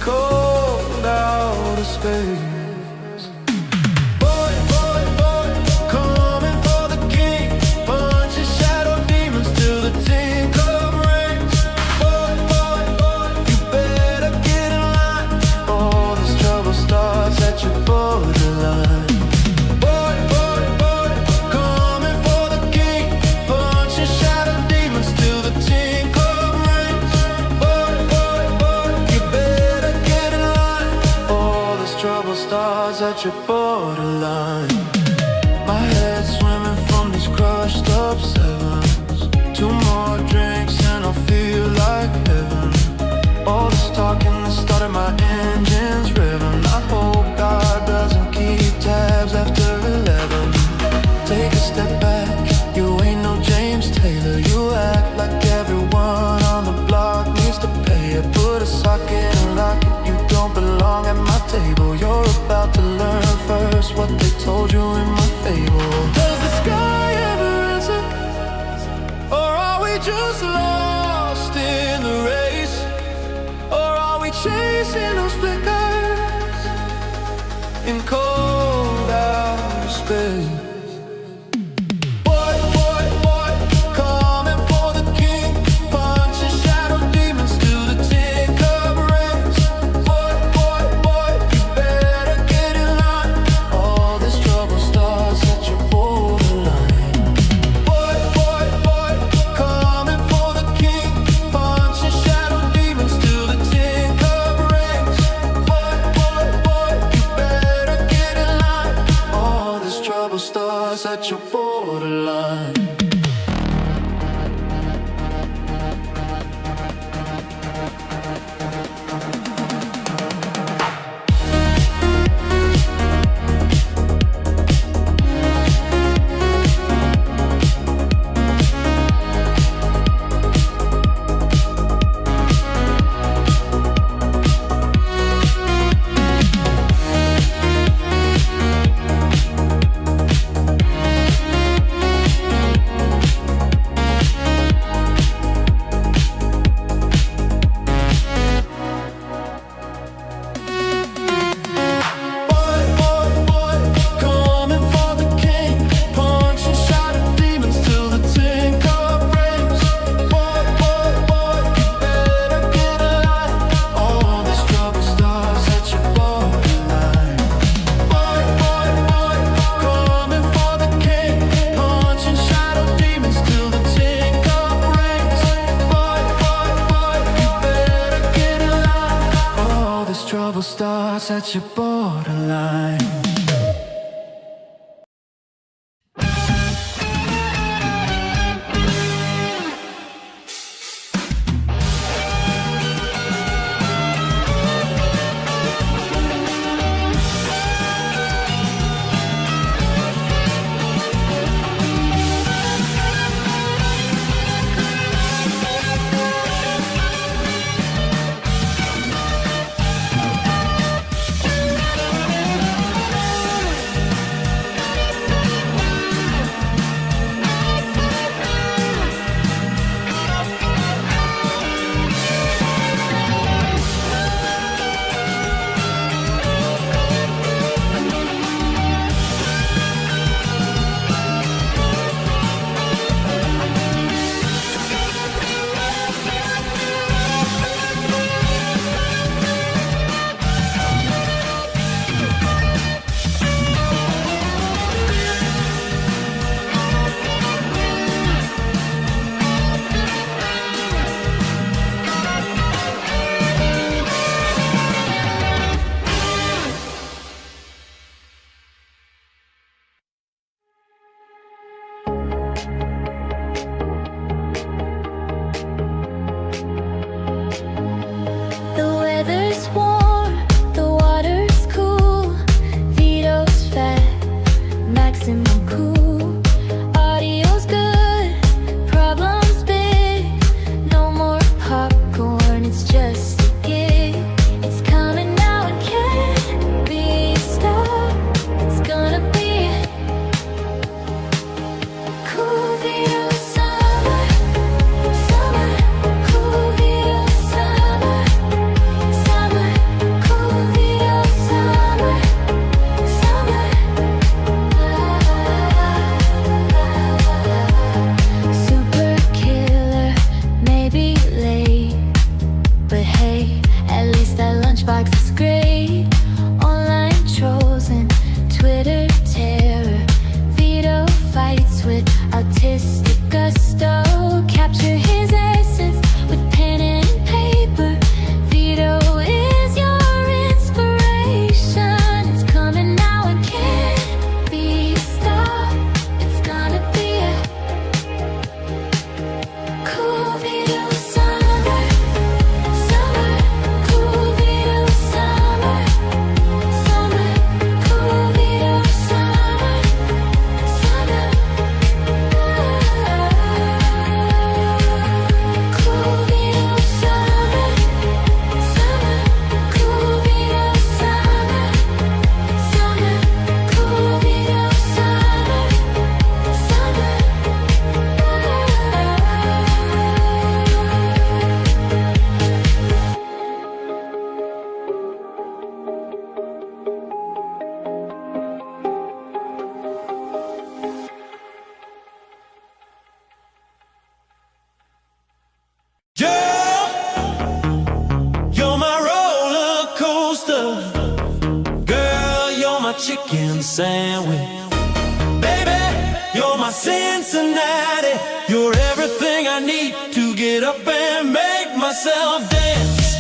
cold outer space. Boy, boy, boy, coming for the king, punching shadow demons till the tin cup rings. Boy, boy, boy, you better get in line, or this trouble starts at your borderline. Boy, boy, boy, coming for the king, punching shadow demons till the tin cup rings. Boy, boy, boy, you better get in line, or this trouble starts at your borderline. My head's swimming from these crushed up sevens. 2 more drinks and I'll feel like heaven. All this talking that started my engines revving. I hope God doesn't keep tabs after 11. Take a step back, you ain't no James Taylor. You act like everyone on the block needs to pay it. Put a socket and lock it, you don't belong at my table. You're about to learn first what they told you in my fable. Does the sky ever answer? Or are we just lost in the race? Or are we chasing those flickers in cold outer space? Boy, boy, boy, coming for the king, punching shadow demons till the tin cup rings. Boy, boy, boy, you better get in line, all this trouble starts at your borderline. Boy, boy, boy, coming for the king, punching shadow demons till the tin cup rings. Boy, boy, boy, you better get in line, all this trouble starts at your borderline. Boy, boy, boy, coming for the king, punching shadow demons till the tin cup rings. Boy, boy, boy, you better get in line, all this trouble starts at your borderline. Boy, boy, boy, coming for the king, punching shadow demons till the tin cup rings. Boy, boy, boy, you better get in line, all this trouble starts at your borderline. sandwich. Baby, you're my Cincinnati. You're everything I need to get up and make myself dance.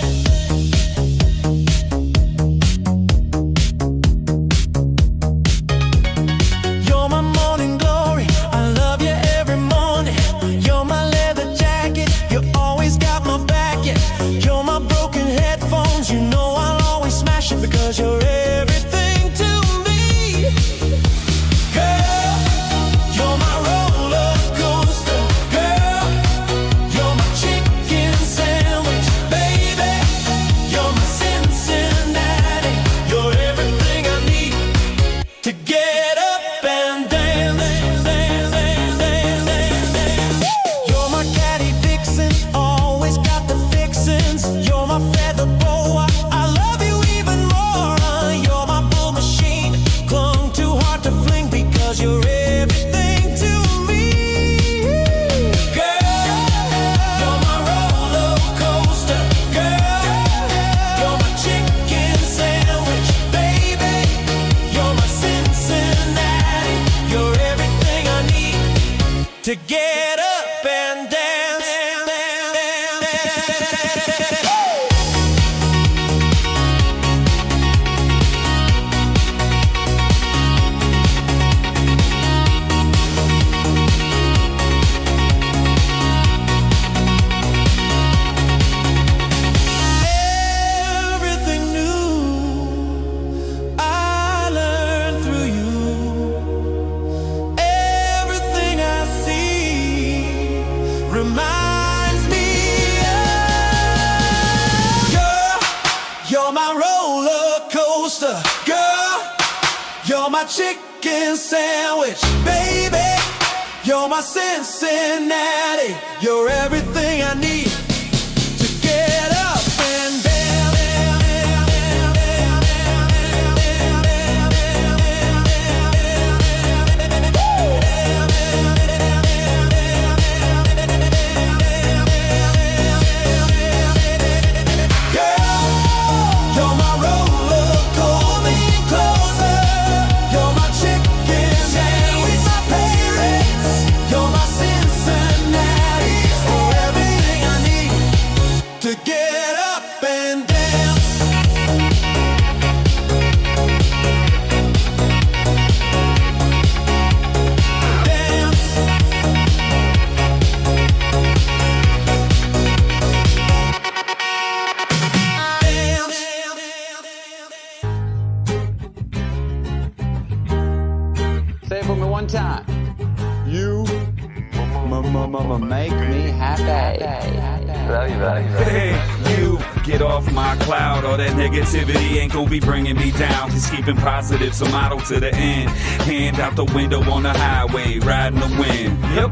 You're my morning glory. I love you every morning. You're my leather jacket. You always got my back. Yeah. You're my broken headphones. You know I'll always smash it because you're everything to me. Girl, you're my roller coaster. Girl, you're my chicken sandwich. Baby, you're my Cincinnati. You're everything I need to get up and dance. You're my catty vixen, always got the fixins. You're my feather boa, I love you even more. You're my bull machine, clung too hard to fling because you're everything to me. Girl, you're my roller coaster. Girl, you're my chicken sandwich. Baby, you're my Cincinnati. You're everything I need to get up and dance. Everything new I learned through you. Everything I see reminds me of you're my roller coaster. Girl, you're my chicken sandwich. Baby, you're my Cincinnati. You're everything I need to get up and dance. Girl, you're my roller coaster. You're my chicken sandwich. My parents, you're my Cincinnati. You're everything I need to get up and dance. Say it for me one time. You make me happy. Love you, buddy. Hey, you get off my cloud. All that negativity ain't gonna be bringing me down. Just keeping positive, so model to the end. Hand out the window on the highway, riding the wind. Yep.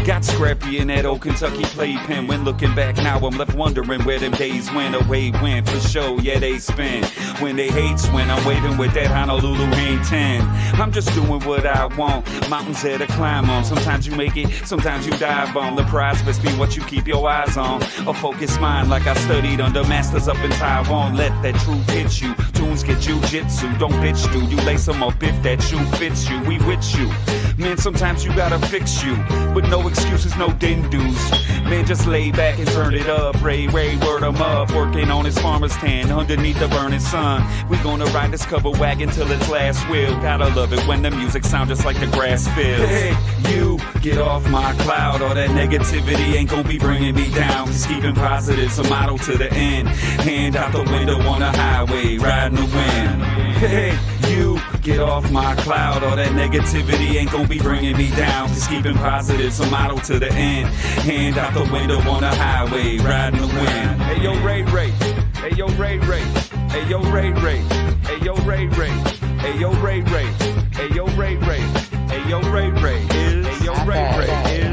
Got scrappy in that old Kentucky playpen. When looking back now, I'm left wondering where them days went. Away went for sure, yeah, they spin. When they hates when I'm waving with that Honolulu Hang 10. I'm just doing what I want. Mountains there to climb on. Sometimes you make it, sometimes you dive on. The prize must be what you keep your eyes on. A focused mind like I studied under masters up in Taiwan. Let that truth hit you. Tunes get jujitsu. Don't bitch do. You lace them up if that shoe fits you. We with you. Man, sometimes you gotta fix you. But no excuses, no din-dos. Man, just lay back and turn it up. Ray, word 'em up. Working on his farmer's tan underneath the burning sun. We gonna ride this cover wagon till its last wheel. Gotta love it when the music sounds just like the grass fields. Hey, you get off my cloud. All that negativity ain't gonna be bringing me down. Just keeping positive, so model to the end. Hand out the window on the highway, riding the wind. Hey, you get off my cloud. All that negativity ain't gonna be bringing me down. Just keeping positive, so model to the end. Hand out the window on the highway, riding the wind. Hey yo, Ray. Hey yo, Ray. Hey yo, Ray. Hey yo, Ray. Hey yo, Ray. Hey yo, Ray. Hey yo, Ray. Hey yo, Ray.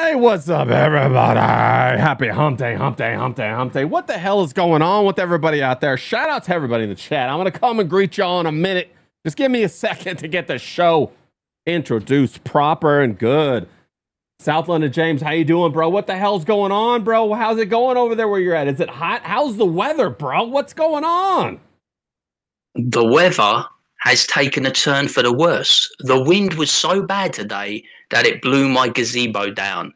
Hey, what's up, everybody? Happy hump day, hump day, hump day, hump day. What the hell is going on with everybody out there? Shout out to everybody in the chat. I'm going to come and greet y'all in a minute. Just give me a second to get the show introduced proper and good. South London James, how you doing, bro? What the hell's going on, bro? How's it going over there where you're at? Is it hot? How's the weather, bro? What's going on? The weather has taken a turn for the worse. The wind was so bad today that it blew my gazebo down.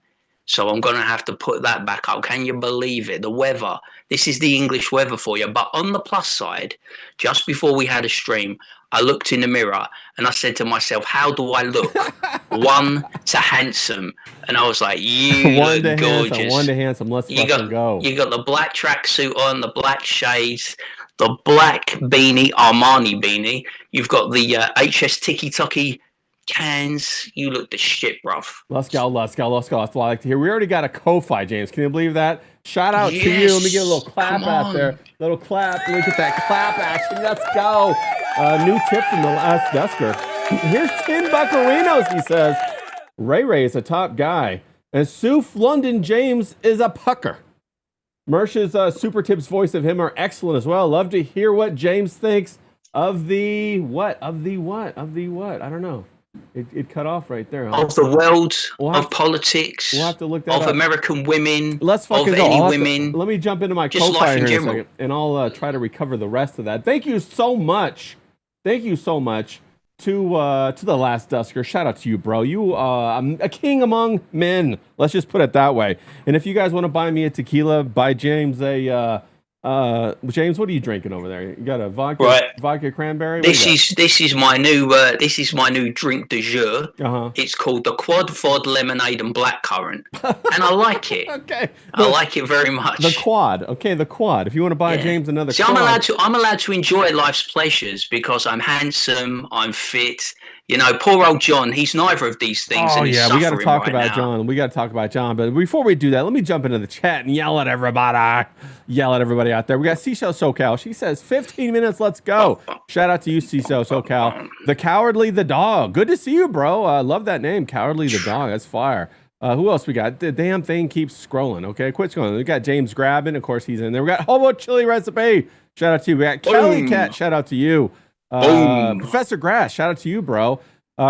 So I'm going to have to put that back up. Can you believe it? The weather. This is the English weather for you. But on the plus side, just before we had a stream, I looked in the mirror and I said to myself, how do I look? One, to handsome. And I was like, you One look to gorgeous. handsome, one to handsome. Let's fucking go. You got the black tracksuit on, the black shades, the black beanie, Armani beanie. You've got the HS Tiki Toki cans. You look the shit, bruv. Let's go, let's go, let's go. That's what I like to hear. We already got a Ko-Fi, James. Can you believe that? Shout out to you. Let me get a little clap out there. Little clap. Let me get that clap action. Let's go. New tip from the last Dusker. Here's Tim Buccarinos. He says, Ray Ray is a top guy, and Soof London James is a pucker. Mersh's super tips voice of him are excellent as well. Love to hear what James thinks of the what? Of the what? Of the what? I don't know. It cut off right there. Huh? Of the world, of politics, we'll have to look that of up. American women, Let's fucking of go. any women. Let me jump into my just Ko-Fi life in here in a general. second, and I'll try to recover the rest of that. Thank you so much. Thank you so much to the last Dusker. Shout out to you, bro. You I'm a king among men. Let's just put it that way. And if you guys want to buy me a tequila, buy James a James, what are you drinking over there? You got a vodka, Right. vodka cranberry? This is my new drink du jour. It's called the Quad Vod Lemonade and Blackcurrant, and I like it. Okay, I like it very much. The quad. Okay, the quad. If you want to buy James another See, quad. I'm allowed to enjoy life's pleasures because I'm handsome, I'm fit. You know, poor old John, he's neither of these things. Oh, and he's yeah, we got to suffering talk right about now. John. We got to talk about John. But before we do that, let me jump into the chat and yell at everybody. Yell at everybody out there. We got Seashell SoCal. She says, 15 minutes, let's go. Shout out to you, Seashell SoCal. The Cowardly the Dog. Good to see you, bro. I love that name, Cowardly the Dog. That's fire. Who else we got? The damn thing keeps scrolling. Okay, quit scrolling. We got James Grabbin. Of course, he's in there. We got Hobo Chili Recipe. Shout out to you. We got Kelly Cat. Shout out to you. Professor Grass. Shout out to you, bro.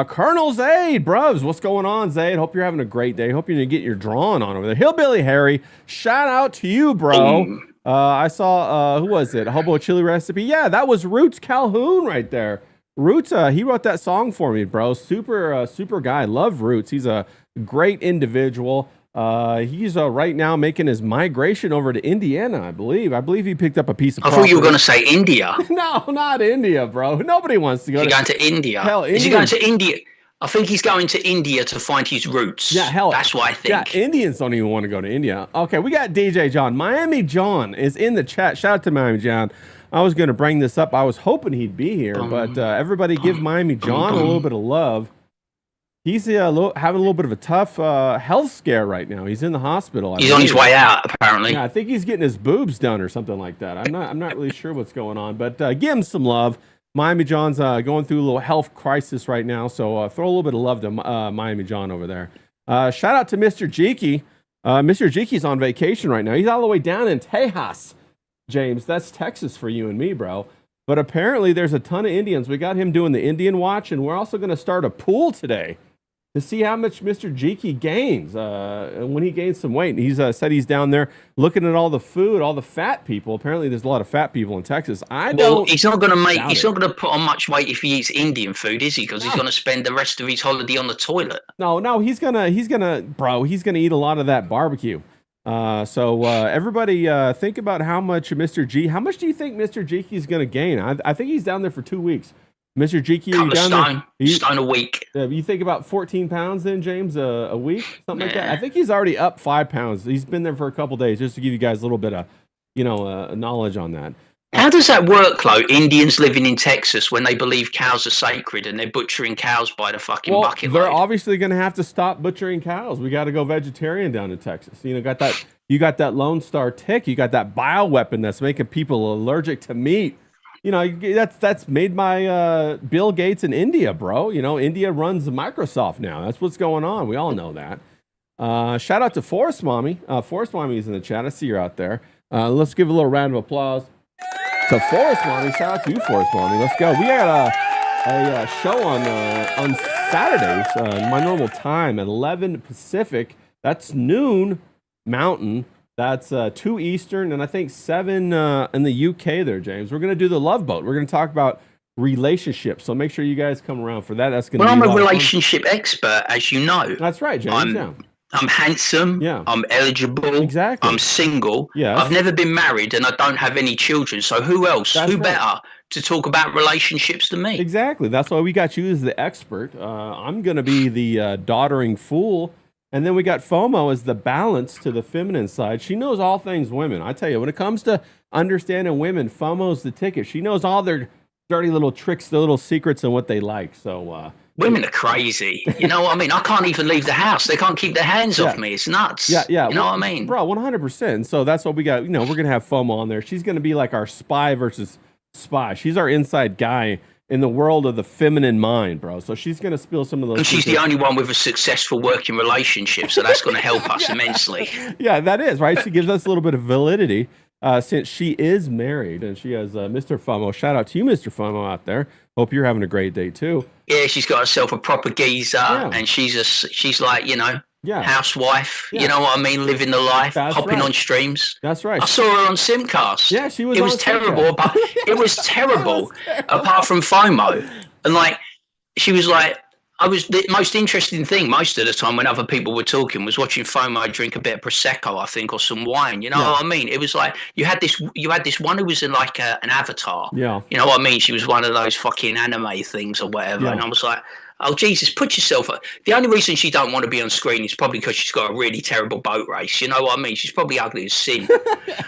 Colonel Zaid, Bruvs, what's going on, Zaid? Hope you're having a great day. Hope you're gonna get your drawing on over there. Hillbilly Harry, shout out to you, bro. I saw who was it? Hobo Chili Recipe. Yeah, that was Roots Calhoun right there. Roots, he wrote that song for me, bro. Super guy. Love Roots. He's a great individual. He's right now making his migration over to Indiana, I believe. I believe he picked up a piece of property. I thought you were going to say India. No, not India, bro. Nobody wants to go. Is he going to India? Hell, is he going to India? I think he's going to India to find his roots. Yeah, hell, that's what I think. Yeah, Indians don't even want to go to India. Okay, we got DJ John. Miami John is in the chat. Shout out to Miami John. I was going to bring this up. I was hoping he'd be here, but everybody give Miami John a little bit of love. He's having a little bit of a tough health scare right now. He's in the hospital. He's on his way out, apparently. Yeah, I think he's getting his boobs done or something like that. I'm not really sure what's going on, but give him some love. Miami John's going through a little health crisis right now, so throw a little bit of love to Miami John over there. Shout out to Mr. Jeeky. Mr. Jeeky's on vacation right now. He's all the way down in Tejas, James. That's Texas for you and me, bro. But apparently there's a ton of Indians. We got him doing the Indian Watch, and we're also going to start a pool today to see how much Mr. Jeeky gains when he gains some weight. He's said he's down there looking at all the food, all the fat people. Apparently, there's a lot of fat people in Texas. He's not going to He's not going to put on much weight if he eats Indian food, is he? Because he's going to spend the rest of his holiday on the toilet. No, he's gonna eat a lot of that barbecue. So everybody, think about how much do you think Mr. Jeeky's gonna gain? I think he's down there for 2 weeks. Mr. Jeeky, are you down there? Stone a week. You think about 14 pounds then, James, a week? Something like that? I think he's already up 5 pounds. He's been there for a couple days, just to give you guys a little bit of, knowledge on that. How does that work, though? Indians living in Texas when they believe cows are sacred and they're butchering cows by the fucking bucket they're load. obviously going to have to stop butchering cows. We got to go vegetarian down in Texas. You got that Lone Star tick. You got that bioweapon that's making people allergic to meat. That's made by Bill Gates in India, bro. India runs Microsoft now. That's what's going on. We all know that. Shout out to Forest Mommy. Forest Mommy is in the chat. I see you're out there. Let's give a little round of applause to Forest Mommy. Shout out to you, Forest Mommy. Let's go. We had a show on Saturdays, my normal time at 11 Pacific. That's noon Mountain. That's 2 Eastern, and I think 7 in the UK there, James. We're going to do the Love Boat. We're going to talk about relationships. So make sure you guys come around for that. That's going to Well, be I'm a relationship expert, as you know. That's right, James. I'm handsome. Yeah. I'm eligible. Exactly. I'm single. Yes. I've never been married, and I don't have any children. So who else? That's who right. better to talk about relationships than me? Exactly. That's why we got you as the expert. I'm going to be the doddering fool. And then we got FOMO as the balance to the feminine side. She knows all things women. I tell you, when it comes to understanding women, FOMO's the ticket. She knows all their dirty little tricks, the little secrets, and what they like. So women are crazy. You know what I mean? I can't even leave the house. They can't keep their hands off me. It's nuts. Yeah. You know what I mean? Bro, 100%. So that's what we got. You know, we're going to have FOMO on there. She's going to be like our spy versus spy. She's our inside guy in the world of the feminine mind, bro. So she's going to spill some of those. And she's the only one with a successful working relationship, so that's going to help us immensely. Yeah, that is, right? She gives us a little bit of validity since she is married and she has Mr. FOMO. Shout out to you, Mr. FOMO, out there. Hope you're having a great day, too. Yeah, she's got herself a proper geezer, and she's like, you know, housewife. Yeah. You know what I mean? Living the life, hopping on streams. That's right. I saw her on Simcast. Yeah, she was. It was terrible, but it was terrible. Apart from FOMO, and like she was like, the most interesting thing most of the time when other people were talking was watching FOMO drink a bit of prosecco, I think, or some wine. You know what I mean? It was like you had this one who was in like an avatar. Yeah. You know what I mean? She was one of those fucking anime things or whatever, and I was like, oh Jesus, put yourself up. The only reason she don't want to be on screen is probably because she's got a really terrible boat race. You know what I mean? She's probably ugly as sin.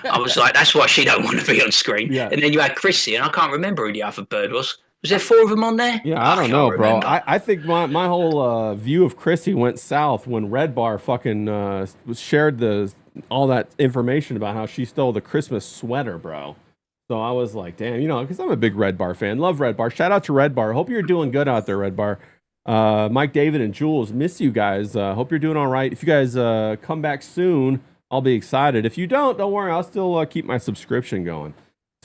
I was like, that's why she don't want to be on screen. Yeah. And then you had Chrissy, and I can't remember who the other bird was. Was there 4 of them on there? Yeah, I don't know, bro. I think my whole view of Chrissy went south when Red Bar fucking shared all that information about how she stole the Christmas sweater, bro. So I was like, damn, you know, because I'm a big Red Bar fan. Love Red Bar. Shout out to Red Bar. Hope you're doing good out there, Red Bar. Mike, David, and Jules, miss you guys. Hope you're doing all right. If you guys come back soon, I'll be excited. If you don't worry. I'll still keep my subscription going.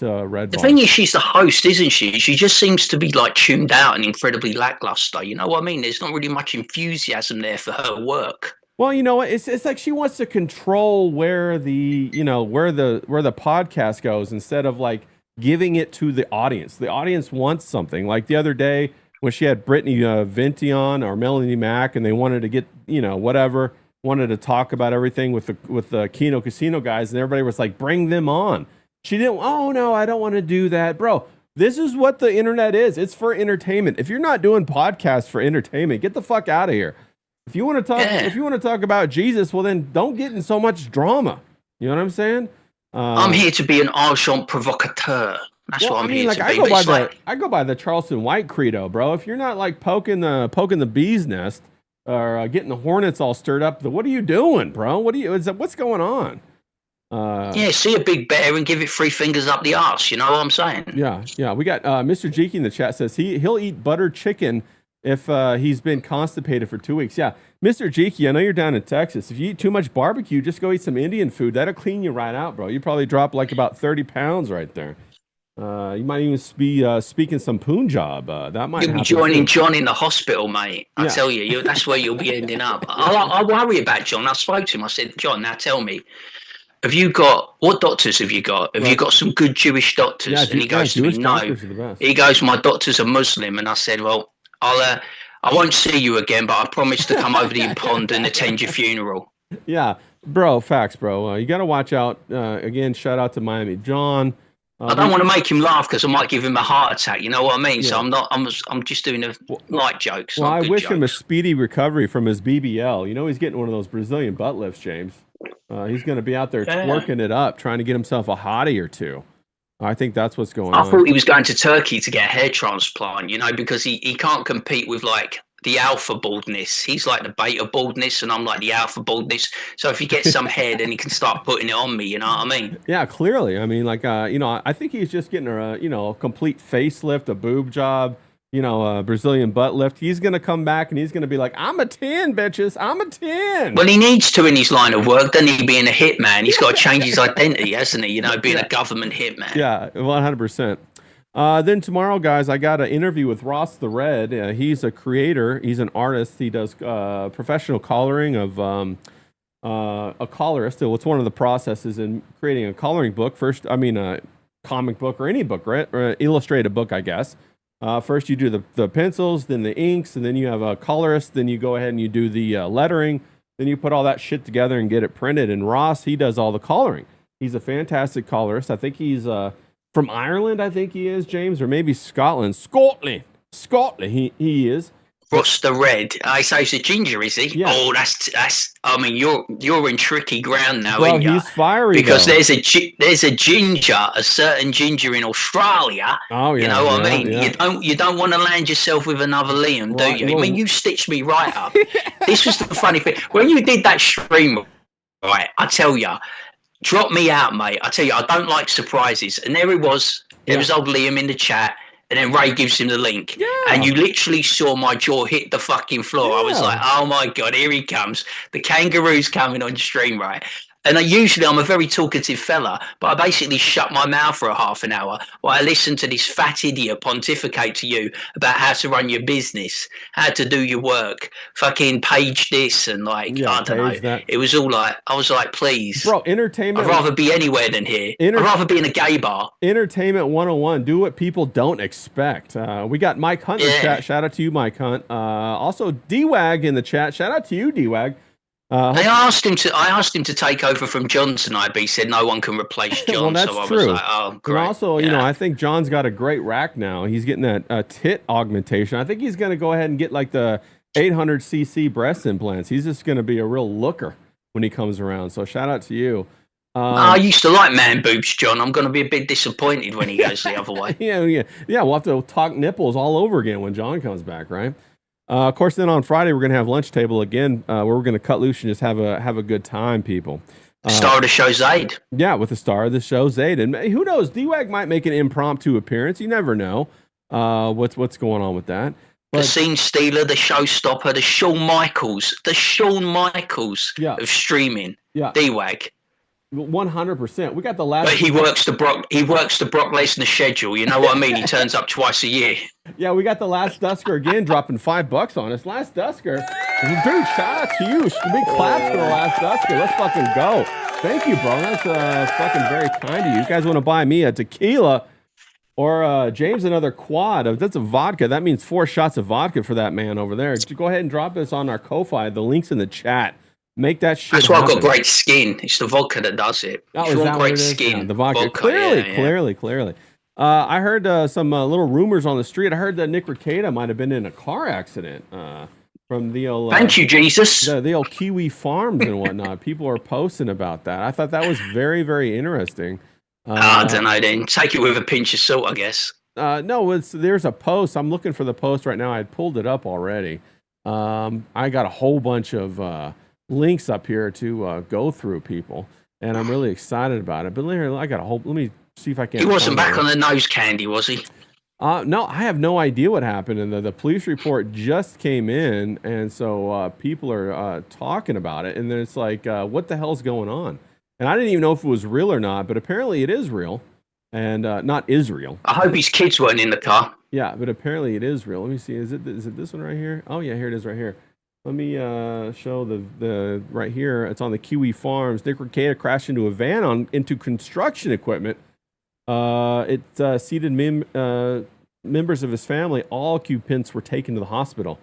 Red Bar. The thing is, she's the host, isn't she? She just seems to be like tuned out and incredibly lackluster. You know what I mean? There's not really much enthusiasm there for her work. Well, you know what? It's like she wants to control where the podcast goes instead of like giving it to the audience. The audience wants something. Like the other day when she had Brittany Venti on or Melanie Mack, and they wanted to get wanted to talk about everything with the Kino Casino guys, and everybody was like, bring them on. She didn't. Oh no, I don't want to do that, bro. This is what the internet is. It's for entertainment. If you're not doing podcasts for entertainment, get the fuck out of here. If you want to talk about Jesus, well then don't get in so much drama. You know what I'm saying? I'm here to be an agent provocateur. That's what I'm here to be. I go by the Charleston White credo, bro. If you're not like poking the bee's nest or getting the hornets all stirred up, what are you doing, bro? What's going on? See a big bear and give it 3 fingers up the arse. You know what I'm saying? Yeah. We got Mr. Jeeky in the chat says he'll eat buttered chicken if he's been constipated for 2 weeks. Yeah, Mr. Jeeky, I know you're down in Texas. If you eat too much barbecue, just go eat some Indian food. That'll clean you right out, bro. You probably drop like about 30 pounds right there. You might even be speaking some Punjab. That might. You'll be joining John in the hospital, mate. I tell you, that's where you'll be ending up. I worry about John. I spoke to him. I said, John, now tell me. What doctors have you got? Have you got some good Jewish doctors? Yeah, and he goes to me, no. He goes, my doctor's a Muslim. And I said, well, I won't see you again, but I promise to come over the pond and attend your funeral. Yeah, bro, facts, bro. You got to watch out. Again, shout out to Miami John. I don't want to make him laugh because I might give him a heart attack. You know what I mean? Yeah. So I'm just doing light jokes. Well, I wish him a speedy recovery from his BBL. You know, he's getting one of those Brazilian butt lifts, James. He's going to be out there twerking it up, trying to get himself a hottie or two. I think that's what's going on. I thought he was going to Turkey to get a hair transplant, you know, because he can't compete with like the alpha baldness. He's like the beta baldness, and I'm like the alpha baldness. So if he gets some hair, then he can start putting it on me. You know what I mean? Yeah, clearly. I mean, like, I think he's just getting a complete facelift, a boob job. Brazilian butt lift. He's gonna come back and he's gonna be like, "I'm a 10, bitches. I'm a 10." Well, he needs to in his line of work, doesn't he? Being a hitman, he's got to change his identity, hasn't he? Being a government hitman. Yeah, 100%. Then tomorrow, guys, I got an interview with Ross the Red. He's a creator. He's an artist. He does professional coloring of a colorist. So it's one of the processes in creating a coloring book. First, a comic book or any book, right? Or an illustrated book, I guess. First, you do the pencils, then the inks, and then you have a colorist. Then you go ahead and you do the lettering. Then you put all that shit together and get it printed. And Ross, he does all the coloring. He's a fantastic colorist. I think he's from Ireland, I think he is, James, or maybe Scotland. Scotland, he is. Ross the Red. I say he's a ginger, is he? Yeah. Oh, that's. I mean, you're in tricky ground now, Bro, aren't you? he's fiery because though. there's a ginger, a certain ginger in Australia. Oh yeah, you know what yeah, I mean. Yeah. You don't want to land yourself with another Liam, do Right, you? well- I mean, you stitched me right up. This was the funny thing when you did that stream. Right, I tell you, drop me out, mate. I tell you, I don't like surprises. And there he was. There was old Liam in the chat. And then Ray gives him the link. Yeah. And you literally saw my jaw hit the fucking floor. I was Yeah. like, oh my God, here he comes. The kangaroo's coming on stream, right? And usually I'm a very talkative fella, but I basically shut my mouth for a half an hour while I listened to this fat idiot pontificate to you about how to run your business, how to do your work, fucking page this and I don't know. That. It was all like, I was like, please. Bro, entertainment. I'd rather be anywhere than here. I'd rather be in a gay bar. Entertainment 101. Do what people don't expect. We got Mike Hunt in the chat. Shout out to you, Mike Hunt. Also, D-Wag in the chat. Shout out to you, D-Wag. I asked him to take over from John tonight, but he said no one can replace John. Well, that's so I true. was like, oh, great. And also, I think John's got a great rack now. He's getting that tit augmentation. I think he's going to go ahead and get like the 800cc breast implants. He's just going to be a real looker when he comes around. So shout out to you. I used to like man boobs, John. I'm going to be a bit disappointed when he goes the other way. Yeah. We'll have to talk nipples all over again when John comes back, right? Of course, then on Friday we're gonna have lunch table again, where we're gonna cut loose and just have a good time, people. Star of the show, Zayd. Yeah, with the star of the show, Zayd, and who knows, D-Wag might make an impromptu appearance. You never know what's going on with that. The scene stealer, the showstopper, the Shawn Michaels of streaming. Yeah, D-Wag. 100%. We got the last. But he works the Brock Lesnar schedule. You know what I mean? He turns up twice a year. Yeah, we got the last Dusker again, dropping $5 on us. Last Dusker, dude. Shout out to you. Big claps for the last Dusker. Let's fucking go. Thank you, bro. That's fucking very kind of you. You guys want to buy me a tequila or James another quad? That's a vodka. That means 4 shots of vodka for that man over there. Go ahead and drop this on our Ko-Fi. The link's in the chat. Make that shit. That's why happen. I've got great skin. It's the vodka that does it. Oh, if you want great skin, yeah, the vodka. Clearly. I heard some little rumors on the street. I heard that Nick Rekieta might have been in a car accident from the old. Thank you, Jesus. The old Kiwi Farms and whatnot. People are posting about that. I thought that was very, very interesting. I don't know. Then take it with a pinch of salt, I guess. No, there's a post. I'm looking for the post right now. I pulled it up already. I got a whole bunch of links up here to go through, people, and I'm really excited about it. But I got a whole. Let me see if I can. He wasn't back on the nose candy, was he? No, I have no idea what happened, and the police report just came in, and so people are talking about it, and then it's like, what the hell's going on? And I didn't even know if it was real or not, but apparently it is real, and not Israel. I hope his kids weren't in the car. Yeah, but apparently it is real. Let me see. Is it this one right here? Oh yeah, here it is right here. Let me show the right here. It's on the Kiwi Farms. Nick Rekieta crashed into a van into construction equipment. It seated members of his family. All occupants were taken to the hospital.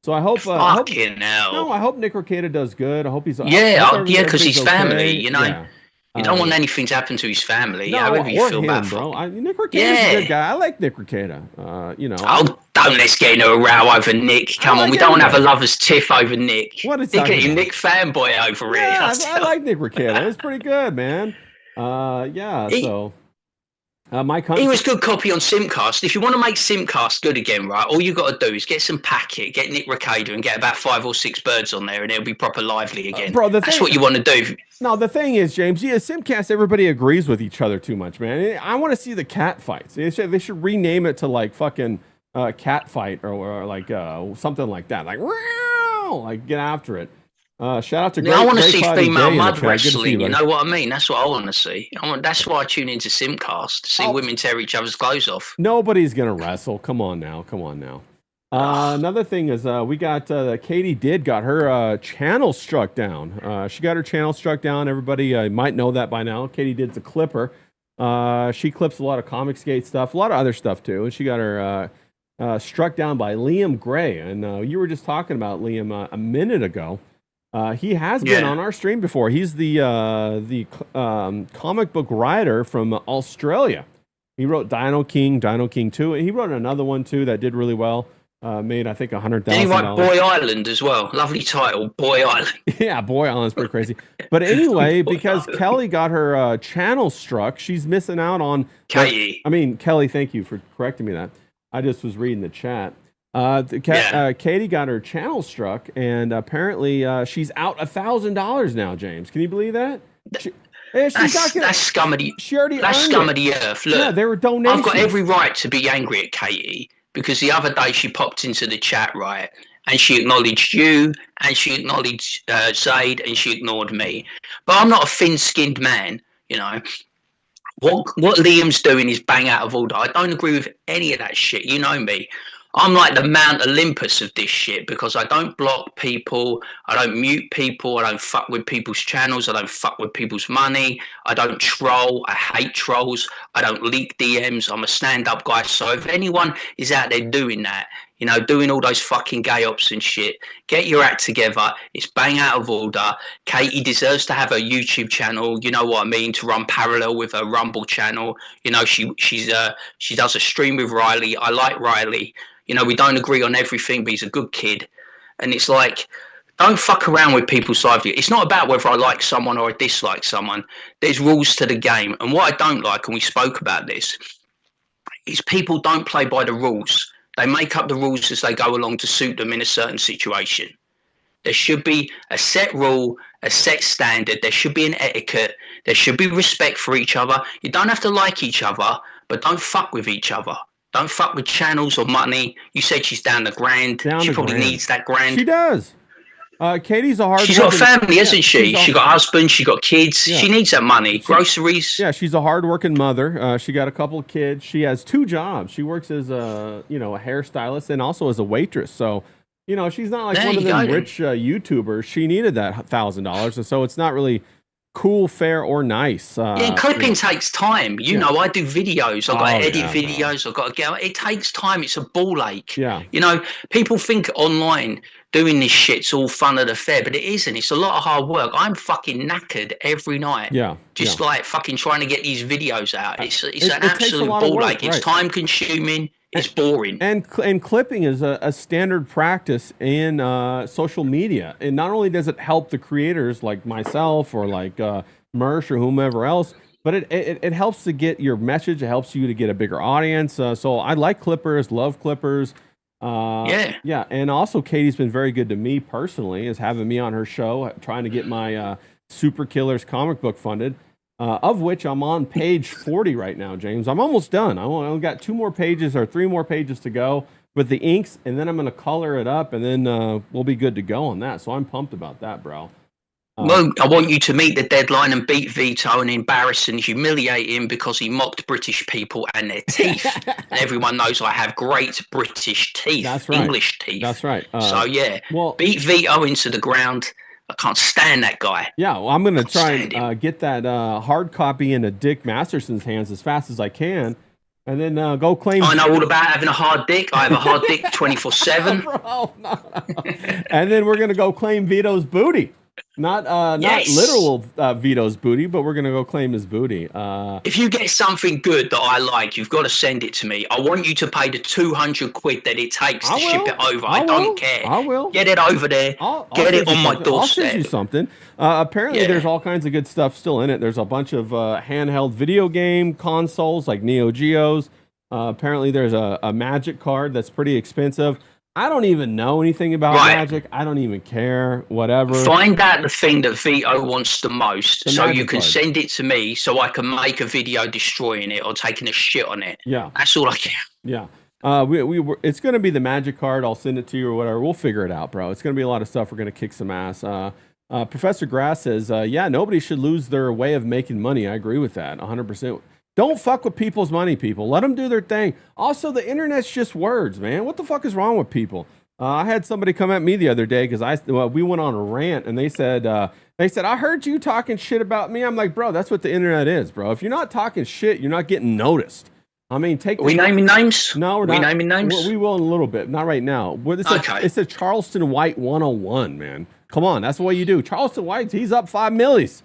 So I hope. I hope Nick Rekieta does good. I hope he's. Because he's family. Okay. You know. Yeah. You don't want anything to happen to his family. No, However you feel him, bad bro. for. Nick Rekieta's a good guy. I like Nick Rekieta. Oh, don't let's get into a row over Nick. Come on, we don't want to have a lover's tiff over Nick. What is Look that? at you, Nick fanboy over here. Yeah, I like Nick Rekieta. It's pretty good, man. Mike Hunt. He was good copy on Simcast. If you want to make Simcast good again, right, all you got to do is get some packet, get Nick Rekieta, and get about 5 or 6 birds on there, and it'll be proper lively again. Bro, that's what you want to do. No, the thing is, James, Simcast, everybody agrees with each other too much, man. I want to see the cat fights. They should rename it to like fucking cat fight or like something like that. Like get after it. Shout out to I want to see Cloudy female Day in the mud chat. Good to see wrestling. You buddy. know what I mean? That's what I want to see. That's why I tune into Simcast to see women tear each other's clothes off. Nobody's gonna wrestle. Come on now. Another thing is we got Katy Did got her channel struck down. She got her channel struck down. Everybody might know that by now. Katy Did's a clipper. She clips a lot of Comicsgate stuff, a lot of other stuff too, and she got her struck down by Liam Gray. And you were just talking about Liam a minute ago. He has been on our stream before. He's the comic book writer from Australia. He wrote Dino King 2, and he wrote another one too that did really well. Made I think $100,000. Did he write Boy Island as well? Lovely title, Boy Island. Yeah, Boy Island's pretty crazy. But anyway, because Kelly got her channel struck, she's missing out on Katy. Kelly, thank you for correcting me that. I just was reading the chat. Katy got her channel struck, and apparently she's out $1,000 now. James, can you believe that? That's scum of the. She already That's earned scum it. of the earth. Look, Yeah, they were donations. I've got every right to be angry at Katy because the other day she popped into the chat, right, and she acknowledged you, and she acknowledged Zaid, and she ignored me. But I'm not a thin-skinned man, you know. What Liam's doing is bang out of order. I don't agree with any of that shit. You know me. I'm like the Mount Olympus of this shit because I don't block people, I don't mute people, I don't fuck with people's channels, I don't fuck with people's money, I don't troll, I hate trolls, I don't leak DMs, I'm a stand-up guy. So if anyone is out there doing that, you know, doing all those fucking gay ops and shit, get your act together. It's bang out of order. Katy deserves to have a YouTube channel, you know what I mean, to run parallel with her Rumble channel. You know, she does a stream with Riley. I like Riley. You know, we don't agree on everything, but he's a good kid. And it's like, don't fuck around with people's livelihood. It's not about whether I like someone or I dislike someone. There's rules to the game. And what I don't like, and we spoke about this, is people don't play by the rules. They make up the rules as they go along to suit them in a certain situation. There should be a set rule, a set standard. There should be an etiquette. There should be respect for each other. You don't have to like each other, but don't fuck with each other. Don't fuck with channels or money. You said she's down the grand. She probably needs that grand. She does. Katy's a hard. She's got a family, hasn't she? She got a husband. She got kids. Yeah. She needs that money. Groceries. Yeah, she's a hard-working mother. She got a couple of kids. She has 2 jobs. She works as a hairstylist and also as a waitress. So, you know, she's not like one of them rich YouTubers. She needed that $1,000, and so it's not really cool, fair, or nice. Clipping takes time. You know, I do videos. I've got to edit videos. I've got to get. It takes time. It's a ball ache. Yeah. You know, people think online doing this shit's all fun at the fair, but it isn't. It's a lot of hard work. I'm fucking knackered every night. Yeah. Just like fucking trying to get these videos out. It's an absolute ball ache. It's time consuming. It's boring. And clipping is a standard practice in social media. And not only does it help the creators like myself or like Mersh or whomever else, but it helps to get your message. It helps you to get a bigger audience. So I like clippers, love clippers. Yeah. And also Katy's been very good to me personally, is having me on her show, trying to get my Super Killers comic book funded. Of which I'm on page 40 right now, James. I'm almost done. I only got 2 more pages or 3 more pages to go with the inks, and then I'm going to color it up, and then we'll be good to go on that. So I'm pumped about that, bro. Well, I want you to meet the deadline and beat Vito and embarrass and humiliate him because he mocked British people and their teeth. And everyone knows I have great British teeth. That's right. English teeth. That's right. So, yeah, beat Vito into the ground. I can't stand that guy. Yeah, well, I'm going to try and get that hard copy into Dick Masterson's hands as fast as I can, and then go claim... I know all about having a hard dick. I have a hard dick 24/7. Bro, no. And then we're going to go claim Vito's booty. Not literal Vito's booty, but we're going to go claim his booty. If you get something good that I like, you've got to send it to me. I want you to pay the 200 quid that it takes to ship it over. I don't care. I will. Get it over there. Get it on my doorstep. I'll send you something. Apparently, there's all kinds of good stuff still in it. There's a bunch of handheld video game consoles like Neo Geos. Apparently, there's a Magic card that's pretty expensive. I don't even know anything about Magic. I don't even care. Whatever. Find out the thing that Vito wants the most, so you can send it to me, so I can make a video destroying it or taking a shit on it. Yeah, that's all I care. Yeah. It's gonna be the magic card. I'll send it to you or whatever. We'll figure it out, bro. It's gonna be a lot of stuff. We're gonna kick some ass. Professor Grass says, yeah, nobody should lose their way of making money. I agree with that 100%. Don't fuck with people's money, people. Let them do their thing. Also, the internet's just words, man. What the fuck is wrong with people? I had somebody come at me the other day because we went on a rant and they said, I heard you talking shit about me. I'm like, bro, that's what the internet is, bro. If you're not talking shit, you're not getting noticed. I mean, Are we naming names? No, we're not. We naming names? We will in a little bit. Not right now. It's a Charleston White 101, man. Come on, that's what you do. Charleston White, he's up 5 millis.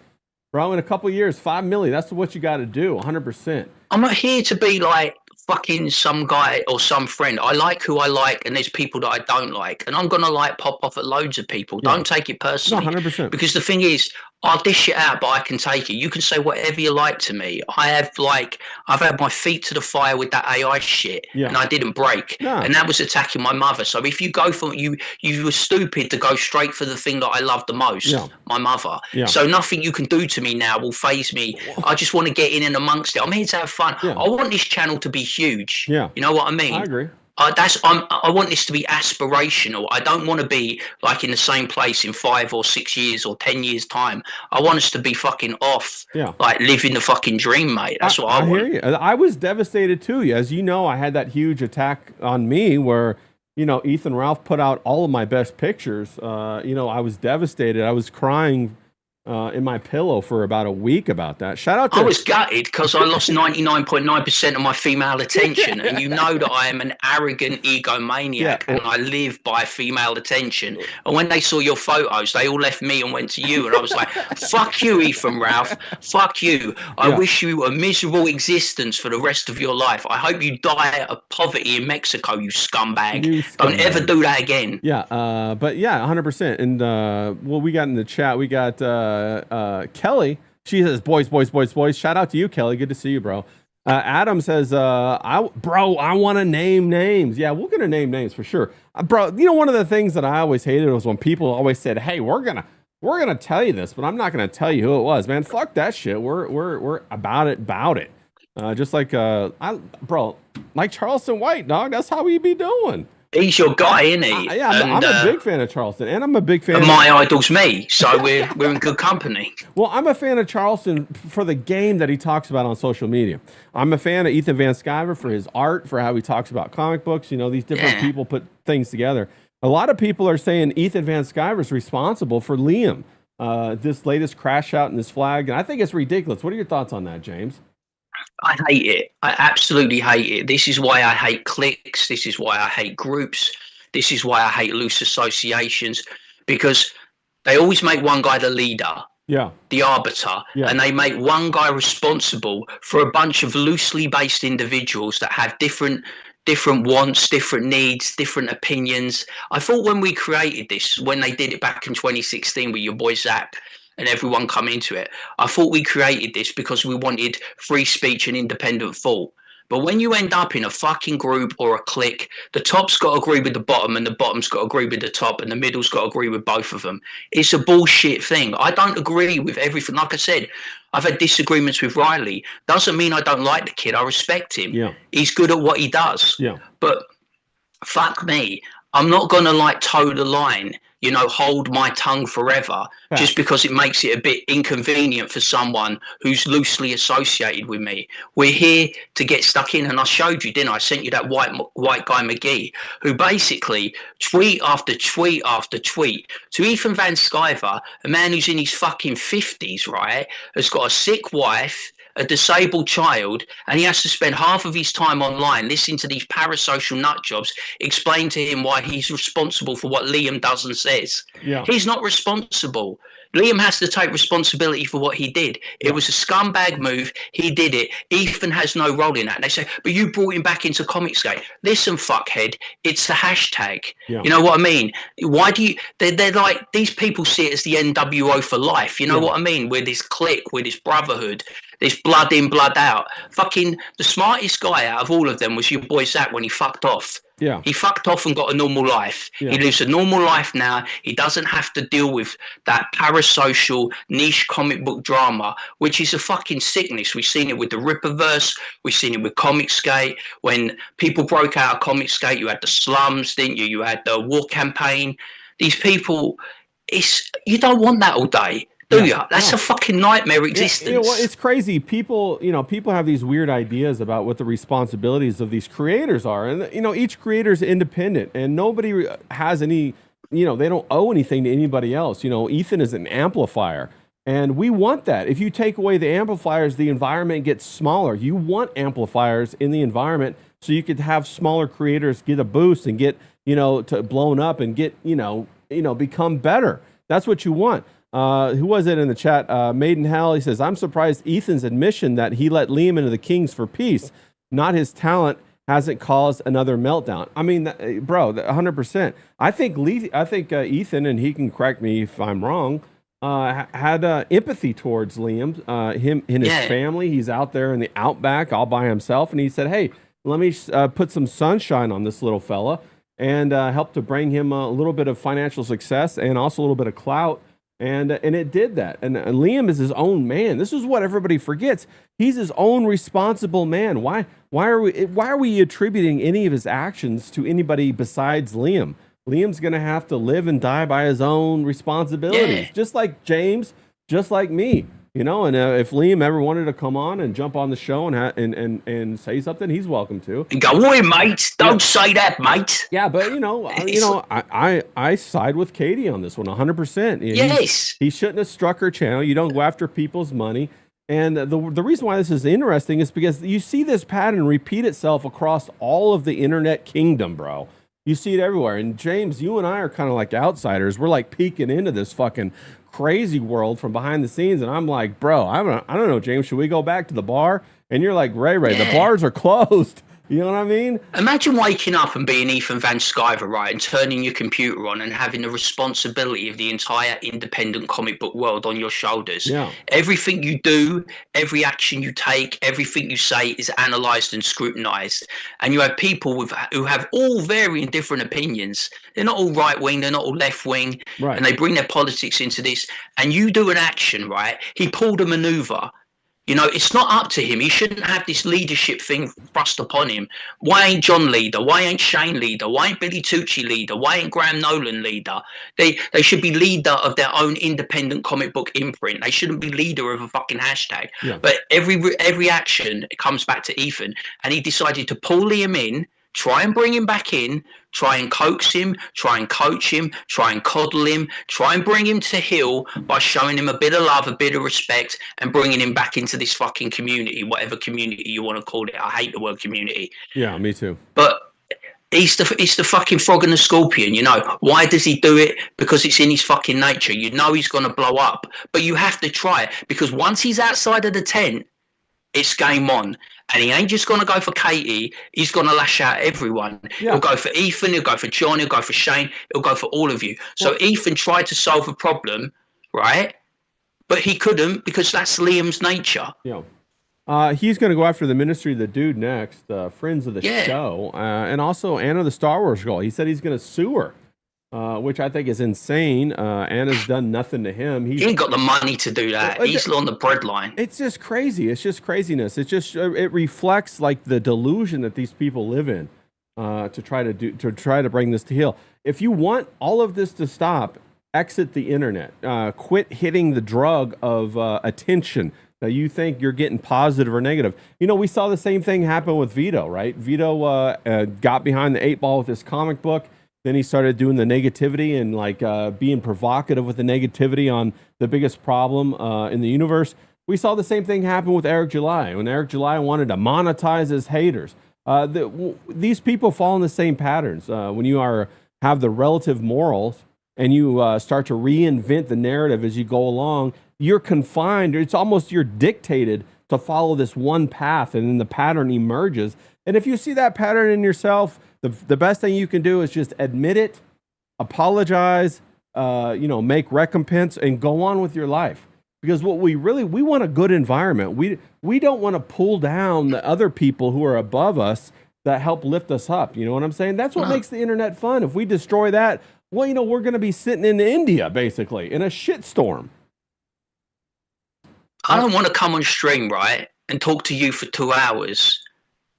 Bro, in a couple of years, 5 milli. That's what you got to do, 100%. I'm not here to be like fucking some guy or some friend. I like who I like, and there's people that I don't like, and I'm gonna like pop off at loads of people. Don't take it personally. No, 100%. Because the thing is, I'll dish it out, but I can take it. You can say whatever you like to me. I've had my feet to the fire with that AI shit, and I didn't break. Yeah. And that was attacking my mother. So if you go for you were stupid to go straight for the thing that I love the most, my mother. Yeah. So nothing you can do to me now will faze me. I just want to get in and amongst it. I'm here to have fun. Yeah. I want this channel to be huge. Yeah. You know what I mean? I agree. I want this to be aspirational. I don't want to be like in the same place in 5 or 6 years or 10 years time. I want us to be fucking off, like living the fucking dream, mate. That's what I want. I hear you. I was devastated too. As you know, I had that huge attack on me where, Ethan Ralph put out all of my best pictures. I was devastated. I was crying in my pillow for about a week about that. Shout out to... I was gutted because I lost 99.9% of my female attention, and you know that I am an arrogant egomaniac, and I live by female attention. And when they saw your photos, they all left me and went to you, and I was like, fuck you, Ethan Ralph. Fuck you. I wish you a miserable existence for the rest of your life. I hope you die of poverty in Mexico, you scumbag. Don't ever do that again. Yeah, but yeah, 100%. And what we got in the chat, we got... Kelly, she says, boys. Shout out to you, Kelly. Good to see you, bro. Adam says, I want to name names. Yeah, we're going to name names for sure. Bro, one of the things that I always hated was when people always said, hey, we're going to tell you this, but I'm not going to tell you who it was, man. Fuck that shit. We're about it. Just like, like Charleston White, dog. That's how we be doing. He's your guy, isn't he? Yeah, I'm a big fan of Charleston, and I'm a big fan. And my idol's me, so we're in good company. Well, I'm a fan of Charleston for the game that he talks about on social media. I'm a fan of Ethan Van Sciver for his art, for how he talks about comic books. These different people put things together. A lot of people are saying Ethan Van Sciver is responsible for Liam, this latest crash out in this flag, and I think it's ridiculous. What are your thoughts on that, James? I hate it. I absolutely hate it. This is why I hate cliques. This is why I hate groups. This is why I hate loose associations, because they always make one guy the leader, the arbiter, and they make one guy responsible for a bunch of loosely based individuals that have different wants, different needs, different opinions. I thought when we created this, when they did it back in 2016 with your boy Zap, and everyone come into it, I thought we created this because we wanted free speech and independent thought. But when you end up in a fucking group or a clique, the top's got to agree with the bottom and the bottom's got to agree with the top and the middle's got to agree with both of them. It's a bullshit thing. I don't agree with everything. Like I said, I've had disagreements with Riley. Doesn't mean I don't like the kid. I respect him. Yeah. He's good at what he does. Yeah. But fuck me. I'm not going to toe the line, hold my tongue forever just because it makes it a bit inconvenient for someone who's loosely associated with me. We're here to get stuck in, and I showed you, didn't I? I sent you that white guy McGee, who basically tweet after tweet after tweet to Ethan Van Sciver, a man who's in his fucking 50s, right, has got a sick wife, a disabled child, and he has to spend half of his time online listening to these parasocial nut jobs explain to him why he's responsible for what Liam does and says. Yeah. He's not responsible. Liam has to take responsibility for what he did. It was a scumbag move. He did it. Ethan has no role in that. And they say, but you brought him back into Comicsgate. Listen, fuckhead, it's the hashtag. Yeah. You know what I mean? Why do you... They're like... These people see it as the NWO for life. You know what I mean? We're this clique. We're this brotherhood. This blood in, blood out. Fucking... The smartest guy out of all of them was your boy Zach when he fucked off. Yeah. He fucked off and got a normal life. Yeah. He lives a normal life now. He doesn't have to deal with that parasocial niche comic book drama, which is a fucking sickness. We've seen it with the Ripperverse. We've seen it with Comicsgate. When people broke out of Comicsgate, you had the slums, didn't you? You had the war campaign. These people, you don't want that all day. Do you? That's a fucking nightmare existence. You know what? It's crazy. People have these weird ideas about what the responsibilities of these creators are. And, each creator is independent and nobody has any, they don't owe anything to anybody else. Ethan is an amplifier and we want that. If you take away the amplifiers, the environment gets smaller. You want amplifiers in the environment so you could have smaller creators get a boost and get, to blown up and get, become better. That's what you want. Who was it in the chat? Made in Hell. He says, I'm surprised Ethan's admission that he let Liam into the Kings for peace, not his talent, hasn't caused another meltdown. I mean, bro, 100%. I think Ethan, and he can correct me if I'm wrong, had empathy towards Liam, him and his family. He's out there in the outback all by himself. And he said, hey, let me put some sunshine on this little fella and help to bring him a little bit of financial success and also a little bit of clout. And it did that. And Liam is his own man. This is what everybody forgets. He's his own responsible man. Why are we attributing any of his actions to anybody besides Liam? Liam's going to have to live and die by his own responsibilities, just like James, just like me. And if Liam ever wanted to come on and jump on the show and say something, he's welcome to. Go away, mate. Don't say that, mate. Yeah, but I side with Katy on this one 100%. Yes. He shouldn't have struck her channel. You don't go after people's money. And the reason why this is interesting is because you see this pattern repeat itself across all of the internet kingdom, bro. You see it everywhere. And James, you and I are kind of like outsiders. We're like peeking into this fucking crazy world from behind the scenes. And I'm like, bro, I don't know, James, should we go back to the bar? And you're like, Ray, the bars are closed. You know what I mean? Imagine waking up and being Ethan Van Sciver, right, and turning your computer on and having the responsibility of the entire independent comic book world on your shoulders. Yeah. Everything you do, every action you take, everything you say is analysed and scrutinised. And you have people who have all varying different opinions. They're not all right-wing, they're not all left-wing, right. And they bring their politics into this. And you do an action, right? He pulled a manoeuvre. It's not up to him. He shouldn't have this leadership thing thrust upon him. Why ain't John leader? Why ain't Shane leader? Why ain't Billy Tucci leader? Why ain't Graham Nolan leader? They should be leader of their own independent comic book imprint. They shouldn't be leader of a fucking hashtag. Yeah. But every action comes back to Ethan, and he decided to pull Liam in, try and bring him back in, try and coax him, try and coach him, try and coddle him, try and bring him to heel by showing him a bit of love, a bit of respect, and bringing him back into this fucking community, whatever community you want to call it. I hate the word community. Yeah, me too. But he's the fucking frog and the scorpion, Why does he do it? Because it's in his fucking nature. He's going to blow up. But you have to try it, because once he's outside of the tent, it's game on. And he ain't just going to go for Katy. He's going to lash out at everyone. Yeah. He'll go for Ethan. He'll go for John. He'll go for Shane. He'll go for all of you. So Ethan tried to solve a problem, right? But he couldn't, because that's Liam's nature. Yeah. He's going to go after the Ministry of the Dude next, friends of the show, and also Anna the Star Wars girl. He said he's going to sue her. Which I think is insane. Anna's done nothing to him. He ain't got the money to do that. He's on the breadline. It's just crazy. It's just craziness. It reflects like the delusion that these people live in to try to bring this to heel. If you want all of this to stop, exit the internet. Quit hitting the drug of attention that you think you're getting positive or negative. We saw the same thing happen with Vito, right? Vito got behind the 8 ball with his comic book. Then he started doing the negativity and being provocative with the negativity on the biggest problem in the universe. We saw the same thing happen with Eric July when Eric July wanted to monetize his haters. These people fall in the same patterns. When you have the relative morals and you start to reinvent the narrative as you go along, you're confined. You're dictated to follow this one path, and then the pattern emerges. And if you see that pattern in yourself, the best thing you can do is just admit it, apologize, make recompense, and go on with your life. Because what we want a good environment. We don't want to pull down the other people who are above us that help lift us up. You know what I'm saying? That's what makes the internet fun. If we destroy that, well, you know, we're going to be sitting in India, basically, in a shitstorm. I don't want to come on stream, right, and talk to you for 2 hours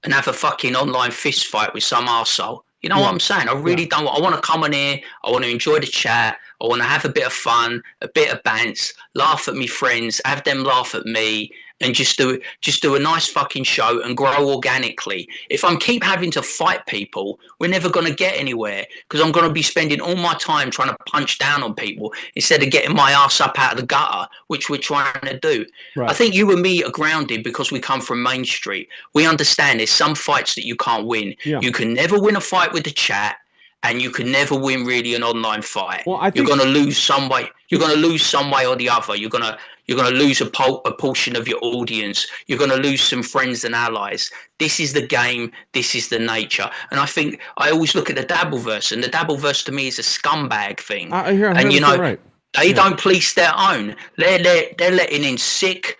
and have a fucking online fist fight with some arsehole. You know what I'm saying? I really don't. I want to come on here. I want to enjoy the chat. I want to have a bit of fun, a bit of bants, laugh at me friends, have them laugh at me, and just do a nice fucking show and grow organically. If I'm keep having to fight people, we're never going to get anywhere, because I'm going to be spending all my time trying to punch down on people instead of getting my ass up out of the gutter, which we're trying to do. Right. I think you and me are grounded because we come from Main Street. We understand there's some fights that you can't win. Yeah. You can never win a fight with the chat, and you can never win really an online fight. Well, I think you're going to lose some way. You're going to lose some way or the other. You're going to lose a portion of your audience. You're going to lose some friends and allies. This is the game. This is the nature. And I think I always look at the Dabbleverse, and the Dabbleverse to me is a scumbag thing. And you know, right. they don't police their own. They're letting in sick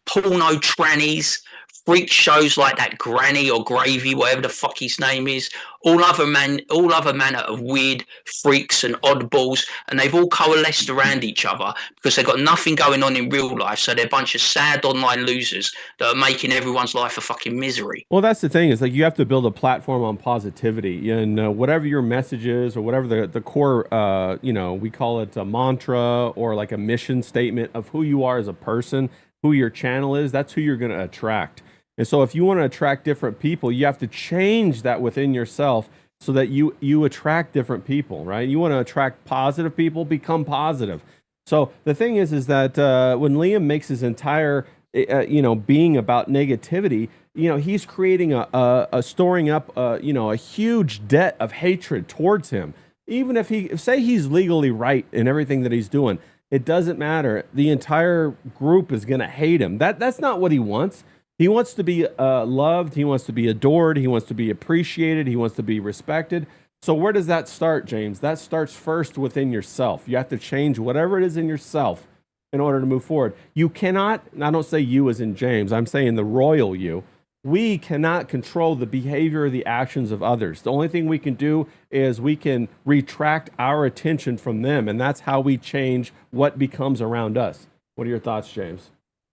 porno trannies, freak shows like that Granny or Gravy, whatever the fuck his name is, all other manner of weird freaks and oddballs, and they've all coalesced around each other because they've got nothing going on in real life, so they're a bunch of sad online losers that are making everyone's life a fucking misery. Well, that's the thing, is like you have to build a platform on positivity, and whatever your message is, or whatever the core, you know, we call it a mantra or like a mission statement of who you are as a person, who your channel is, that's who you're going to attract. And so if you want to attract different people, you have to change that within yourself so that you attract different people, right? You want to attract positive people, become positive. So the thing is that when Liam makes his entire, you know, being about negativity, you know, he's creating a storing up, you know, a huge debt of hatred towards him. Even if say he's legally right in everything that he's doing, it doesn't matter. The entire group is going to hate him. That's not what he wants. He wants to be loved. He wants to be adored. He wants to be appreciated. He wants to be respected. So where does that start, James? That starts first within yourself. You have to change whatever it is in yourself in order to move forward. You cannot, and I don't say you as in James, I'm saying the royal you. We cannot control the behavior or the actions of others. The only thing we can do is we can retract our attention from them, and that's how we change what becomes around us. What are your thoughts, James?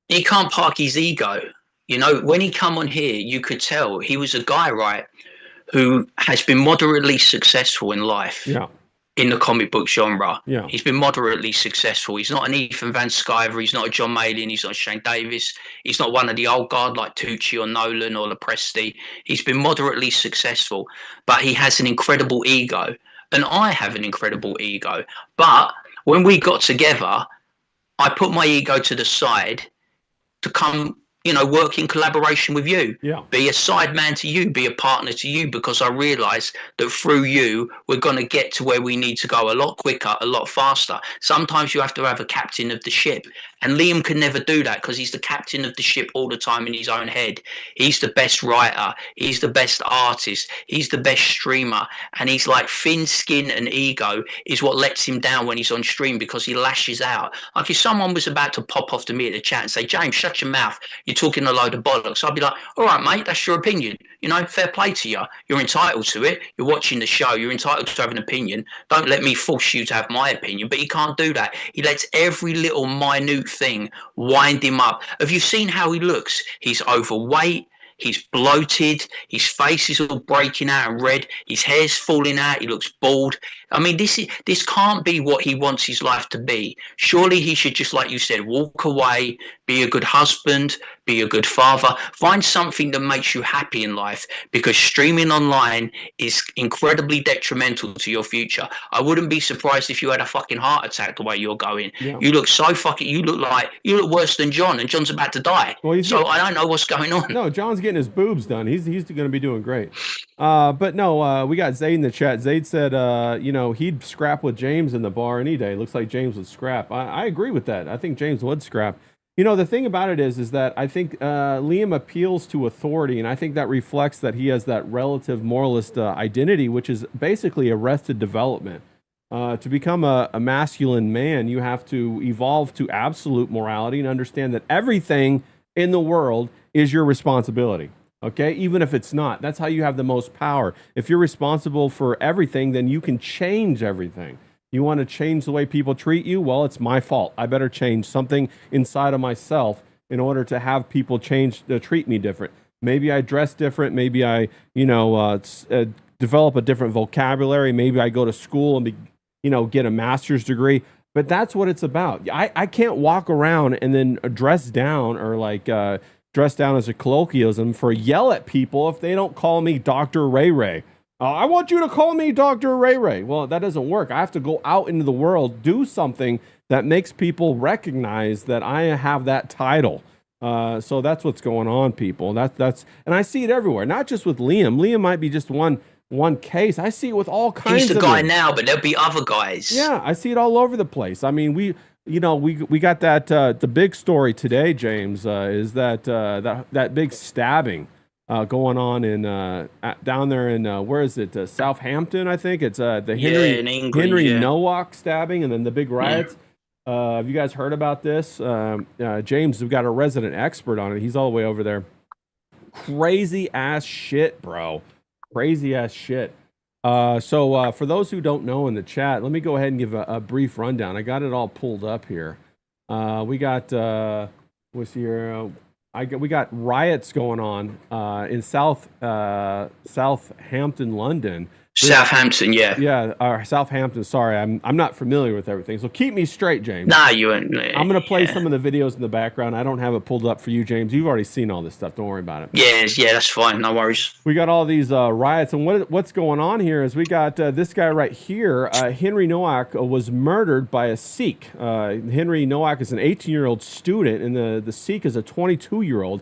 He can't park his ego. You know, when he come on here, you could tell he was a guy, right, who has been moderately successful in life. Yeah. In the comic book genre. Yeah. He's been moderately successful. He's not an Ethan Van Sciver. He's not a John Malin. He's not a Shane Davis. He's not one of the old guard like Tucci or Nolan or Lepresti. He's been moderately successful, but he has an incredible ego. And I have an incredible ego. But when we got together, I put my ego to the side to come, you know, work in collaboration with you. Yeah. Be a side man to you, be a partner to you, because I realize that through you, we're going to get to where we need to go a lot quicker, a lot faster. Sometimes you have to have a captain of the ship. And Liam can never do that because he's the captain of the ship all the time in his own head. He's the best writer. He's the best artist. He's the best streamer. And he's like thin skin and ego is what lets him down when he's on stream, because he lashes out. Like if someone was about to pop off to me at the chat and say, James, shut your mouth, you're talking a load of bollocks, I'd be like, all right, mate, that's your opinion. You know, fair play to you. You're entitled to it. You're watching the show. You're entitled to have an opinion. Don't let me force you to have my opinion. But he can't do that. He lets every little minute thing wind him up. Have you seen how he looks? He's overweight. He's bloated. His face is all breaking out and red. His hair's falling out. He looks bald. I mean, this can't be what he wants his life to be. Surely he should, just like you said, walk away, be a good husband, be a good father, find something that makes you happy in life, because streaming online is incredibly detrimental to your future. I wouldn't be surprised if you had a fucking heart attack the way you're going. Yeah. You look so fucking, you look worse than John, and John's about to die. Well, I don't know what's going on. No, John's getting his boobs done. He's going to be doing great. But no, we got Zayd in the chat. Zayd said, you know, he'd scrap with James in the bar any day. Looks like James would scrap. I agree with that. I think James would scrap. You know, the thing about it is that I think Liam appeals to authority, and I think that reflects that he has that relative moralist identity, which is basically arrested development. To become a masculine man, you have to evolve to absolute morality and understand that everything in the world is your responsibility. Okay, even if it's not. That's how you have the most power. If you're responsible for everything, then you can change everything. You want to change the way people treat you? Well, it's my fault. I better change something inside of myself in order to have people change to treat me different. Maybe I dress different. Maybe I, develop a different vocabulary. Maybe I go to school and get a master's degree. But that's what it's about. I can't walk around and then dress down or dress down as a colloquialism for yell at people if they don't call me Dr. Ray Ray. I want you to call me Dr. Ray Ray. Well, that doesn't work. I have to go out into the world, do something that makes people recognize that I have that title. So that's what's going on, people. And I see it everywhere, not just with Liam. Liam might be just one case. I see it with all kinds of He's the guy now, but there'll be other guys. Yeah, I see it all over the place. I mean, we got that the big story today, James, is that big stabbing going on in down there in where is it? Southampton, I think. It's the in England, Henry Nowak stabbing, and then the big riots. Have you guys heard about this? James, we've got a resident expert on it. He's all the way over there. Crazy ass shit, bro. Crazy ass shit. So for those who don't know in the chat, let me go ahead and give a brief rundown. I got it all pulled up here. We got we got riots going on in Southampton, London. Southampton, yeah, Southampton. Sorry, I'm not familiar with everything, so keep me straight, James. Nah, you ain't. I'm gonna play some of the videos in the background. I don't have it pulled up for you, James. You've already seen all this stuff. Don't worry about it. Yeah, that's fine. No worries. We got all these riots, and what's going on here is we got this guy right here. Henry Nowak was murdered by a Sikh. Henry Nowak is an 18-year-old student, and the Sikh is a 22-year-old.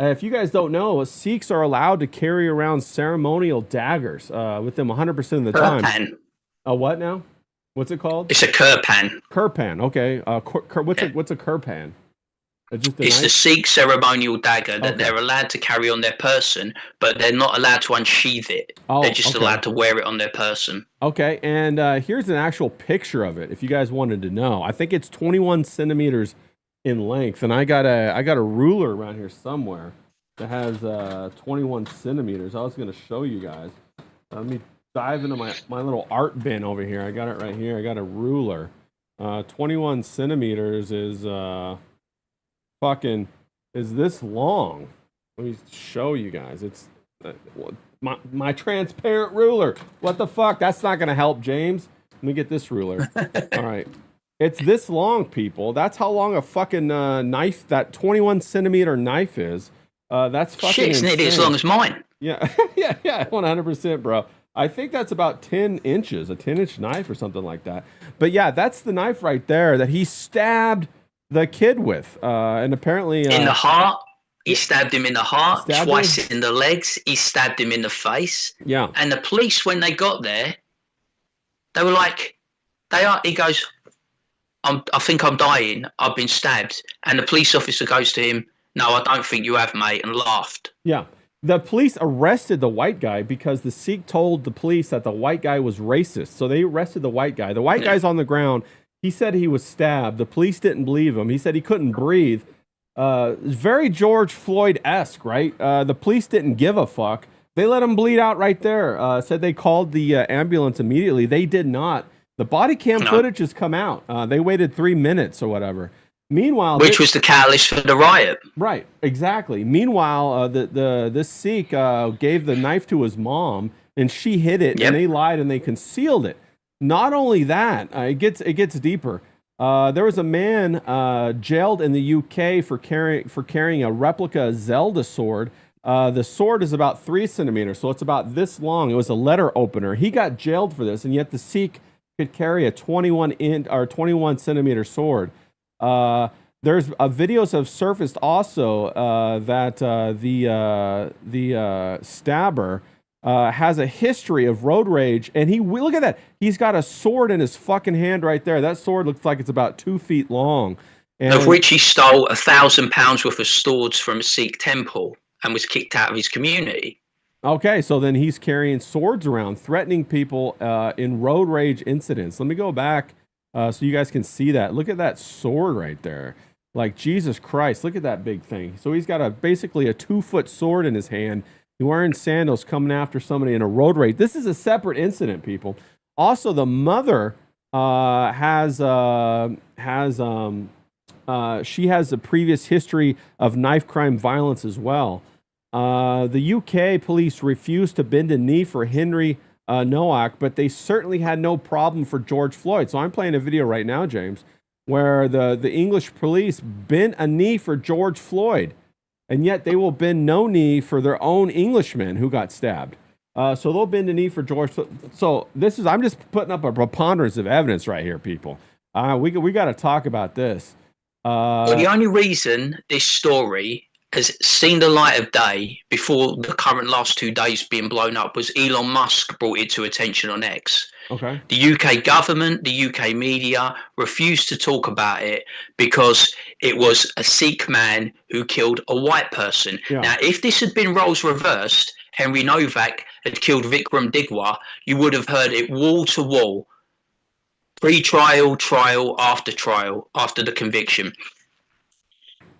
If you guys don't know, Sikhs are allowed to carry around ceremonial daggers with them 100% of the time. Kirpan. A what now? What's it called? It's a kirpan. Kirpan. Okay. What's a kirpan? It's the Sikh ceremonial dagger that they're allowed to carry on their person, but they're not allowed to unsheath it. They're just allowed to wear it on their person. Okay. And here's an actual picture of it. If you guys wanted to know, I think it's 21 centimeters in length, and I got a ruler around here somewhere that has 21 centimeters. I was going to show you guys. Let me dive into my little art bin over here. I got it right here. I got a ruler. 21 centimeters is is this long. Let me show you guys. It's my transparent ruler. What the fuck? That's not going to help, James. Let me get this ruler. All right. It's this long, people. That's how long a fucking knife, that 21 centimeter knife is. That's fucking shit, it's nearly as long as mine. Yeah, yeah, 100%, bro. I think that's about 10 inches, a 10-inch knife or something like that. But yeah, that's the knife right there that he stabbed the kid with. And apparently... in the heart. He stabbed him in the heart. Twice him in the legs. He stabbed him in the face. Yeah. And the police, when they got there, they were like, he goes... I think I'm dying. I've been stabbed. And the police officer goes to him, no, I don't think you have, mate, and laughed. Yeah. The police arrested the white guy because the Sikh told the police that the white guy was racist. So they arrested the white guy. The white guy's on the ground. He said he was stabbed. The police didn't believe him. He said he couldn't breathe. Very George Floyd-esque, right? The police didn't give a fuck. They let him bleed out right there. Said they called the ambulance immediately. They did not. The body cam footage has come out. They waited 3 minutes or whatever. Meanwhile, which was the catalyst for the riot. Right, exactly. Meanwhile, this Sikh gave the knife to his mom, and she hid it, and they lied and they concealed it. Not only that, it gets deeper. There was a man jailed in the UK for carrying a replica Zelda sword. The sword is about 3 centimeters, so it's about this long. It was a letter opener. He got jailed for this, and yet the Sikh could carry a 21 centimeter sword. There's videos have surfaced also that the stabber has a history of road rage, and look at that. He's got a sword in his fucking hand right there. That sword looks like it's about 2 feet long. And of which he stole £1,000 worth of swords from a Sikh temple and was kicked out of his community. Okay, so then he's carrying swords around, threatening people in road rage incidents. Let me go back so you guys can see that. Look at that sword right there. Like, Jesus Christ, look at that big thing. So he's got basically a 2-foot sword in his hand. He's wearing sandals, coming after somebody in a road rage. This is a separate incident, people. Also, the mother she has a previous history of knife crime violence as well. The UK police refused to bend a knee for Henry Nowak, but they certainly had no problem for George Floyd. So I'm playing a video right now, James, where the English police bent a knee for George Floyd, and yet they will bend no knee for their own Englishman who got stabbed. So they'll bend a knee for George. So I'm just putting up a preponderance of evidence right here, people. We got to talk about this. Well, the only reason this story has seen the light of day before the current last 2 days being blown up was Elon Musk brought it to attention on X. Okay. The UK government, the UK media refused to talk about it because it was a Sikh man who killed a white person. Yeah. Now, if this had been roles reversed, Henry Nowak had killed Vikram Digwa, you would have heard it wall to wall, pre-trial, trial after the conviction.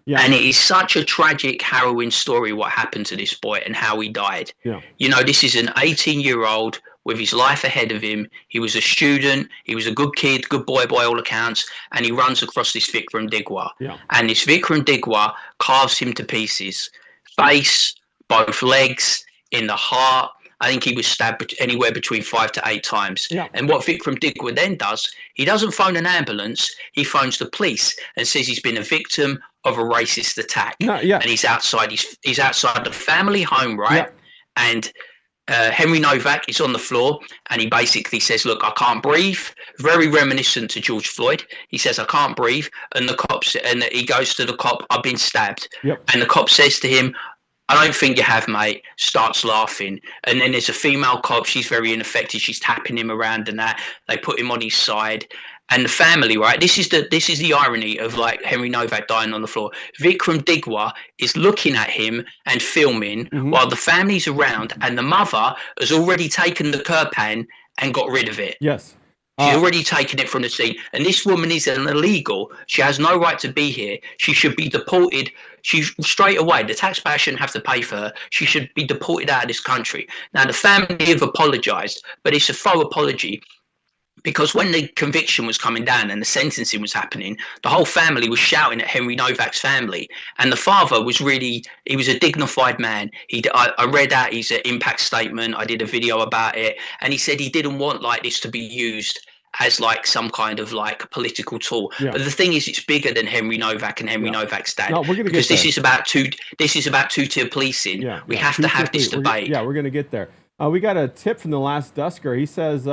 Yeah. And it is such a tragic, harrowing story what happened to this boy and how he died. Yeah. You know, this is an 18-year-old with his life ahead of him. He was a student. He was a good kid, good boy by all accounts. And he runs across this Vikram Digwa. Yeah. And this Vikram Digwa carves him to pieces. Face, both legs, in the heart. I think he was stabbed anywhere between 5 to 8 times. Yeah. And what Vikram Digwa then does, he doesn't phone an ambulance. He phones the police and says he's been a victim of a racist attack. No, yeah. And he's outside the family home, right? Yeah. And Henry Nowak is on the floor and he basically says, look, I can't breathe. Very reminiscent to George Floyd. He says, I can't breathe. And he goes to the cop, I've been stabbed. Yep. And the cop says to him, I don't think you have, mate. Starts laughing. And then there's a female cop. She's very ineffective. She's tapping him around and that. They put him on his side. And the family, right? This is the irony of like Henry Nowak dying on the floor. Vikram Digwa is looking at him and filming while the family's around, and the mother has already taken the Kirpan and got rid of it. Yes. She's already taken it from the scene. And this woman is an illegal. She has no right to be here. She should be deported. She's straight away. The taxpayer shouldn't have to pay for her. She should be deported out of this country. Now, the family have apologized, but it's a faux apology. Because when the conviction was coming down and the sentencing was happening, the whole family was shouting at Henry Nowak's family. And the father he was a dignified man. I read out his impact statement. I did a video about it. And he said he didn't want like this to be used as like some kind of like political tool. Yeah. But the thing is, it's bigger than Henry Nowak and Henry Nowak's dad. No, we're gonna because get this is about two-tier policing. Yeah, we have to have this debate. We're going to get there. We got a tip from the last Dusker. He says,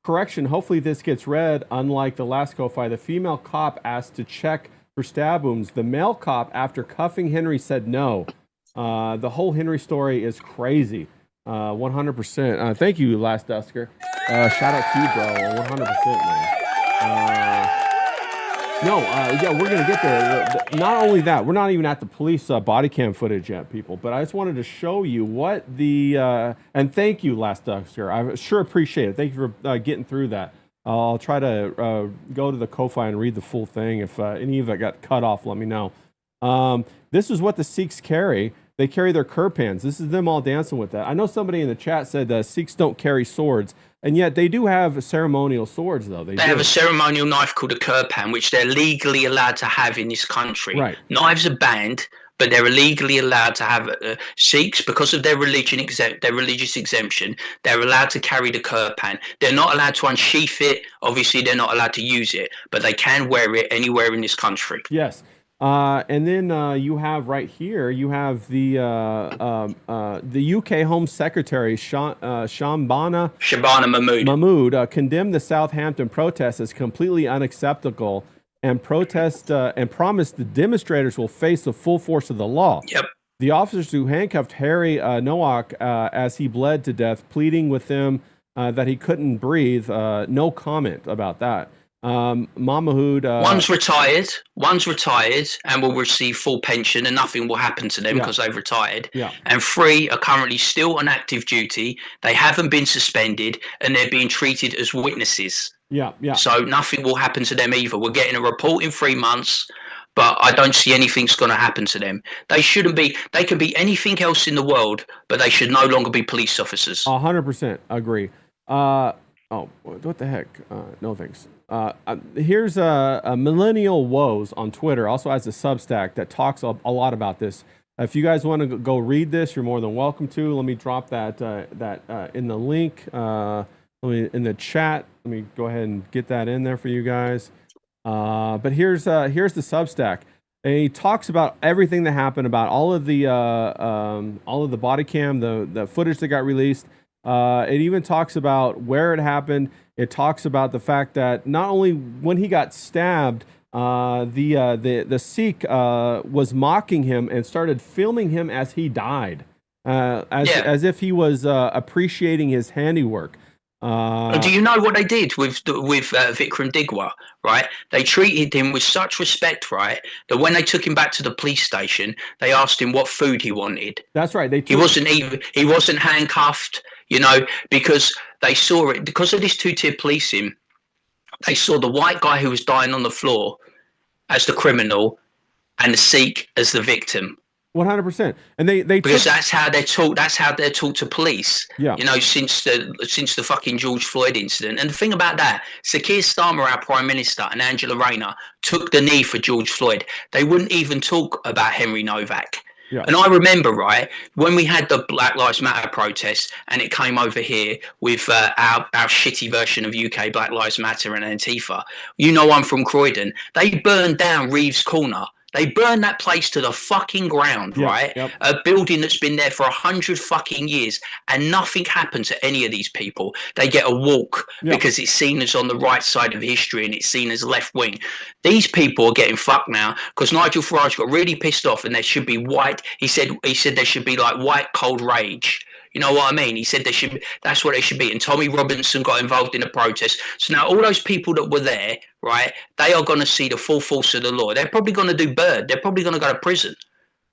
correction, hopefully this gets read. Unlike the last Ko-Fi, the female cop asked to check for stab wounds. The male cop, after cuffing Henry, said no. The whole Henry story is crazy. 100%. Thank you, last Dusker. Shout out to you, bro. 100%, man. We're going to get there. Not only that, we're not even at the police body cam footage yet, people, but I just wanted to show you what and thank you, last Dusker. I sure appreciate it. Thank you for getting through that. I'll try to go to the Ko-Fi and read the full thing. If any of it got cut off, let me know. This is what the Sikhs carry. They carry their Kirpans. This is them all dancing with that. I know somebody in the chat said Sikhs don't carry swords, and yet they do have ceremonial swords, though. They have a ceremonial knife called a Kirpan, which they're legally allowed to have in this country. Right. Knives are banned, but they're illegally allowed to have Sikhs because of their religious exemption. They're allowed to carry the Kirpan. They're not allowed to unsheath it. Obviously, they're not allowed to use it, but they can wear it anywhere in this country. Yes. And then you have right here, you have the UK Home Secretary, Shabana Mahmood, condemned the Southampton protests as completely unacceptable and promised the demonstrators will face the full force of the law. Yep. The officers who handcuffed Harry Nowak as he bled to death, pleading with him that he couldn't breathe, no comment about that. Mahmood. One's retired and will receive full pension and nothing will happen to them because they've retired. Yeah. And 3 are currently still on active duty. They haven't been suspended and they're being treated as witnesses. Yeah. So nothing will happen to them either. We're getting a report in 3 months. but I don't see anything's going to happen to them. They shouldn't be. They can be anything else in the world, but they should no longer be police officers. 100% agree. Oh, what the heck? No thanks. Here's a Millennial Woes on Twitter, also has a Substack that talks a lot about this. If you guys want to go read this, you're more than welcome to. Let me drop that in the link. In the chat. Let me go ahead and get that in there for you guys. But here's the Substack. And he talks about everything that happened, about all of the body cam, the footage that got released. It even talks about where it happened. It talks about the fact that not only when he got stabbed, the Sikh was mocking him and started filming him as he died, as if he was appreciating his handiwork. Do you know what they did with Vikram Digwa? Right, they treated him with such respect, right, that when they took him back to the police station, they asked him what food he wanted. That's right. He wasn't handcuffed, you know, because they saw it because of this two-tier policing. They saw the white guy who was dying on the floor as the criminal, and the Sikh as the victim. 100%, and they because that's how they're taught. That's how they're taught to police. Yeah. You know, since the fucking George Floyd incident. And the thing about that, Sir Keir Starmer, our Prime Minister, and Angela Rayner took the knee for George Floyd. They wouldn't even talk about Henry Nowak. Yeah. And I remember, right, when we had the Black Lives Matter protests and it came over here with our shitty version of UK Black Lives Matter and Antifa. You know, I'm from Croydon. They burned down Reeves Corner. They burned that place to the fucking ground, right? Yep. A building that's been there for 100 fucking years, and nothing happened to any of these people. They get a walk because it's seen as on the right side of history and it's seen as left wing. These people are getting fucked now because Nigel Farage got really pissed off, and there should be white. He said there should be like white cold rage. You know what I mean? He said that's what it should be. And Tommy Robinson got involved in the protest. So now all those people that were there, right, they are going to see the full force of the law. They're probably going to do bird. They're probably going to go to prison.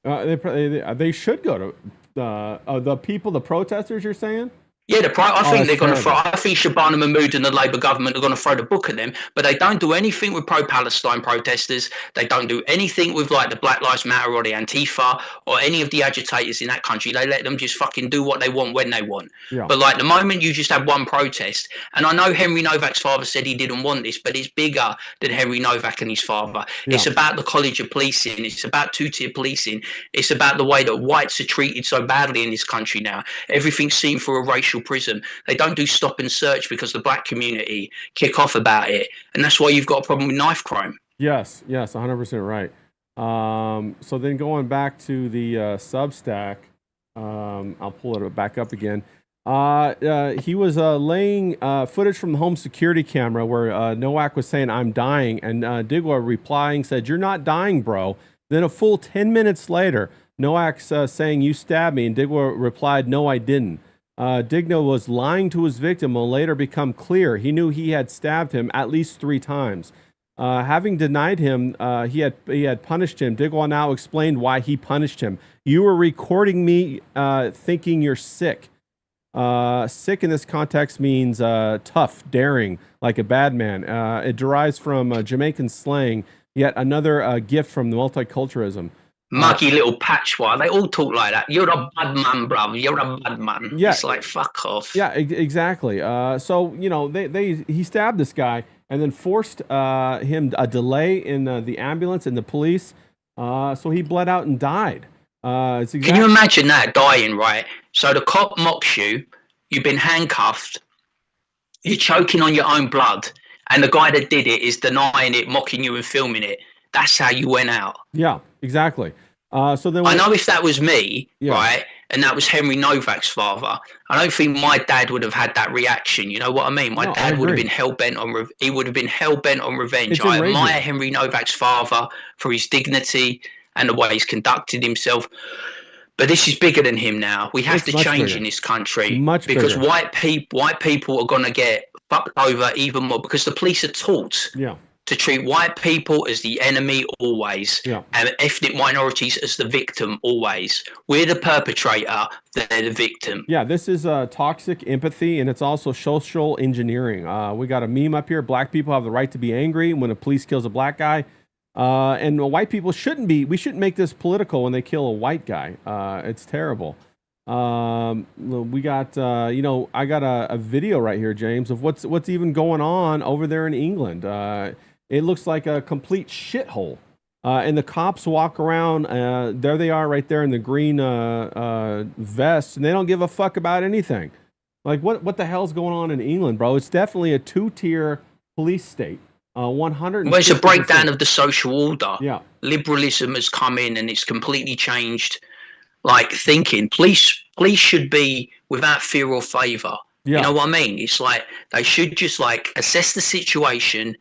They should go to the people, the protesters, you're saying? Yeah, I think they're going to terrible. throw. I think Shabana Mahmood and the Labour government are going to throw the book at them, but they don't do anything with pro-Palestine protesters. They don't do anything with like the Black Lives Matter or the Antifa or any of the agitators in that country. They let them just fucking do what they want when they want. Yeah. But like the moment you just have one protest, and I know Henry Nowak's father said he didn't want this, but it's bigger than Henry Nowak and his father. Yeah. It's about the College of Policing. It's about two-tier policing. It's about the way that whites are treated so badly in this country now. Everything's seen through a racial prism. They don't do stop and search because the black community kick off about it, and that's why you've got a problem with knife crime. Yes, 100% right. So then going back to the Substack, I'll pull it back up again. He was laying footage from the home security camera where Nowak was saying, "I'm dying," and Digwa replying said, "You're not dying, bro." Then a full 10 minutes later, Nowak's saying, "You stabbed me," and Digwa replied, "No, I didn't." Digna was lying to his victim will later become clear. He knew he had stabbed him at least 3 times. Having denied him, he had punished him. Digwa now explained why he punished him. "You were recording me thinking you're sick." Sick in this context means tough, daring, like a bad man. It derives from Jamaican slang, yet another gift from the multiculturalism. Muggy little patchwork. They all talk like that. You're a bad man, bruv. You're a bad man. Yeah. It's like, fuck off. Yeah, exactly. So, you know, he stabbed this guy and then forced him a delay in the ambulance and the police. So he bled out and died. Can you imagine that, dying, right? So the cop mocks you. You've been handcuffed. You're choking on your own blood. And the guy that did it is denying it, mocking you and filming it. That's how you went out. Yeah, exactly. So then I know if that was me, Yeah. right, and that was Henry Nowak's father, I don't think my dad would have had that reaction. You know what I mean? My No, I dad would have agree. been hell bent on. He would have been hell bent on revenge. It's I enraging. admire Henry Nowak's father for his dignity and the way he's conducted himself. But this is bigger than him now. We have It's to much change bigger. in this country Much because bigger. white people are going to get fucked over even more because the police are taught Yeah. to treat white people as the enemy always, Yeah. and ethnic minorities as the victim always. We're the perpetrator, they're the victim. Yeah, this is toxic empathy, and it's also social engineering. We got a meme up here. Black people have the right to be angry when a police kills a black guy. And white people shouldn't be. We shouldn't make this political when they kill a white guy. It's terrible. We got, I got a video right here, James, of what's even going on over there in England. It looks like a complete shithole. And the cops walk around. There they are, right there in the green vest, and they don't give a fuck about anything. Like, what the hell's going on in England, bro? It's definitely a 2-tier police state. 100. Well, it's a breakdown of the social order. Yeah. Liberalism has come in and it's completely changed, like, thinking. Police should be without fear or favor. Yeah. You know what I mean? It's like they should just like assess the situation.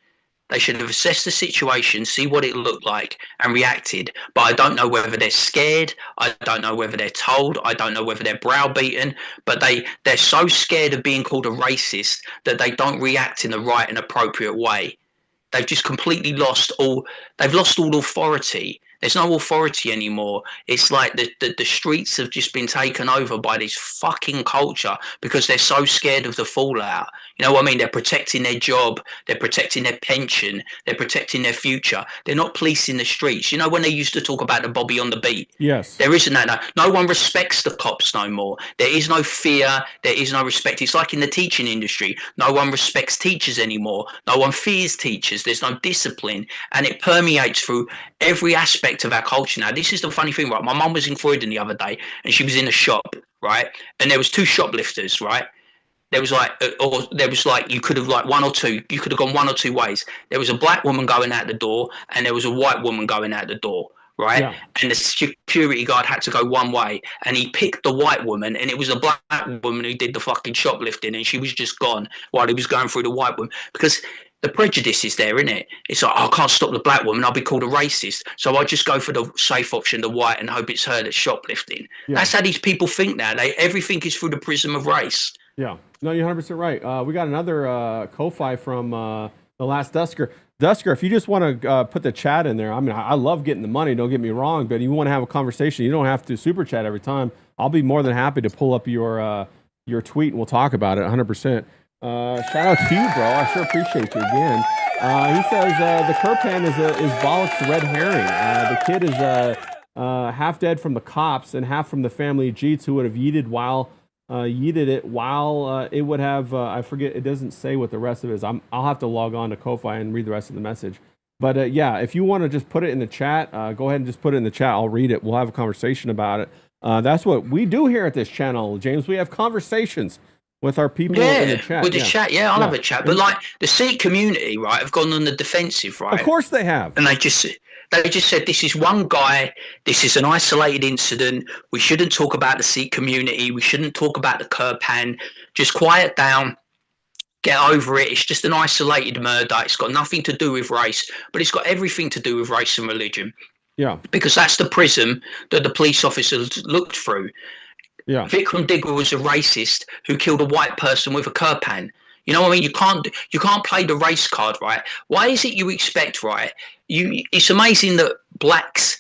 They should have assessed the situation, see what it looked like, and reacted. But I don't know whether they're scared. I don't know whether they're told. I don't know whether they're browbeaten. But they're so scared of being called a racist that they don't react in the right and appropriate way. They've just completely lost all. They've lost all authority. There's no authority anymore. It's like the streets have just been taken over by this fucking culture because they're so scared of the fallout. You know what I mean? They're protecting their job. They're protecting their pension. They're protecting their future. They're not policing the streets. You know when they used to talk about the Bobby on the beat? Yes. There isn't that. No one respects the cops no more. There is no fear. There is no respect. It's like in the teaching industry. No one respects teachers anymore. No one fears teachers. There's no discipline. And it permeates through every aspect of our culture now. This is the funny thing, right? My mum was in Croydon the other day and she was in a shop, right? And there was 2 shoplifters, right? There was like, you could have like you could have gone 1 or 2 ways. There was a black woman going out the door and there was a white woman going out the door, right? Yeah. And the security guard had to go one way and he picked the white woman and it was a black woman who did the fucking shoplifting and she was just gone while he was going through the white woman because the prejudice is there, isn't it? It's like, I can't stop the black woman, I'll be called a racist. So I just go for the safe option, the white, and hope it's her that's shoplifting. Yeah. That's how these people think now. Everything is through the prism of race. Yeah. No, you're 100% right. We got another Ko-Fi from The Last Dusker. Dusker, if you just want to put the chat in there, I mean, I love getting the money, don't get me wrong, but if you want to have a conversation, you don't have to super chat every time. I'll be more than happy to pull up your tweet and we'll talk about it 100%. Shout out to you, bro. I sure appreciate you again. He says the Kerpan is Bollock's red herring. The kid is half dead from the cops and half from the family of Jeets who would have yeeted it while it would have I forget, it doesn't say what the rest of it is. I'll have to log on to Ko-Fi and read the rest of the message. But yeah, if you want to just put it in the chat, go ahead and just put it in the chat. I'll read it. We'll have a conversation about it. That's what we do here at this channel, James. We have conversations with our people in the chat. With the chat, I'll have a chat. But like the Sikh community, right, have gone on the defensive, right? Of course they have. And they just said, this is one guy, this is an isolated incident. We shouldn't talk about the Sikh community. We shouldn't talk about the Kerpan. Just quiet down. Get over it. It's just an isolated murder. It's got nothing to do with race, but it's got everything to do with race and religion. Yeah. Because that's the prism that the police officers looked through. Yeah. Vikram Digwa was a racist who killed a white person with a Kerpan. You know what I mean? You can't play the race card, right? Why is it you expect, right? It's amazing that blacks,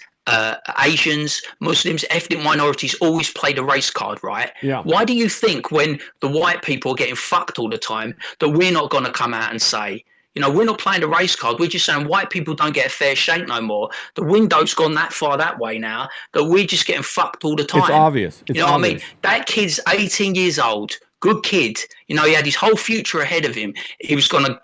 Asians, Muslims, ethnic minorities always play the race card, right? Yeah. Why do you think when the white people are getting fucked all the time that we're not going to come out and say, you know, we're not playing the race card. We're just saying white people don't get a fair shake no more. The window's gone that far that way now that we're just getting fucked all the time. It's obvious. You know what I mean? That kid's 18 years old, good kid. You know, he had his whole future ahead of him. He was going to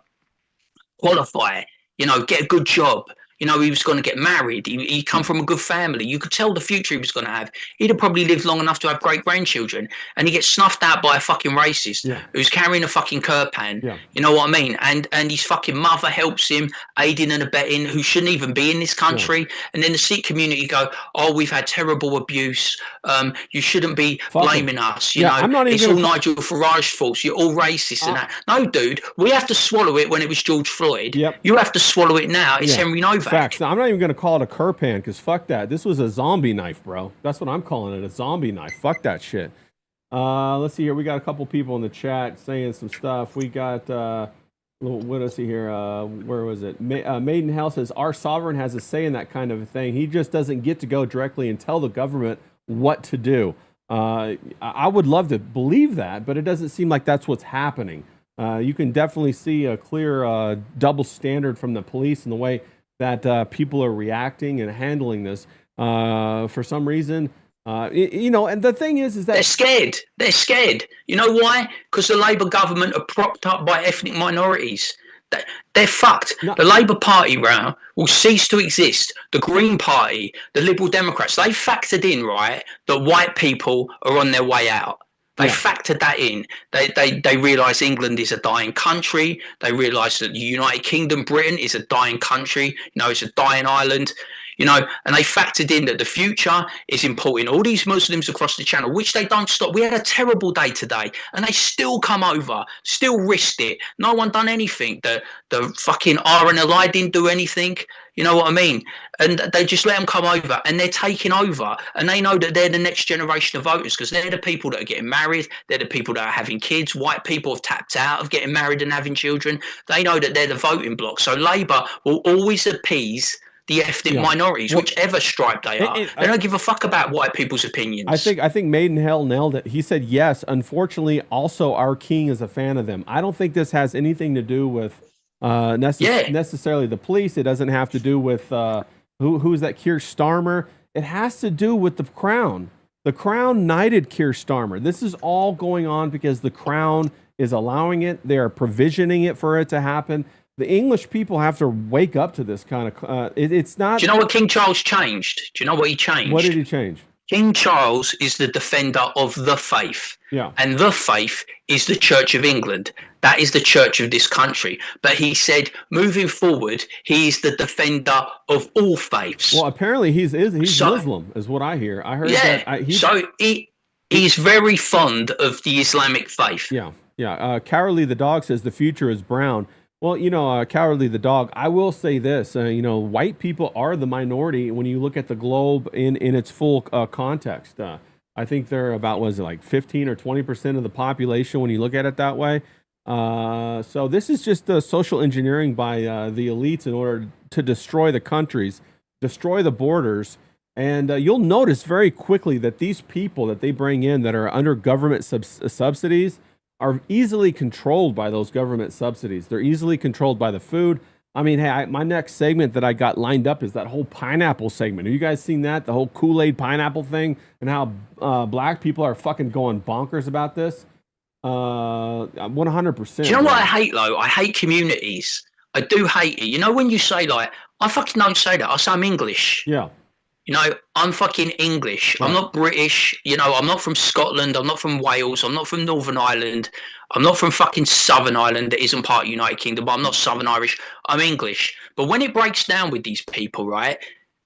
qualify, you know, get a good job. You know, he was going to get married. He come from a good family. You could tell the future he was going to have. He'd have probably lived long enough to have great-grandchildren. And he gets snuffed out by a fucking racist who's carrying a fucking Kerpan. Yeah. You know what I mean? And his fucking mother helps him, aiding and abetting, who shouldn't even be in this country. Yeah. And then the Sikh community go, oh, we've had terrible abuse. You shouldn't be blaming us. You know, I'm not even it's all Nigel Farage's fault. You're all racist and that. No, dude, we have to swallow it when it was George Floyd. Yep. You have to swallow it now. It's Henry Nowak. Facts. Now, I'm not even going to call it a Kerpan because fuck that. This was a zombie knife, bro. That's what I'm calling it, a zombie knife. Fuck that shit. Let's see here. We got a couple people in the chat saying some stuff. We got, what do I see here? Where was it? Maiden Hell says, our sovereign has a say in that kind of a thing. He just doesn't get to go directly and tell the government what to do. I would love to believe that, but it doesn't seem like that's what's happening. You can definitely see a clear double standard from the police and the way that people are reacting and handling this for some reason. You know, and the thing is They're that scared. They're scared. You know why? Because the Labour government are propped up by ethnic minorities. They're fucked. No. The Labour Party now will cease to exist. The Green Party, the Liberal Democrats, they factored in, right, that white people are on their way out. They factored that in. They realise England is a dying country. They realise that the United Kingdom, Britain, is a dying country. You know, it's a dying island. You know, and they factored in that the future is importing all these Muslims across the channel, which they don't stop. We had a terrible day today, and they still come over, still risked it. No one done anything. The fucking RNLI didn't do anything. You know what I mean? And they just let them come over, and they're taking over. And they know that they're the next generation of voters, because they're the people that are getting married. They're the people that are having kids. White people have tapped out of getting married and having children. They know that they're the voting bloc. So Labour will always appease the ethnic minorities, whichever stripe they are. They don't give a fuck about white people's opinions. I think Maidenhell nailed it. He said yes. Unfortunately, also our king is a fan of them. I don't think this has anything to do with necessarily the police. It doesn't have to do with who's that Keir Starmer. It has to do with the crown. The crown knighted Keir Starmer. This is all going on because the crown is allowing it. They are provisioning it for it to happen. The English people have to wake up to this kind of. It's not. Do you know what King Charles changed? Do you know what he changed? What did he change? King Charles is the defender of the faith. Yeah. And the faith is the Church of England. That is the church of this country. But he said, moving forward, he is the defender of all faiths. Well, apparently he's Muslim, is what I hear. I heard that. He's very fond of the Islamic faith. Yeah. Cowardly the dog says the future is brown. Well, you know, Cowardly the dog, I will say this, you know, white people are the minority when you look at the globe in its full context. I think they're about, was it like 15 or 20% of the population when you look at it that way. So this is just social engineering by the elites in order to destroy the countries, destroy the borders. And you'll notice very quickly that these people that they bring in that are under government subsidies are easily controlled by those government subsidies. They're easily controlled by the food. I mean, hey, my next segment that I got lined up is that whole pineapple segment. Have you guys seen that? The whole Kool-Aid pineapple thing and how black people are fucking going bonkers about this? 100%. Do you know what I hate, though? I hate communities. I do hate it. You know, when you say, like, I fucking don't say that. I say I'm English. Yeah. You know, I'm fucking English. Right. I'm not British. You know, I'm not from Scotland. I'm not from Wales. I'm not from Northern Ireland. I'm not from fucking Southern Ireland that isn't part of the United Kingdom, but I'm not Southern Irish. I'm English. But when it breaks down with these people, right,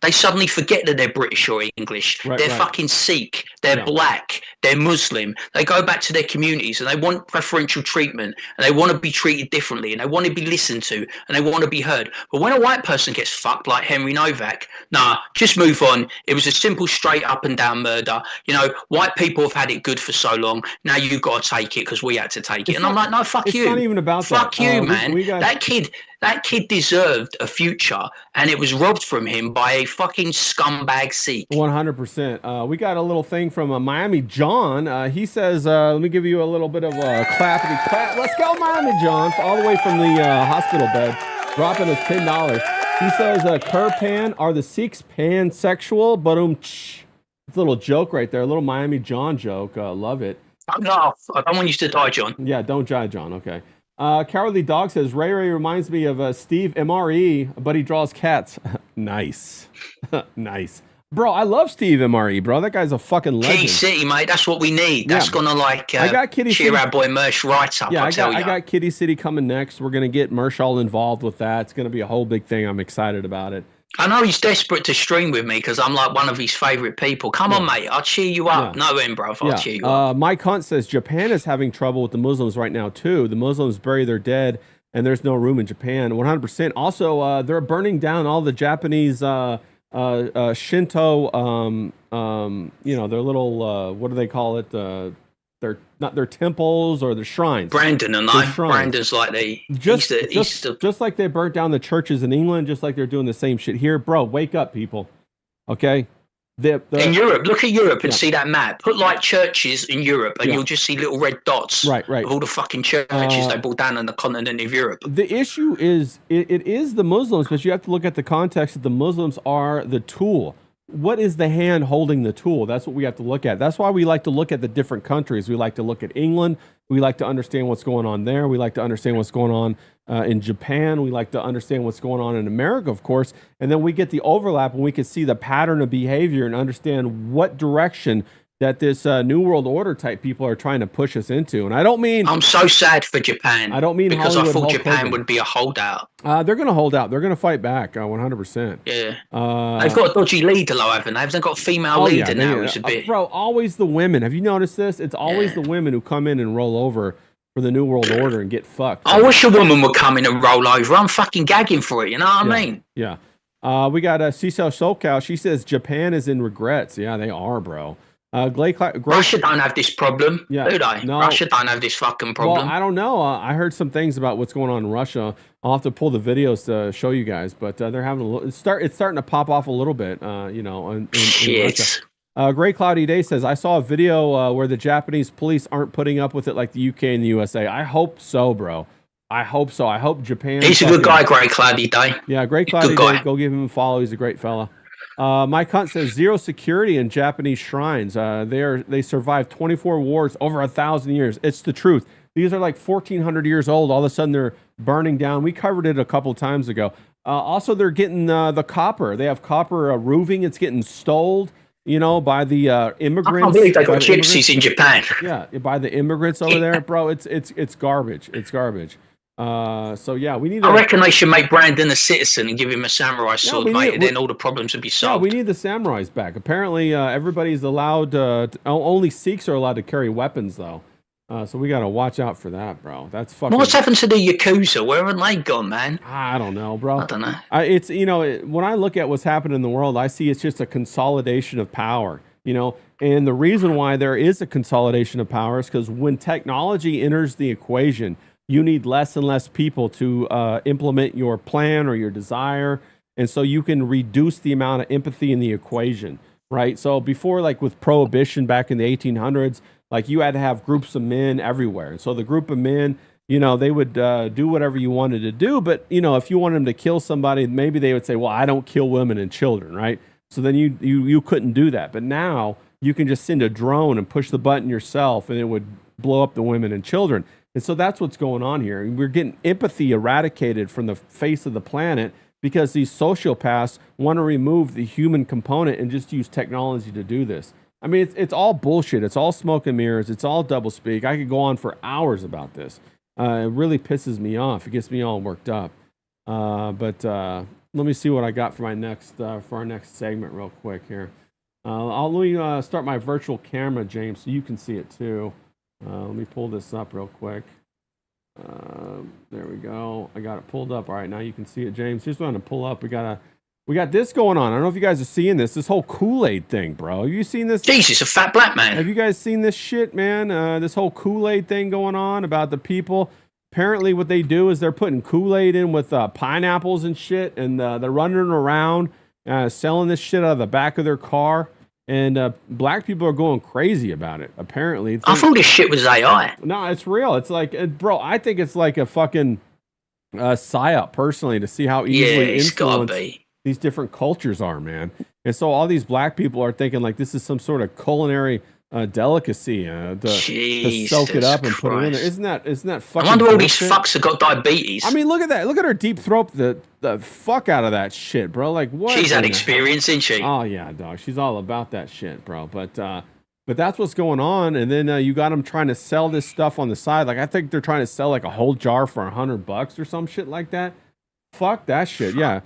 they suddenly forget that they're British or English. Right, they're fucking Sikh. They're black. They're Muslim. They go back to their communities and they want preferential treatment and they want to be treated differently and they want to be listened to and they want to be heard. But when a white person gets fucked like Henry Nowak, nah, just move on. It was a simple straight up and down murder. You know, white people have had it good for so long. Now you've got to take it because we had to take it. And I'm like, no, fuck you. It's not even about that. Fuck you, man. That kid deserved a future, and it was robbed from him by a fucking scumbag Sikh. 100%. We got a little thing from Miami John. He says, let me give you a little bit of a clappity clap. Let's go, Miami John, all the way from the hospital bed, dropping us $10. He says, Kurpan, are the Sikhs pansexual? It's a little joke right there, a little Miami John joke. Love it. No, I don't want you to die, John. Yeah, don't die, John. Okay. Cowardly Dog says, Ray reminds me of Steve MRE, but he draws cats. Nice. Nice. Bro, I love Steve MRE, bro. That guy's a fucking legend. Kitty City, mate. That's what we need. That's going to, like, I got Kitty cheer City. Our boy Mersh right up, I got Kitty City coming next. We're going to get Mersh all involved with that. It's going to be a whole big thing. I'm excited about it. I know he's desperate to stream with me because I'm like one of his favorite people. Come on, mate. I'll cheer you up. No end, bro. I'll cheer you up. Mike Hunt says Japan is having trouble with the Muslims right now, too. The Muslims bury their dead, and there's no room in Japan. 100%. Also, they're burning down all the Japanese Shinto, you know, their little, what do they call it? Their temples or their shrines. Brandon and I. Brandon's like just like they burnt down the churches in England, just like they're doing the same shit here. Bro, wake up, people. Okay? In Europe, look at Europe and Yeah. see that map. Put like churches in Europe, and Yeah. you'll just see little red dots Right. of all the fucking churches they brought down on the continent of Europe. The issue is it is the Muslims, but you have to look at the context that the Muslims are the tool. What is the hand holding the tool? That's what we have to look at. That's why we like to look at the different countries. We like to look at England. We like to understand what's going on there. We like to understand what's going on in Japan. We like to understand what's going on in America, of course. And then we get the overlap and we can see the pattern of behavior and understand what direction that this New World Order type people are trying to push us into. And I don't mean... I'm so sad for Japan. I don't mean because Hollywood I thought Hulk Japan Hogan. would be a holdout. They're going to hold out. They're going to fight back 100%. Yeah. They've got a dodgy leader, though, haven't they? They've got a female leader now. It's a bit... Bro, always the women. Have you noticed this? It's always the women who come in and roll over for the New World Order and get fucked. I wish a woman would come in and roll over. I'm fucking gagging for it, you know what I mean? Yeah. We got Cecil SoCal. She says Japan is in regrets. Yeah, they are, bro. Russia don't have this problem, do they? No. Russia don't have this fucking problem. Well, I don't know. I heard some things about what's going on in Russia. I'll have to pull the videos to show you guys, but they're having a little. It's starting to pop off a little bit. You know, in Russia. Gray Cloudy Day says I saw a video where the Japanese police aren't putting up with it like the UK and the USA. I hope so, bro. I hope so. I hope Japan. He's a good guy, Gray Cloudy Day. Yeah, Gray Cloudy Day. Go give him a follow. He's a great fella. Mike Hunt says zero security in Japanese shrines. They survived 24 wars over 1,000 years. It's the truth. These are like 1,400 years old. All of a sudden they're burning down. We covered it a couple times ago. Also, they're getting the copper. They have copper roofing. It's getting stole, you know, by the immigrants. I can't believe they got gypsies in Japan. Yeah, by the immigrants over there, bro. It's garbage. It's garbage. So yeah, we need. I reckon they should make Brandon a citizen and give him a samurai sword, mate, and then all the problems would be solved. Yeah, we need the samurais back. Apparently, everybody's allowed. Only Sikhs are allowed to carry weapons, though. So we got to watch out for that, bro. That's fucking. What's happened to the Yakuza? Where have they gone, man? I don't know, bro. I don't know. It's when I look at what's happening in the world, I see it's just a consolidation of power. You know, and the reason why there is a consolidation of power is because when technology enters the equation, you need less and less people to implement your plan or your desire. And so you can reduce the amount of empathy in the equation, right? So before, like with prohibition back in the 1800s, like you had to have groups of men everywhere. And so the group of men, you know, they would do whatever you wanted to do. But, you know, if you wanted them to kill somebody, maybe they would say, well, I don't kill women and children, right? So then you couldn't do that. But now you can just send a drone and push the button yourself and it would blow up the women and children. And so that's what's going on here. We're getting empathy eradicated from the face of the planet because these sociopaths want to remove the human component and just use technology to do this. I mean, it's all bullshit. It's all smoke and mirrors. It's all doublespeak. I could go on for hours about this. It really pisses me off. It gets me all worked up. But let me see what I got for my next for our next segment real quick here. Let me start my virtual camera, James, so you can see it too. Let me pull this up real quick. There we go. I got it pulled up. All right, now you can see it, James. Here's what I'm gonna pull up. We got this going on. I don't know if you guys are seeing this whole Kool-Aid thing, bro. Have you seen this? Jesus, a fat black man. Have you guys seen this shit, man? This whole Kool-Aid thing going on about the people. Apparently what they do is they're putting Kool-Aid in with pineapples and shit, and they're running around selling this shit out of the back of their car. And black people are going crazy about it, apparently. I thought this shit was AI. No, it's real. It's like, bro, I think it's like a fucking psyop, personally, to see how easily influenced these different cultures are, man. And so all these black people are thinking like this is some sort of culinary delicacy to soak it up and put it in there. Isn't that fucking I wonder all bullshit? these fucks have got diabetes. I mean, look at that. Look at her deep throat the fuck out of that shit, bro. Like, what? She's had experience, isn't she? Oh, yeah, dog. She's all about that shit, bro. But that's what's going on. And then you got them trying to sell this stuff on the side. Like, I think they're trying to sell like a whole jar for $100 or some shit like that. Fuck that shit, yeah.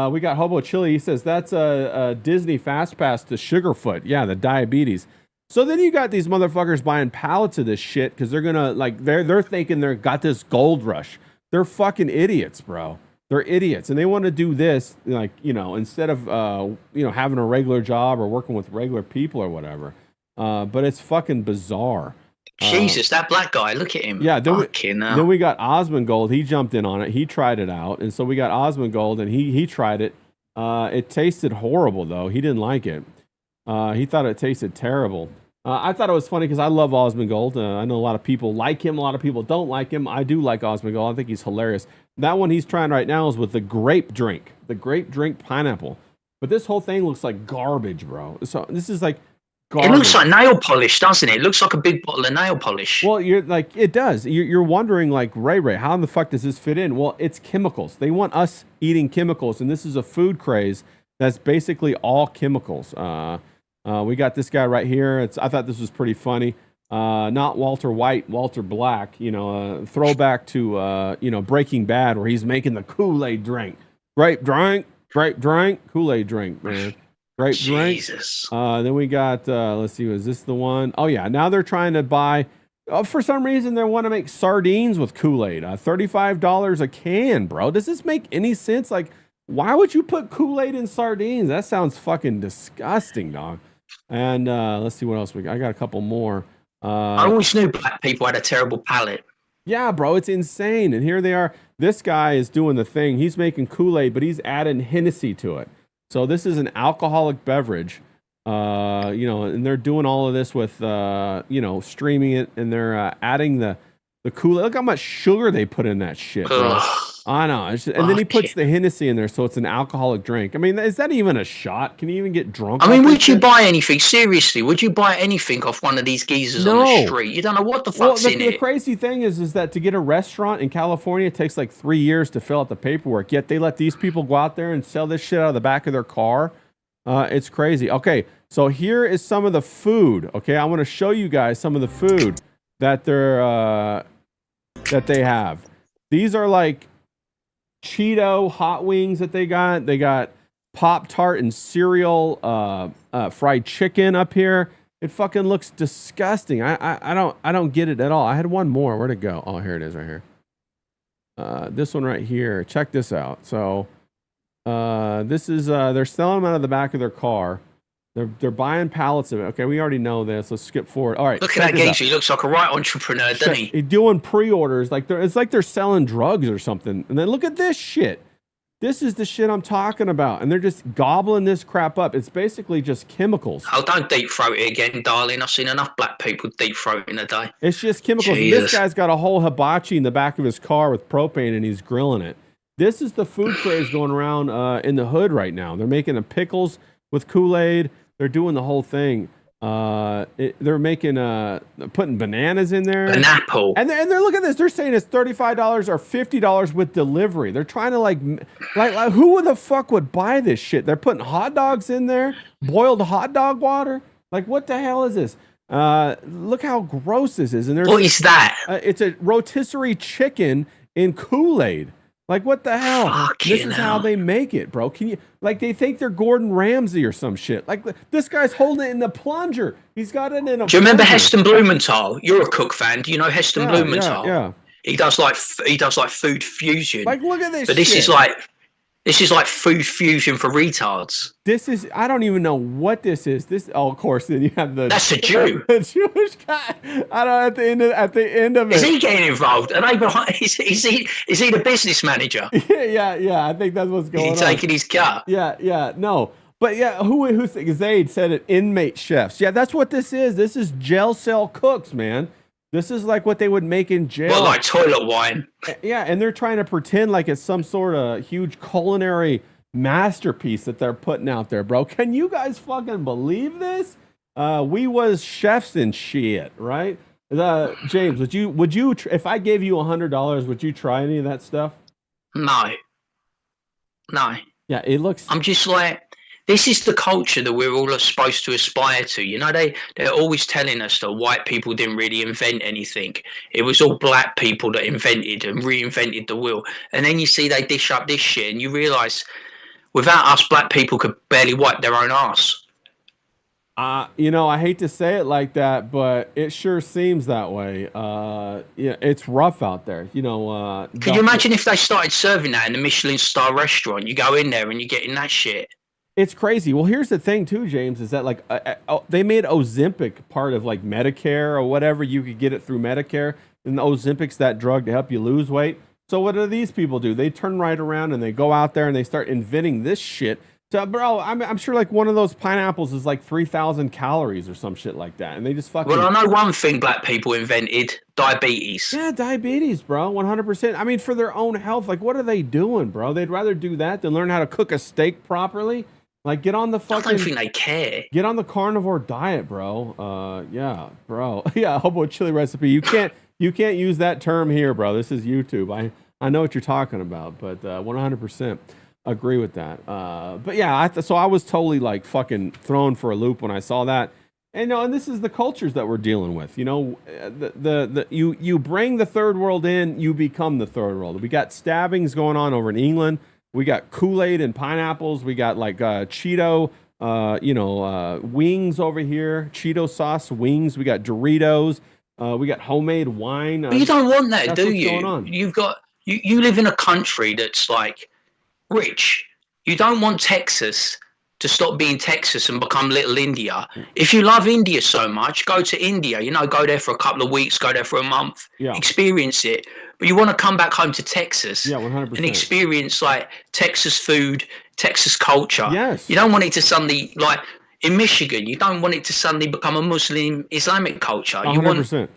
We got Hobo Chili. He says that's a Disney Fast Pass to Sugarfoot. Yeah, the diabetes. So then you got these motherfuckers buying pallets of this shit because they're gonna like they're thinking they're got this gold rush. They're fucking idiots, bro. They're idiots, and they want to do this like, you know, instead of having a regular job or working with regular people or whatever. But it's fucking bizarre. Jesus, that black guy, look at him. Yeah, then we got Osmongold. He jumped in on it. He tried it out, and so we got Osmongold, and he tried it. It tasted horrible though. He didn't like it. He thought it tasted terrible. I thought it was funny because I love Osmongold. I know a lot of people like him. A lot of people don't like him. I do like Osmongold. I think he's hilarious. That one he's trying right now is with the grape drink pineapple. But this whole thing looks like garbage, bro. So this is like garbage. It looks like nail polish, doesn't it? It looks like a big bottle of nail polish. Well, you're like, it does. You're wondering, like, Ray, how in the fuck does this fit in? Well, it's chemicals. They want us eating chemicals, and this is a food craze that's basically all chemicals. We got this guy right here. I thought this was pretty funny. Not Walter White, Walter Black. Throwback to Breaking Bad, where he's making the Kool-Aid drink. Grape drink, Kool-Aid drink, man. Grape drink. Jesus. Then we got, let's see, was this the one? Oh, yeah. Now they're trying to buy, for some reason, they want to make sardines with Kool-Aid. $35 a can, bro. Does this make any sense? Like, why would you put Kool-Aid in sardines? That sounds fucking disgusting, dog. And let's see what else we got. I got a couple more. I always knew black people had a terrible palate. Yeah, bro, it's insane. And here they are. This guy is doing the thing. He's making Kool-Aid, but he's adding Hennessy to it. So this is an alcoholic beverage, and they're doing all of this with, streaming it, and they're adding the Kool-Aid. Look how much sugar they put in that shit, bro. Ugh. I know. And then he puts the Hennessy in there, so it's an alcoholic drink. I mean, is that even a shot? Can you even get drunk? I mean, would you buy anything? Seriously, would you buy anything off one of these geezers on the street? You don't know what the fuck's in it. The crazy thing is that to get a restaurant in California, it takes like 3 years to fill out the paperwork. Yet they let these people go out there and sell this shit out of the back of their car. It's crazy. Okay, so here is some of the food. Okay, I want to show you guys some of the food that they have. These are like Cheeto hot wings that they got. They got Pop-Tart and cereal, fried chicken up here. It fucking looks disgusting. I don't get it at all. I had one more. Where'd it go? Oh, here it is right here. This one right here. Check this out. So this is they're selling them out of the back of their car. They're buying pallets of it. Okay, we already know this. Let's skip forward. All right. Look at that geezer. He looks like a right entrepreneur, doesn't he? He's doing pre-orders. It's like they're selling drugs or something. And then look at this shit. This is the shit I'm talking about. And they're just gobbling this crap up. It's basically just chemicals. Oh, don't deep throat it again, darling. I've seen enough black people deep throat in a day. It's just chemicals. And this guy's got a whole hibachi in the back of his car with propane, and he's grilling it. This is the food craze going around in the hood right now. They're making the pickles with Kool-Aid. They're doing the whole thing. They're making putting bananas in there. An apple. And they're look at this. They're saying it's $35 or $50 with delivery. They're trying to like who the fuck would buy this shit? They're putting hot dogs in there, boiled hot dog water. Like, what the hell is this? Look how gross this is. And what is that? It's a rotisserie chicken in Kool-Aid. Like, what the hell? This is how they make it, bro. Can you, like, they think they're Gordon Ramsay or some shit. Like, this guy's holding it in the plunger. He's got it in a plunger. Do you remember Heston Blumenthal? You're a cook fan. Do you know Heston Blumenthal? Yeah. He does like food fusion. Like, look at this But this is like food fusion for retards. I don't even know what this is. Of course, then you have That's a Jew. The Jewish guy. I don't know, at the end of it. Is he getting involved? Is he the business manager? Yeah. I think that's what's going on. Is he taking his cut? Yeah. No. But yeah, who Zaid said it, inmate chefs. Yeah, that's what this is. This is jail cell cooks, man. This is like what they would make in jail. Well, like toilet wine. Yeah, and they're trying to pretend like it's some sort of huge culinary masterpiece that they're putting out there, bro. Can you guys fucking believe this? We was chefs and shit, right? James, would you if I gave you $100, would you try any of that stuff? No. Yeah, it looks. I'm just like, this is the culture that we're all supposed to aspire to. You know, they're always telling us that white people didn't really invent anything. It was all black people that invented and reinvented the wheel. And then you see they dish up this shit and you realise without us, black people could barely wipe their own arse. I hate to say it like that, but it sure seems that way. Yeah, it's rough out there. Can you imagine if they started serving that in a Michelin star restaurant? You go in there and you're getting that shit. It's crazy. Well, here's the thing too, James, is that like they made Ozempic part of like Medicare or whatever. You could get it through Medicare, and Ozempic's that drug to help you lose weight. So what do these people do? They turn right around and they go out there and they start inventing this shit So, bro, I'm sure like one of those pineapples is like 3,000 calories or some shit like that, and they just fucking. Well, I know one thing black people invented: diabetes. Yeah, diabetes, bro, 100%. I mean, for their own health, like, what are they doing, bro? They'd rather do that than learn how to cook a steak properly. Like, get on the I fucking. don't think they care. Get on the carnivore diet, bro. Yeah, bro. Yeah, hobo chili recipe. You can't use that term here, bro. This is YouTube. I know what you're talking about, but 100% agree with that. But yeah, so I was totally like fucking thrown for a loop when I saw that. And and this is the cultures that we're dealing with. You know, you bring the third world in, you become the third world. We got stabbings going on over in England. We got Kool-Aid and pineapples. We got like Cheeto, wings over here. Cheeto sauce wings. We got Doritos. We got homemade wine. But you don't want that, That's do what's you? going on. You've got you live in a country that's like rich. You don't want Texas to stop being Texas and become little India. If you love India so much, go to India. You know, go there for a couple of weeks, go there for a month, Yeah. experience it. But you want to come back home to Texas, Yeah, 100%. and experience like Texas food, Texas culture. Yes. You don't want it to suddenly, like in Michigan, you don't want it to suddenly become a Muslim Islamic culture. You 100%.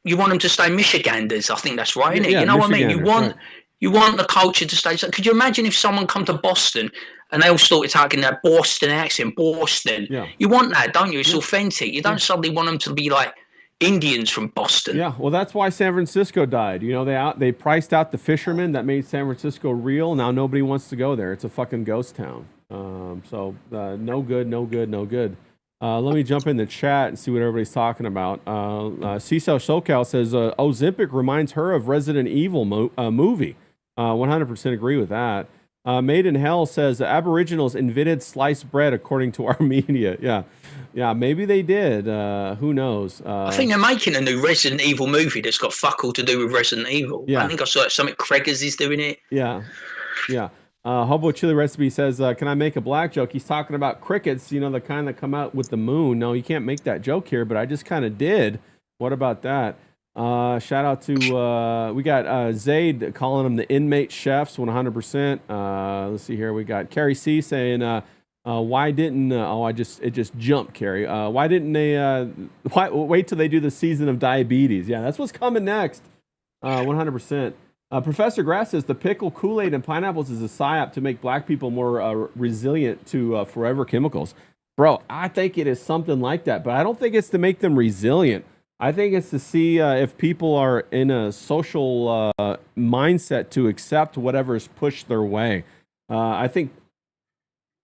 you want them to stay Michiganders. I think that's right, isn't it? Yeah, You know what I mean? Michiganders, You want the culture to stay. Could you imagine if someone come to Boston and they all started talking that Boston accent, Boston? Yeah. You want that, don't you? It's authentic. You don't suddenly want them to be like Indians from Boston. Yeah, well, that's why San Francisco died. You know, they priced out the fishermen that made San Francisco real. Now nobody wants to go there. It's a fucking ghost town. So no good, no good, no good. Let me jump in the chat and see what everybody's talking about. CSO SoCal says Ozempic reminds her of Resident Evil movie. 100% agree with that. Made in Hell says Aboriginals invented sliced bread according to our media. Yeah, maybe they did. Who knows? I think they're making a new Resident Evil movie that's got fuck all to do with Resident Evil. Yeah. I think I saw something Craigers is doing it. Yeah. Hobo Chili Recipe says, can I make a black joke? He's talking about crickets, you know, the kind that come out with the moon. No, you can't make that joke here, but I just kind of did. What about that? Shout out to, we got Zaid calling them the inmate chefs, 100%. Let's see here. We got Carrie C saying, why didn't, it just jumped, Carrie. Why didn't they, wait till they do the season of diabetes? Yeah, that's what's coming next. 100%. Professor Grass says the pickle, Kool-Aid, and pineapples is a psyop to make black people more resilient to forever chemicals. Bro, I think it is something like that, but I don't think it's to make them resilient. I think it's to see if people are in a social mindset to accept whatever is pushed their way. I think.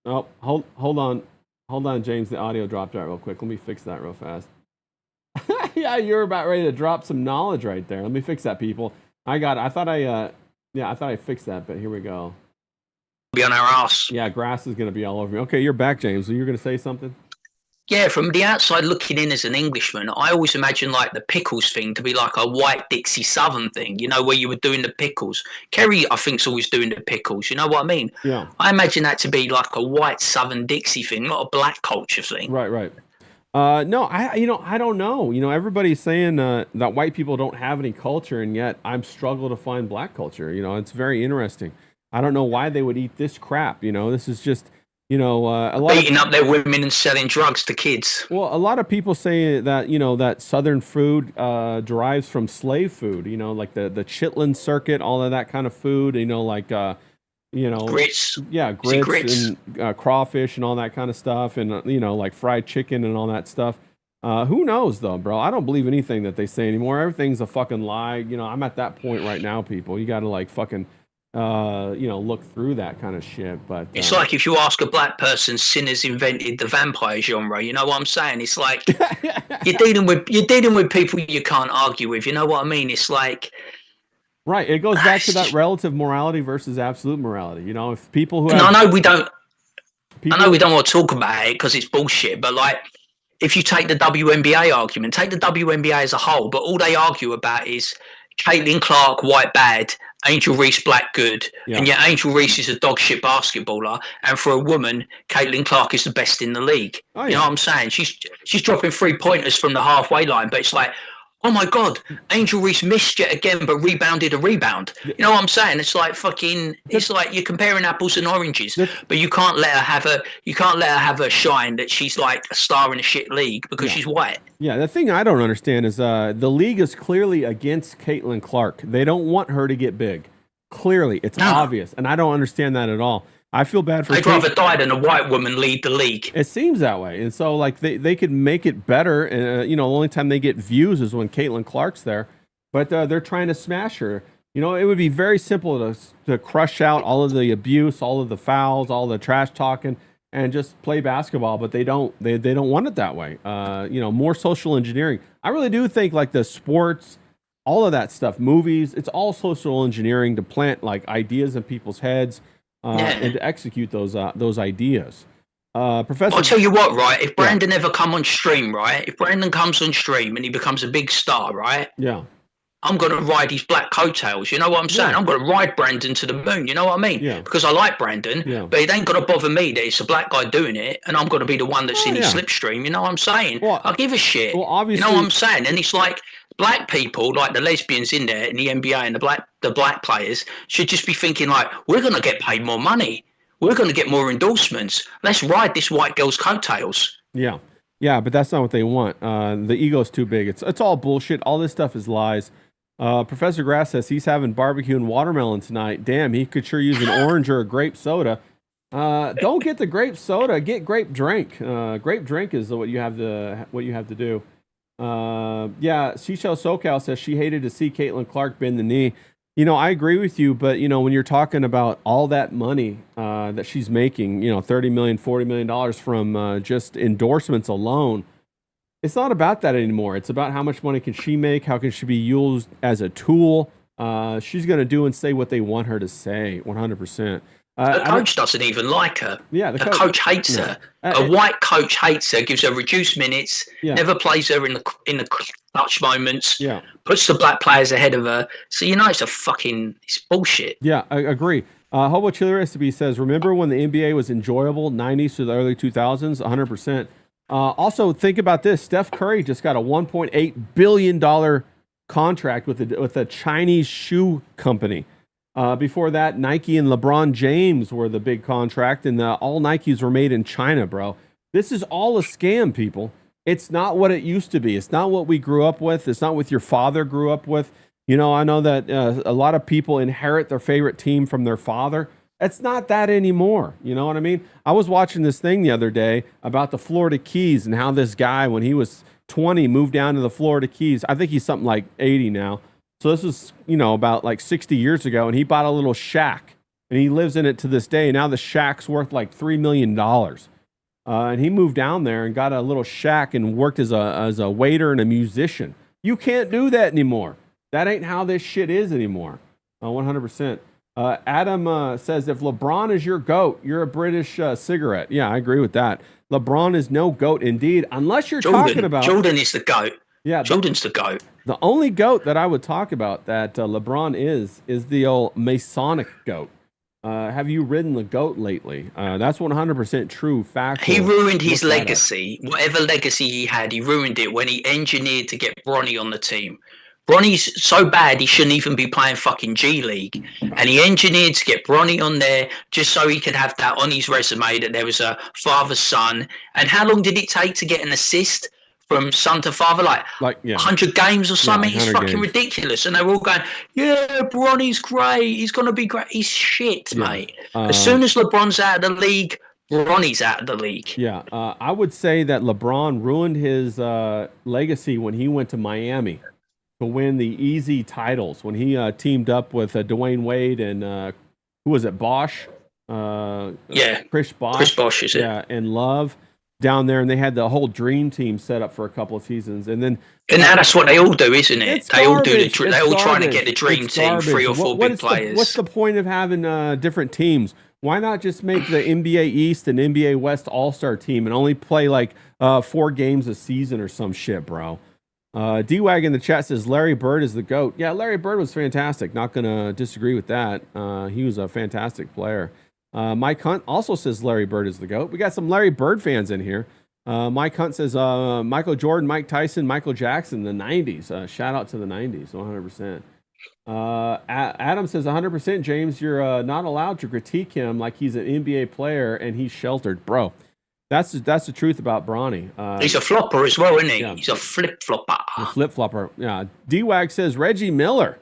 Oh, hold on, James. The audio dropped out real quick. Let me fix that real fast. Yeah, you're about ready to drop some knowledge right there. Let me fix that, people. I thought I fixed that, but here we go. Be on our ass. Yeah, grass is going to be all over me. Okay, you're back, James. So you're going to say something? Yeah, from the outside looking in as an Englishman, I always imagine like the pickles thing to be like a white Dixie Southern thing, you know, where you were doing the pickles. Kerry, I think, is always doing the pickles. You know what I mean? Yeah. I imagine that to be like a white Southern Dixie thing, not a black culture thing. Right. No, I don't know. You know, everybody's saying that white people don't have any culture, and yet I'm struggling to find black culture. You know, it's very interesting. I don't know why they would eat this crap. You know, this is just, you know, a lot beating up their women and selling drugs to kids. Well, a lot of people say that, you know, that Southern food derives from slave food. You know, like the Chitlin circuit, all of that kind of food. You know, like grits. Yeah, grits and crawfish and all that kind of stuff, and you know, like fried chicken and all that stuff. Who knows though, bro? I don't believe anything that they say anymore. Everything's a fucking lie. You know, I'm at that point right now, people. You got to like fucking, look through that kind of shit. But it's like if you ask a black person, sinners invented the vampire genre. You know what I'm saying? It's like you're dealing with people you can't argue with. You know what I mean? It's like. Right, it goes back to that relative morality versus absolute morality. You know, if people who have, I know we don't want to talk about it because it's bullshit. But like, if you take the WNBA argument, take the WNBA as a whole, but all they argue about is Caitlin Clark white bad, Angel Reese black good, and yet Angel Reese is a dog shit basketballer, and for a woman, Caitlin Clark is the best in the league. You know what I'm saying? She's dropping 3-pointers from the halfway line, but it's like, oh my God, Angel Reese missed yet again, but rebounded a rebound. You know what I'm saying? It's like fucking. It's like you're comparing apples and oranges, but you can't let her have a. You can't let her have her shine that she's like a star in a shit league because she's white. Yeah, the thing I don't understand is the league is clearly against Caitlin Clark. They don't want her to get big. Clearly, it's obvious, and I don't understand that at all. I feel bad for. I'd rather die than a white woman lead the league. It seems that way, and so like they could make it better. And you know, the only time they get views is when Caitlin Clark's there, but they're trying to smash her. You know, it would be very simple to crush out all of the abuse, all of the fouls, all the trash talking, and just play basketball. But they don't. They don't want it that way. You know, more social engineering. I really do think like the sports, all of that stuff, movies. It's all social engineering to plant like ideas in people's heads. And to execute those ideas. Professor, I'll tell you what, right? If Brandon ever come on stream, right? If Brandon comes on stream and he becomes a big star, right? Yeah. I'm going to ride his black coattails. You know what I'm saying? I'm going to ride Brandon to the moon. You know what I mean? Yeah. Because I like Brandon, but it ain't going to bother me that it's a black guy doing it, and I'm going to be the one that's in his slipstream. You know what I'm saying? Well, I give a shit. Well, obviously, you know what I'm saying? And it's like black people, like the lesbians in there in the NBA and the black players, should just be thinking like, we're going to get paid more money. We're going to get more endorsements. Let's ride this white girl's coattails. Yeah. Yeah, but that's not what they want. The ego's too big. It's all bullshit. All this stuff is lies. Professor Grass says he's having barbecue and watermelon tonight. Damn, he could sure use an orange or a grape soda. Don't get the grape soda. Get grape drink. Grape drink is what you have to do. Yeah, Seashell SoCal says she hated to see Caitlin Clark bend the knee. You know, I agree with you, but you know, when you're talking about all that money that she's making, you know, $30 million, $40 million from just endorsements alone, it's not about that anymore. It's about how much money can she make? How can she be used as a tool? She's going to do and say what they want her to say, 100%. The coach doesn't even like her. Yeah, the coach hates her. A white coach hates her, gives her reduced minutes, never plays her in the clutch moments, puts the black players ahead of her. So you know it's bullshit. Yeah, I agree. Hobo Chili Recipe says, remember when the NBA was enjoyable, 90s to the early 2000s? 100%. Also, think about this. Steph Curry just got a $1.8 billion contract with a Chinese shoe company. Before that, Nike and LeBron James were the big contract, and all Nikes were made in China, bro. This is all a scam, people. It's not what it used to be. It's not what we grew up with. It's not what your father grew up with. You know, I know that a lot of people inherit their favorite team from their father. It's not that anymore. You know what I mean? I was watching this thing the other day about the Florida Keys and how this guy, when he was 20, moved down to the Florida Keys. I think he's something like 80 now. So this was, you know, about like 60 years ago, and he bought a little shack, and he lives in it to this day. Now the shack's worth like $3 million. And he moved down there and got a little shack and worked as a waiter and a musician. You can't do that anymore. That ain't how this shit is anymore. 100%. Adam says, if LeBron is your GOAT, you're a British cigarette. Yeah, I agree with that. LeBron is no GOAT indeed, unless you're talking about... Jordan is the GOAT. Yeah, Jordan's the GOAT. The only GOAT that I would talk about that LeBron is the old Masonic GOAT. Have you ridden the GOAT lately? That's 100% true, factual. He ruined his legacy. Whatever legacy he had, he ruined it when he engineered to get Bronny on the team. Bronny's so bad he shouldn't even be playing fucking G League. And he engineered to get Bronny on there just so he could have that on his resume that there was a father-son. And how long did it take to get an assist from son to father? Like 100 games or something? It's fucking ridiculous. And they were all going, yeah, Bronny's great. He's going to be great. He's shit, mate. As soon as LeBron's out of the league, Bronny's out of the league. Yeah, I would say that LeBron ruined his legacy when he went to Miami to win the easy titles, when he teamed up with Dwayne Wade and who was it, Bosh? Chris Bosh. Chris Bosh, is it? Yeah, and Love down there, and they had the whole dream team set up for a couple of seasons, and then now that's what they all do, isn't it? They all do they all trying to get the dream team, 3 or 4 big players. What's the point of having different teams? Why not just make the NBA East and NBA West All-Star team and only play like 4 games a season or some shit, bro? D-Wag in the chat says Larry Bird is the GOAT. Yeah, Larry Bird was fantastic. Not going to disagree with that. He was a fantastic player. Mike Hunt also says Larry Bird is the GOAT. We got some Larry Bird fans in here. Mike Hunt says Michael Jordan, Mike Tyson, Michael Jackson, the 90s. Shout out to the 90s, 100%. Adam says 100%. James, you're not allowed to critique him like he's an NBA player and he's sheltered, bro. That's the truth about Bronny. He's a flopper as well, isn't he? Yeah. He's a flip flopper. The flip flopper. Yeah. D-Wag says Reggie Miller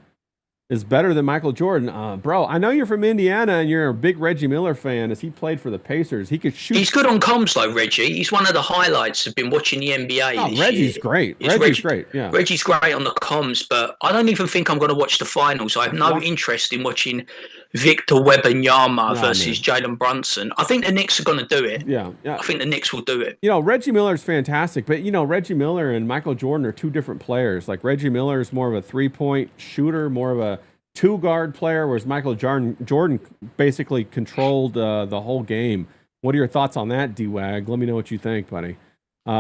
is better than Michael Jordan. Bro, I know you're from Indiana and you're a big Reggie Miller fan. As he played for the Pacers, he could shoot. He's good on comms though, Reggie. He's one of the highlights. I've been watching the NBA. Oh, this Reggie's year. great. Reggie's great. Yeah. Reggie's great on the comms, but I don't even think I'm going to watch the finals. I have no interest in watching Victor Wembanyama versus Jalen Brunson. I think the Knicks are going to do it. Yeah. I think the Knicks will do it. You know, Reggie Miller's fantastic, but you know, Reggie Miller and Michael Jordan are two different players. Like Reggie Miller is more of a 3-point shooter, more of a 2-guard player, whereas Michael Jordan basically controlled the whole game. What are your thoughts on that, D-Wag? Let me know what you think, buddy. Do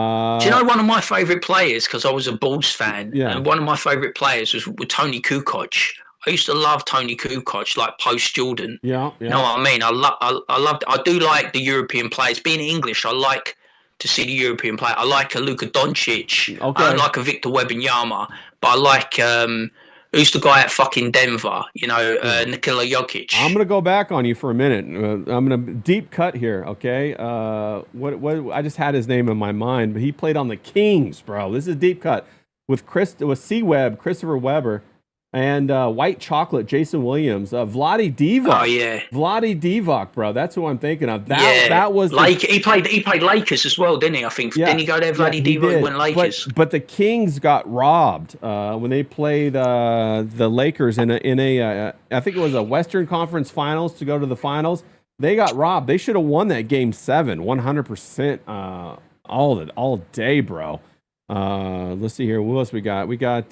you know one of my favourite players, because I was a Bulls fan, Yeah. and one of my favourite players was Tony Kukoc. I used to love Tony Kukoc, like post Jordan. Yeah. You know what I mean? I do like the European players. Being English, I like to see the European player. I like a Luka Doncic. Okay. I don't like a Victor Wembanyama, but I like who's the guy at fucking Denver? You know, Nikola Jokic. I'm gonna go back on you for a minute. I'm gonna deep cut here, okay? What I just had his name in my mind, but he played on the Kings, bro. This is deep cut with C-Web, Christopher Webber, and White Chocolate, Jason Williams, Vlade Divac. Oh yeah, Vlade Divac, bro. That's who I'm thinking of. That was he played Lakers as well, didn't he? I think didn't he go there? Vlade Divac went Lakers. But the Kings got robbed when they played the Lakers in a I think it was a Western Conference Finals to go to the finals. They got robbed. They should have won that game 7, 100% all day, bro. Let's see here. What else we got? We got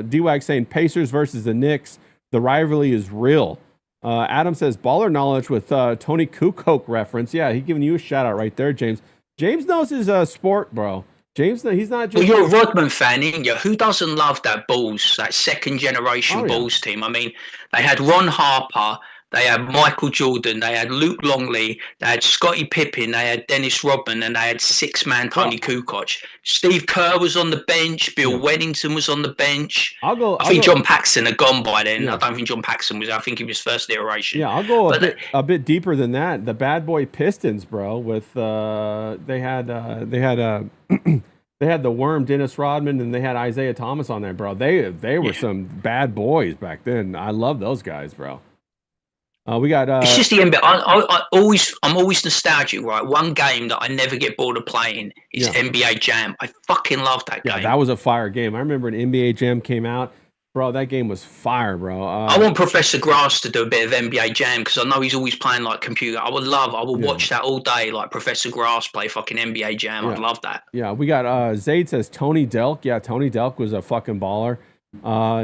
D-Wag saying Pacers versus the Knicks. The rivalry is real. Adam says baller knowledge with Tony Kukoc reference. Yeah, he's giving you a shout out right there, James. James knows his sport, bro. James, he's not just. Well, you're a Rodman fan, ain't you? Who doesn't love that Bulls, that second generation Bulls team? I mean, they had Ron Harper. They had Michael Jordan, they had Luke Longley, they had Scottie Pippen, they had Dennis Rodman, and they had 6-man Tony Kukoc. Steve Kerr was on the bench. Bill Wennington was on the bench. I think John Paxson had gone by then. Yeah. I don't think John Paxson was. I think he was first iteration. Yeah, I'll go a bit deeper than that. The Bad Boy Pistons, bro. With they had they had the Worm, Dennis Rodman, and they had Isaiah Thomas on there, bro. They were some bad boys back then. I love those guys, bro. We got. It's just the NBA. I'm always nostalgic, right? One game that I never get bored of playing is NBA Jam. I fucking love that game. Yeah, that was a fire game. I remember when NBA Jam came out, bro. That game was fire, bro. I want Professor Grass to do a bit of NBA Jam because I know he's always playing like computer. I would watch that all day, like Professor Grass play fucking NBA Jam. I'd love that. Yeah, we got. Zayd says Tony Delk. Yeah, Tony Delk was a fucking baller.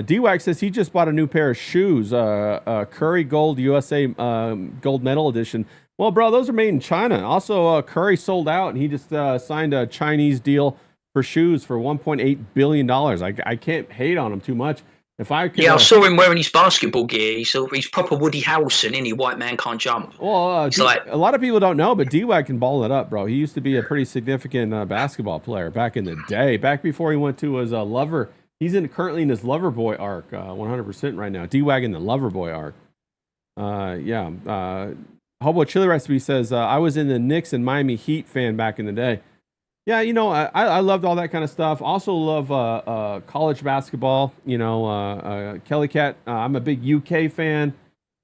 D-Wax says he just bought a new pair of shoes, Curry Gold USA Gold Medal Edition. Well, bro, those are made in China. Also, Curry sold out, and he just signed a Chinese deal for shoes for $1.8 billion. I can't hate on him too much. If I could, I saw him wearing his basketball gear. He's proper Woody Harrelson, isn't he? White man can't jump. Well, a lot of people don't know, but D-Wag can ball it up, bro. He used to be a pretty significant basketball player back in the day, back before he went to his lover. He's currently in his Loverboy arc, 100% right now. D-Wag in the Loverboy arc. Hobo Chili Recipe says, I was in the Knicks and Miami Heat fan back in the day. Yeah, you know, I loved all that kind of stuff. Also love college basketball. You know, Kelly Cat, I'm a big UK fan.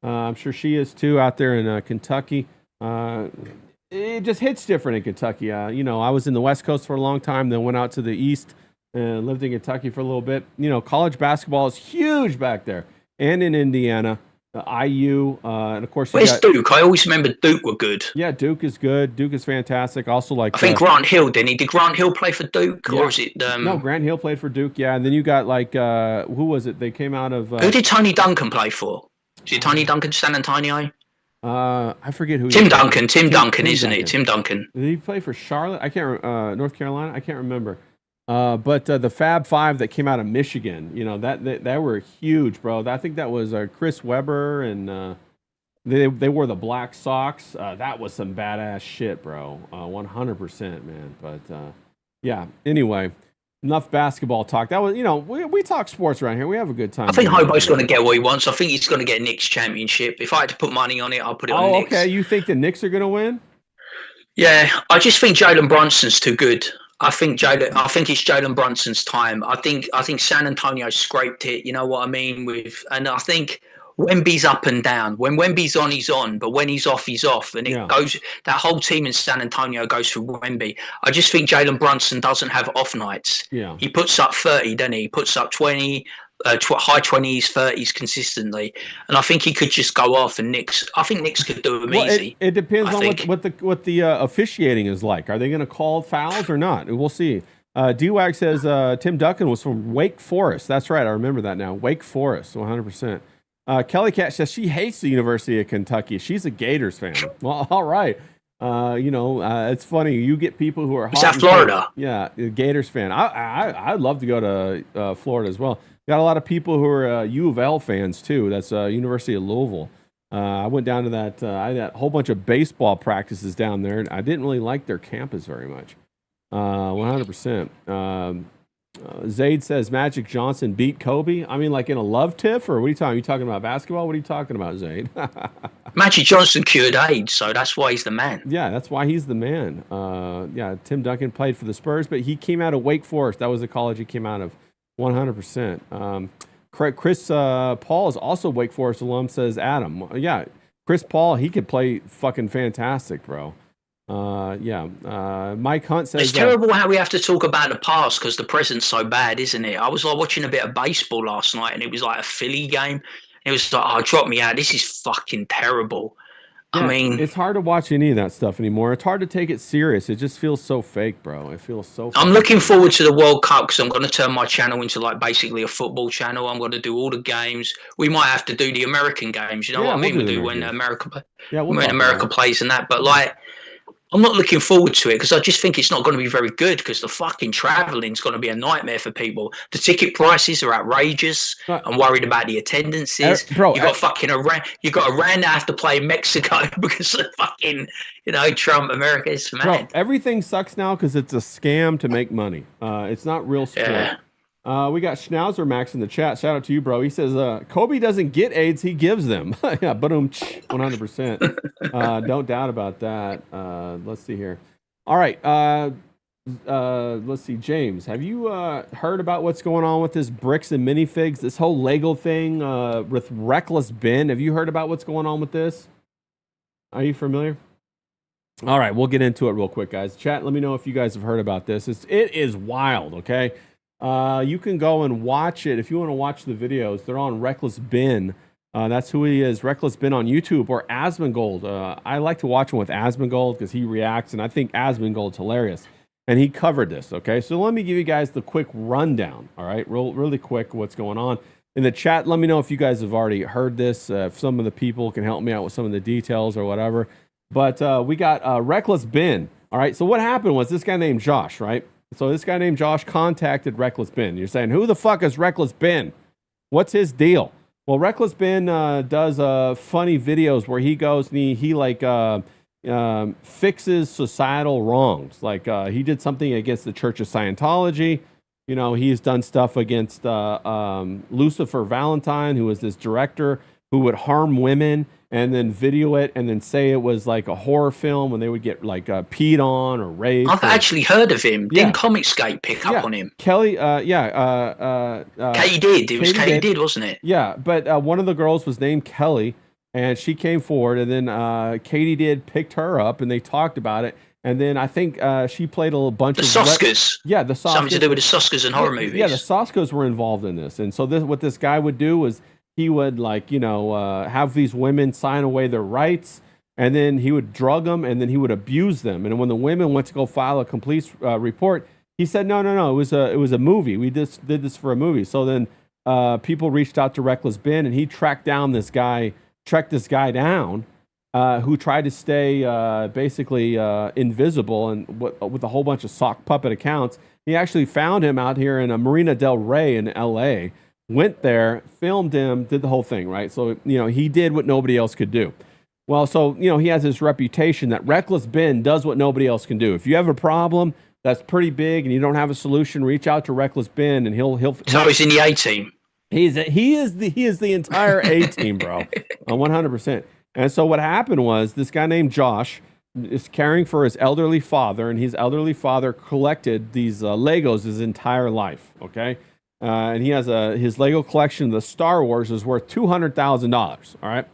I'm sure she is too out there in Kentucky. It just hits different in Kentucky. You know, I was in the West Coast for a long time, then went out to the East and lived in Kentucky for a little bit. You know, college basketball is huge back there. And in Indiana, IU, and of course... Where's Duke? I always remember Duke were good. Yeah, Duke is good. Duke is fantastic. Also, like... I think Grant Hill, didn't he? Did Grant Hill play for Duke? Yeah. Or is it... No, Grant Hill played for Duke, yeah. And then you got, like, who was it? They came out of... who did Tony Duncan play for? Is it Tony Duncan, San Antonio? I forget who... Tim Duncan, isn't it? Tim Duncan. Did he play for Charlotte? I can't... North Carolina? I can't remember. But the Fab Five that came out of Michigan, you know, that were huge, bro. I think that was Chris Webber and They wore the black socks. That was some badass shit, bro. 100%, man. But yeah. Anyway, enough basketball talk. That was, we talk sports around here. We have a good time. I think Hobo's going to get what he wants. I think he's going to get Knicks championship. If I had to put money on it, I'll put it on Knicks. Okay. You think the Knicks are going to win? Yeah, I just think Jalen Brunson's too good. I think it's Jalen Brunson's time. I think San Antonio scraped it. You know what I mean? And I think Wemby's up and down. When Wemby's on, he's on, but when he's off, he's off. And it goes. That whole team in San Antonio goes for Wemby. I just think Jalen Brunson doesn't have off nights. Yeah, he puts up 30, doesn't he? He puts up 20. High 20s, 30s consistently, and I think he could just go off. And I think Knicks could do him easy. It depends on what the officiating is like. Are they going to call fouls or not? We'll see. D-Wag says Tim Duncan was from Wake Forest. That's right. I remember that now. Wake Forest, 100%. Kelly Cat says she hates the University of Kentucky. She's a Gators fan. Well, all right. It's funny. You get people who are. Is that Florida? Yeah, Gators fan. I'd love to go to Florida as well. Got a lot of people who are U of L fans too. That's University of Louisville. I went down to that. I had a whole bunch of baseball practices down there, and I didn't really like their campus very much. 100%. Zaid says Magic Johnson beat Kobe. I mean, like in a love tiff, or what are you talking? Are you talking about basketball? What are you talking about, Zaid? Magic Johnson cured AIDS, so that's why he's the man. Yeah, that's why he's the man. Tim Duncan played for the Spurs, but he came out of Wake Forest. That was the college he came out of. 100%. Chris Paul is also Wake Forest alum, says Adam. Yeah, Chris Paul, he could play fucking fantastic, bro. Mike Hunt says it's terrible how we have to talk about the past because the present's so bad, isn't it? I was like watching a bit of baseball last night, and it was like a Philly game. It was like, oh, drop me out. This is fucking terrible. Yeah, I mean, it's hard to watch any of that stuff anymore. It's hard to take it serious. It just feels so fake, bro. It feels so. I'm looking forward to the World Cup because I'm going to turn my channel into like basically a football channel. I'm going to do all the games. We might have to do the American games. You know what I mean? We'll do when America plays and that. But like, I'm not looking forward to it because I just think it's not going to be very good because the fucking traveling is going to be a nightmare for people. The ticket prices are outrageous. I'm worried about the attendances. Bro, you got fucking Iran. You got Iran that have to play in Mexico because of fucking, Trump. America is mad. Bro, everything sucks now because it's a scam to make money. It's not real sport. Yeah. We got Schnauzer Max in the chat. Shout out to you, bro. He says, Kobe doesn't get AIDS, he gives them. Yeah, but 100%. Don't doubt about that. Let's see here. All right. Let's see. James, have you heard about what's going on with this bricks and minifigs, this whole Lego thing with Reckless Ben? Have you heard about what's going on with this? Are you familiar? All right, we'll get into it real quick, guys. Chat, let me know if you guys have heard about this. It is wild, okay? You can go and watch it. If you want to watch the videos, they're on Reckless Ben. That's who he is, Reckless Ben on YouTube, or Asmongold. I like to watch him with Asmongold because he reacts, and I think Asmongold's hilarious. And he covered this, okay? So let me give you guys the quick rundown, all right? Really quick what's going on. In the chat, let me know if you guys have already heard this, if some of the people can help me out with some of the details or whatever. But we got Reckless Ben, all right? So what happened was this guy named Josh, right? So this guy named Josh contacted Reckless Ben. You're saying, who the fuck is Reckless Ben? What's his deal? Well, Reckless Ben does funny videos where he goes and he fixes societal wrongs. Like he did something against the Church of Scientology. He's done stuff against Lucifer Valentine, who was this director who would harm women and then video it and then say it was like a horror film when they would get like peed on or raped. I've actually heard of him. Didn't Comicsgate pick up on him? Kelly, Katy Did. It was Katy Did, wasn't it? Yeah, but one of the girls was named Kelly, and she came forward, and then Katy Did picked her up, and they talked about it. And then I think she played a little bunch of... The Soskers. Yeah, the Soskers. Something to do with the Soskers and horror movies. Yeah, the Soskers were involved in this. And so what this guy would do was he would have these women sign away their rights, and then he would drug them, and then he would abuse them. And when the women went to go file a complete report, he said, no, it was a movie. We just did this for a movie. So then people reached out to Reckless Ben, and he tracked this guy down, who tried to stay basically invisible and with a whole bunch of sock puppet accounts. He actually found him out here in Marina del Rey in L.A., went there, filmed him, did the whole thing, right? So, he did what nobody else could do. Well, so, you know, he has this reputation that Reckless Ben does what nobody else can do. If you have a problem that's pretty big and you don't have a solution, reach out to Reckless Ben and he'll So he's in the A team. he is the entire A team, bro. 100%. And so what happened was this guy named Josh is caring for his elderly father, and his elderly father collected these Legos his entire life, okay? And he has his Lego collection of the Star Wars is worth $200,000, all right?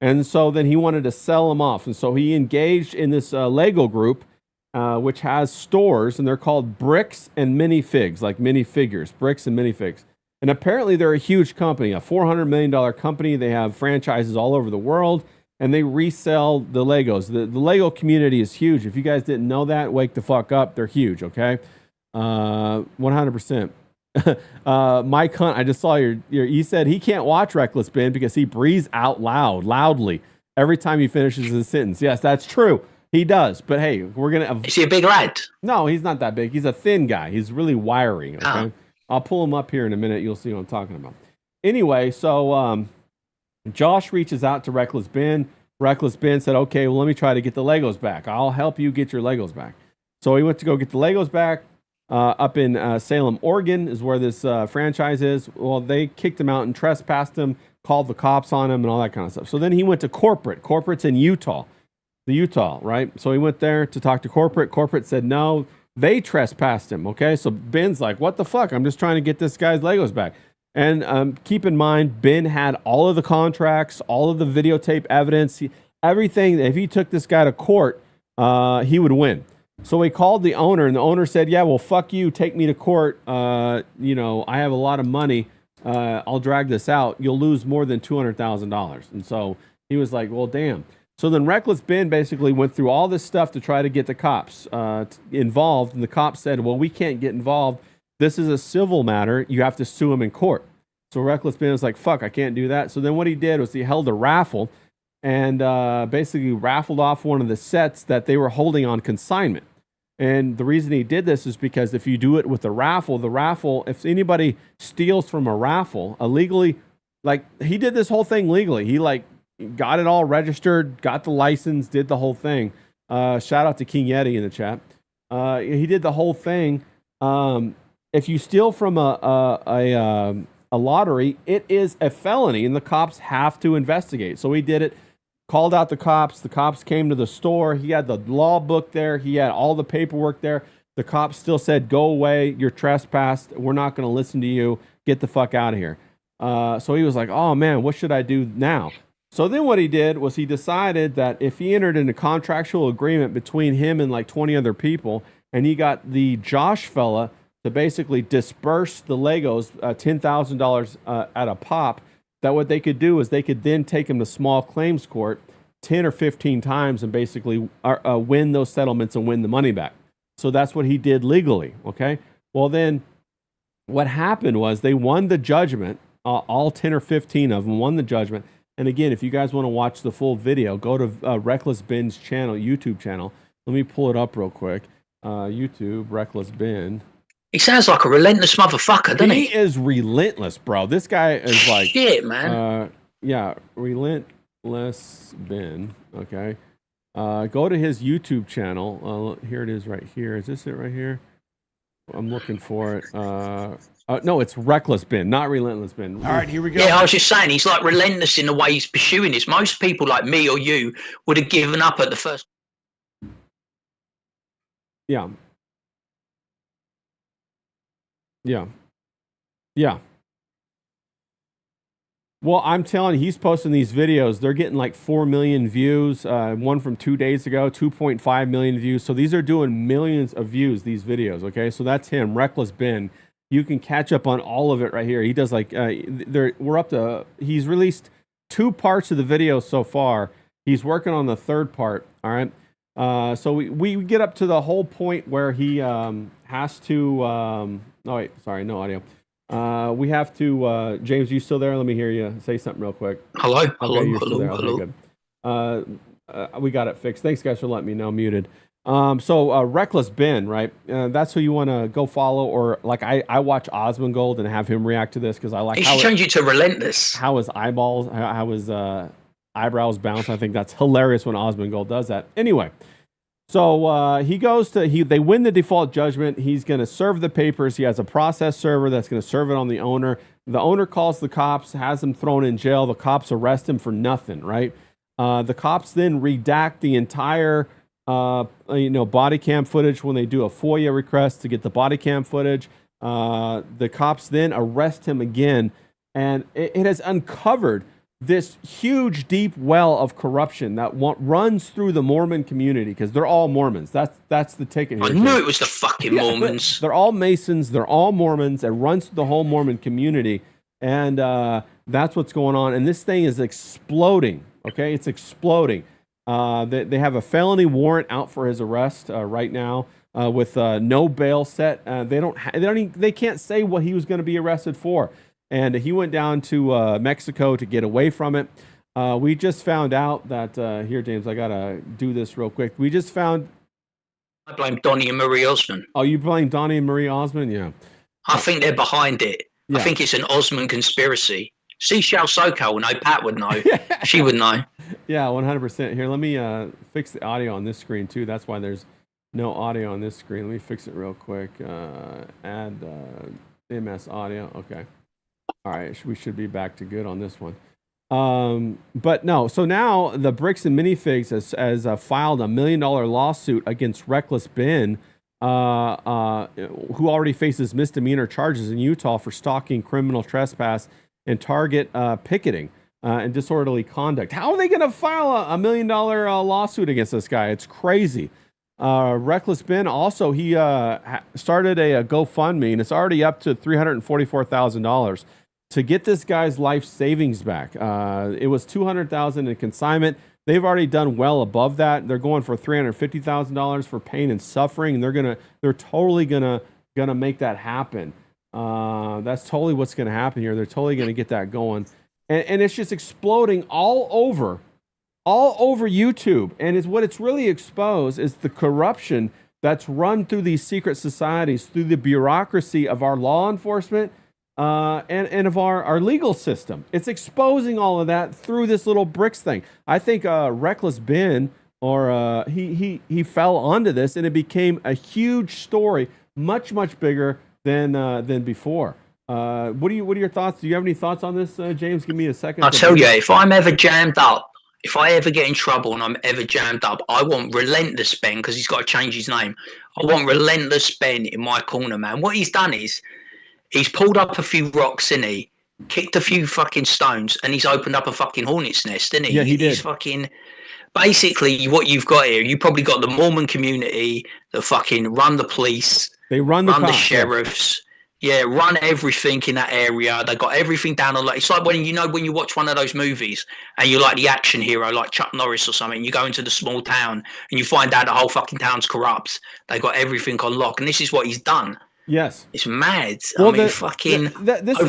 And so then he wanted to sell them off. And so he engaged in this Lego group, which has stores, and they're called Bricks and Minifigs, like minifigures, Bricks and Minifigs. And apparently they're a huge company, a $400 million company. They have franchises all over the world, and they resell the Legos. The Lego community is huge. If you guys didn't know that, wake the fuck up. They're huge, okay? 100%. Mike Hunt, I just saw you said he can't watch Reckless Ben because he breathes out loudly every time he finishes his sentence. Yes, that's true. He does. But hey, we're going to... Is he a big lad? No, he's not that big. He's a thin guy. He's really wiry, okay? Oh. I'll pull him up here in a minute. You'll see what I'm talking about. Anyway, so Josh reaches out to Reckless Ben. Reckless Ben said, okay, well, let me try to get the Legos back. I'll help you get your Legos back. So he went to go get the Legos back. Up in Salem, Oregon is where this franchise is. Well, they kicked him out and trespassed him, called the cops on him and all that kind of stuff. So then he went to corporate. Corporate's in Utah, right? So he went there to talk to corporate. Corporate said, no, they trespassed him, okay? So Ben's like, what the fuck? I'm just trying to get this guy's Legos back. And keep in mind, Ben had all of the contracts, all of the videotape evidence, everything. If he took this guy to court, he would win. So he called the owner, and the owner said, yeah, well, fuck you. Take me to court. You know, I have a lot of money. I'll drag this out. You'll lose more than $200,000. And so he was like, well, damn. So then Reckless Ben basically went through all this stuff to try to get the cops involved. And the cops said, well, we can't get involved. This is a civil matter. You have to sue him in court. So Reckless Ben was like, fuck, I can't do that. So then what he did was he held a raffle and basically raffled off one of the sets that they were holding on consignment. And the reason he did this is because if you do it with the raffle, if anybody steals from a raffle illegally, like he did this whole thing legally. He like got it all registered, got the license, did the whole thing. Shout out to King Yeti in the chat. He did the whole thing. If you steal from a lottery, it is a felony and the cops have to investigate. So he did it. Called out the cops. The cops came to the store. He had the law book there. He had all the paperwork there. The cops still said, go away. You're trespassed. We're not going to listen to you. Get the fuck out of here. So he was like, oh, man, what should I do now? So then what he did was he decided that if he entered into contractual agreement between him and like 20 other people, and he got the Josh fella to basically disperse the Legos $10,000 at a pop, that what they could do is they could then take him to small claims court 10 or 15 times and basically win those settlements and win the money back. So that's what he did legally, okay? Well, then what happened was they won the judgment. All 10 or 15 of them won the judgment. And again, if you guys want to watch the full video, go to Reckless Ben's channel, YouTube channel. Let me pull it up real quick. YouTube, Reckless Ben. He sounds like a relentless motherfucker, doesn't he? He is relentless, bro. This guy is like... Shit, man. Yeah, Relentless Ben. Okay. Go to his YouTube channel. Here it is right here. Is this it right here? I'm looking for it. No, it's Reckless Ben, not Relentless Ben. All right, here we go. Yeah, I was just saying, he's like relentless in the way he's pursuing this. Most people like me or you would have given up at the first. Yeah. Yeah. Yeah. Well, I'm telling you, he's posting these videos. They're getting like 4 million views. One from 2 days ago, 2.5 million views. So these are doing millions of views, these videos. Okay. So that's him, Reckless Ben. You can catch up on all of it right here. He does like, we're up to, he's released 2 parts of the video so far. He's working on the 3rd part. All right. So we get up to the whole point where he has to, oh wait, sorry, no audio. We have to, James, you still there? Let me hear you say something real quick. Hello, okay, hello, you're still there. hello. Okay, good. We got it fixed. Thanks, guys, for letting me know. Muted. So Reckless Ben, right? That's who you want to go follow, or like I watch Osmongold and have him react to this because I like he should change it to Relentless. how his eyeballs, how his eyebrows bounce. I think that's hilarious when Osmongold does that. Anyway, so they win the default judgment. He's going to serve the papers. He has a process server that's going to serve it on the owner. The owner calls the cops, has him thrown in jail. The cops arrest him for nothing, right? The cops then redact the entire body cam footage when they do a FOIA request to get the body cam footage. The cops then arrest him again, and it has uncovered this huge, deep well of corruption that runs through the Mormon community, because they're all Mormons. That's the ticket here. I knew it was the fucking Mormons. They're all Masons. They're all Mormons. It runs through the whole Mormon community, and that's what's going on. And this thing is exploding. Okay, it's exploding. They have a felony warrant out for his arrest right now, with no bail set. They can't say what he was going to be arrested for. And he went down to Mexico to get away from it. We just found out that here, James, I gotta do this real quick. We just found. I blame Donnie and Marie Osmond. Oh, you blame Donnie and Marie Osmond? Yeah. I think they're behind it. Yeah. I think it's an Osmond conspiracy. Seashell SoCal would know. Pat would know. She would know. Yeah, 100%. Here, let me fix the audio on this screen too. That's why there's no audio on this screen. Let me fix it real quick. Add MS audio. Okay. All right, we should be back to good on this one. But no, so now the Bricks and Minifigs has filed $1 million lawsuit against Reckless Ben, who already faces misdemeanor charges in Utah for stalking, criminal trespass, and target picketing and disorderly conduct. How are they going to file a $1 million lawsuit against this guy? It's crazy. Reckless Ben also, he started a GoFundMe, and it's already up to $344,000 to get this guy's life savings back. It was $200,000 in consignment. They've already done well above that. They're going for $350,000 for pain and suffering, and they're totally gonna make that happen. That's totally what's gonna happen here. They're totally gonna get that going, and it's just exploding all over YouTube. And what it's really exposed is the corruption that's run through these secret societies, through the bureaucracy of our law enforcement, and of our legal system. It's exposing all of that through this little bricks thing. I think Reckless Ben, or he fell onto this, and it became a huge story, much bigger than before. What are your thoughts? Do you have any thoughts on this, James? Give me a second. I'll tell you, if I'm ever jammed up, if I ever get in trouble and I'm ever jammed up, I want Relentless Ben, because he's got to change his name. I want Relentless Ben in my corner, man. What he's done is, he's pulled up a few rocks, isn't he? Kicked a few fucking stones, and he's opened up a fucking hornet's nest, didn't he? Yeah, he did. He's fucking... Basically, what you've got here, you probably got the Mormon community that fucking run the police. They run the cops, sheriffs. Yeah, run everything in that area. They got everything down on. It's like when you watch one of those movies and you're like the action hero, like Chuck Norris or something. You go into the small town and you find out the whole fucking town's corrupt. They got everything on lock, and this is what he's done. Yes. It's mad. Well, this over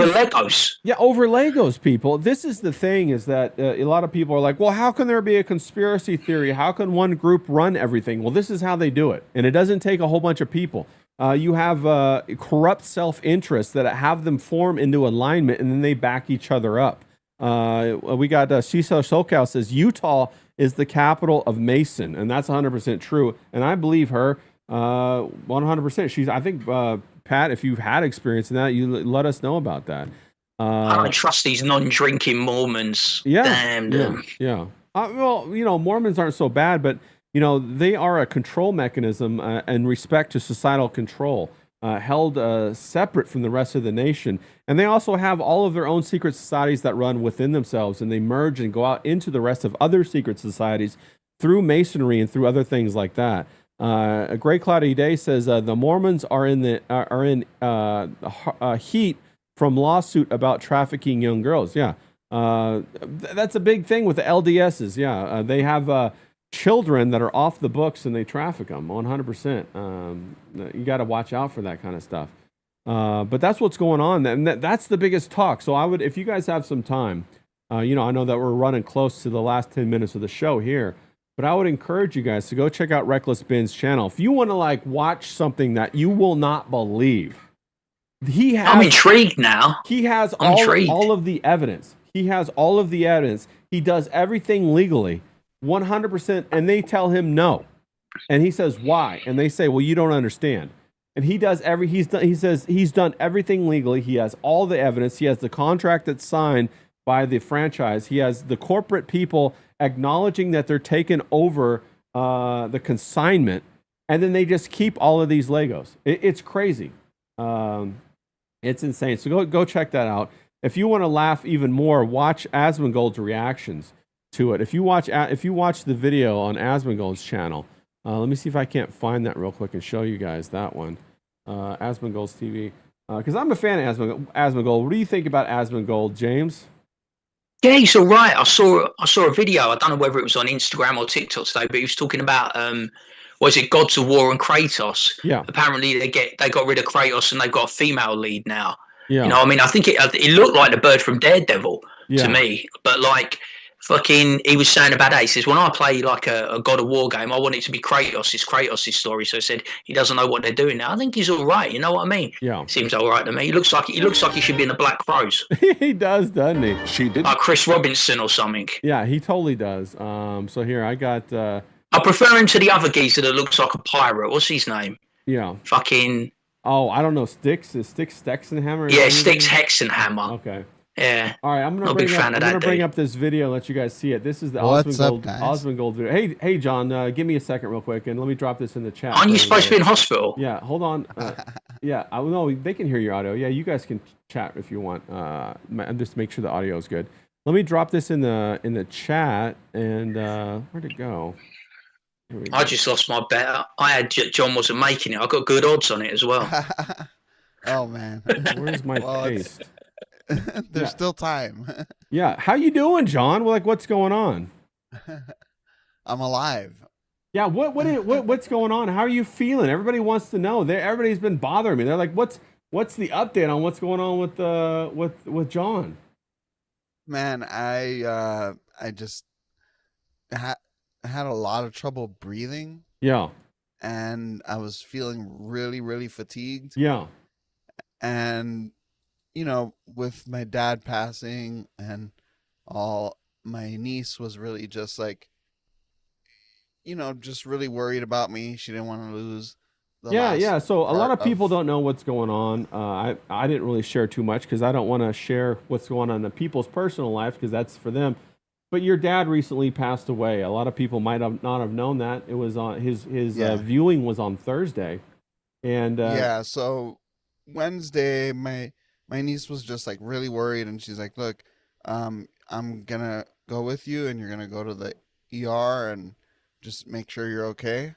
Legos. Yeah, over Legos, people. This is the thing, is that a lot of people are like, well, how can there be a conspiracy theory? How can one group run everything? Well, this is how they do it. And it doesn't take a whole bunch of people. You have corrupt self-interests that have them form into alignment, and then they back each other up. We got Shiso SoCal says, Utah is the capital of Mason. And that's 100% true. And I believe her. 100%. I think, Pat, if you've had experience in that, you let us know about that. I don't trust these non-drinking Mormons. Yeah. Damn them. Yeah. Well, Mormons aren't so bad, but, they are a control mechanism in respect to societal control, held separate from the rest of the nation. And they also have all of their own secret societies that run within themselves, and they merge and go out into the rest of other secret societies through Masonry and through other things like that. A Great Cloudy Day says the Mormons are in heat from lawsuit about trafficking young girls. Yeah, that's a big thing with the LDSs. Yeah, they have children that are off the books and they traffic them 100%. You got to watch out for that kind of stuff. But that's what's going on, and that's the biggest talk. So I would, if you guys have some time, I know that we're running close to the last 10 minutes of the show here. But I would encourage you guys to go check out Reckless Ben's channel. If you want to watch something that you will not believe, I'm intrigued now. He has all of the evidence. He has all of the evidence. He does everything legally, 100%, and they tell him no. And he says, why? And they say, well, you don't understand. And he does he says he's done everything legally. He has all the evidence. He has the contract that's signed by the franchise. He has the corporate people acknowledging that they're taking over the consignment. And then they just keep all of these Legos. It's crazy. It's insane. So go check that out. If you want to laugh even more, watch Asmongold's reactions to it. If you watch the video on Asmongold's channel, let me see if I can't find that real quick and show you guys that one. Asmongold's TV. Because I'm a fan of Asmongold. What do you think about Asmongold, James? Yeah, he's all right. I saw a video. I don't know whether it was on Instagram or TikTok today, but he was talking about was it Gods of War and Kratos? Yeah. Apparently they got rid of Kratos and they've got a female lead now. Yeah. You know, I mean, I think it looked like the bird from Daredevil Yeah. to me, but like fucking, he was saying about that. He says, when I play like a God of War game, I want it to be Kratos' story. So he said he doesn't know what they're doing now. I think he's all right. You know what I mean? Yeah. Seems all right to me. He looks like he should be in the Black Crows, He does, doesn't he? She did. like Chris Robinson or something. Yeah, he totally does. So here I got. I prefer him to the other geezer that looks like a pirate. What's his name? Yeah. Fucking. Oh, I don't know. Sticks Stexenhammer. Yeah, Sticks Hexenhammer. Okay. Yeah. All right, I'm Not a big fan of that gonna bring dude. up this video and let you guys see it. This is the What's up, guys? Osmongold video. Hey, John, give me a second real quick and let me drop this in the chat. Aren't you for supposed to be in everybody. hospital? Yeah, hold on. Yeah, I know they can hear your audio. Yeah, you guys can chat if you want. Just make sure the audio is good. Let me drop this in the chat and where'd it go? Here we go. I just lost my bet. I had John wasn't making it. I got good odds on it as well. Oh man. Where's my Well, paste? There's Yeah. still time. Yeah, how you doing, John? Like, what's going on? I'm alive. Yeah, what's going on? How are you feeling? Everybody wants to know. Everybody's been bothering me. They're like, what's the update on what's going on with John? Man, I just had a lot of trouble breathing, Yeah, and I was feeling really, really fatigued. yeah, And you know, with my dad passing and all, my niece was really just like, you know, just really worried about me. She didn't want to lose the last yeah. So a lot part of people of- don't know what's going on. I didn't really share too much because I don't want to share what's going on in people's personal life because that's for them. But your dad recently passed away. A lot of people might have not have known that. It was on his Yeah. viewing was on Thursday, and Yeah, so Wednesday, my niece was just like really worried, and she's like, "Look, I'm gonna go with you, and you're gonna go to the ER and just make sure you're okay."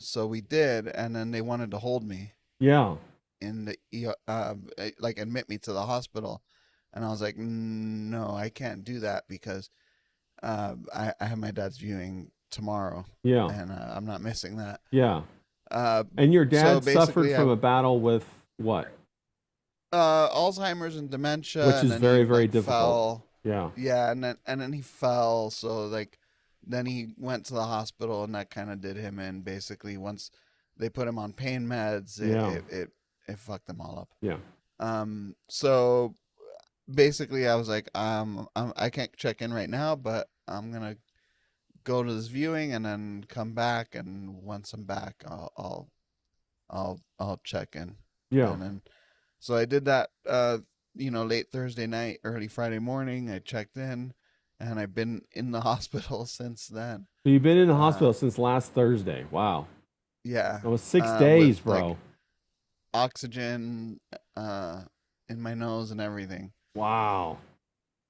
So we did, and then they wanted to hold me yeah, in the ER, like admit me to the hospital, and I was like, "No, I can't do that because I have my dad's viewing tomorrow, yeah, and I'm not missing that." yeah. Uh, And your So dad suffered basically, from a battle with what? Alzheimer's and dementia, Which and is then very, he, very like, difficult. fell. Yeah, Yeah, and then he fell, so like then he went to the hospital, and that kind of did him in. Basically, once they put him on pain meds, Yeah. it fucked them all up. yeah, So basically, I was like, I can't check in right now, but I'm gonna go to this viewing and then come back, and once I'm back, I'll check in. yeah. And then, so I did that, you know, late Thursday night, early Friday morning. I checked in, and I've been in the hospital since then. So you've been in the hospital since last Thursday. Wow, Yeah, that was 6 with, days, bro. like, oxygen in my nose and everything. Wow.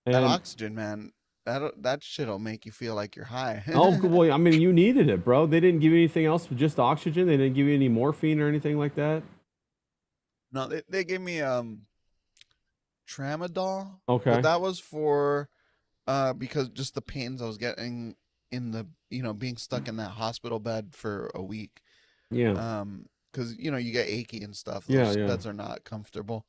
That And oxygen, man, that shit'll make you feel like you're high. oh, boy, I mean, you needed it, bro. They didn't give you anything else but just oxygen. They didn't give you any morphine or anything like that. No, they gave me tramadol. Okay. But that was for because just the pains I was getting in the, you know, being stuck in that hospital bed for a week. Yeah. Because you know, you get achy and stuff. Yeah, Those yeah. beds are not comfortable.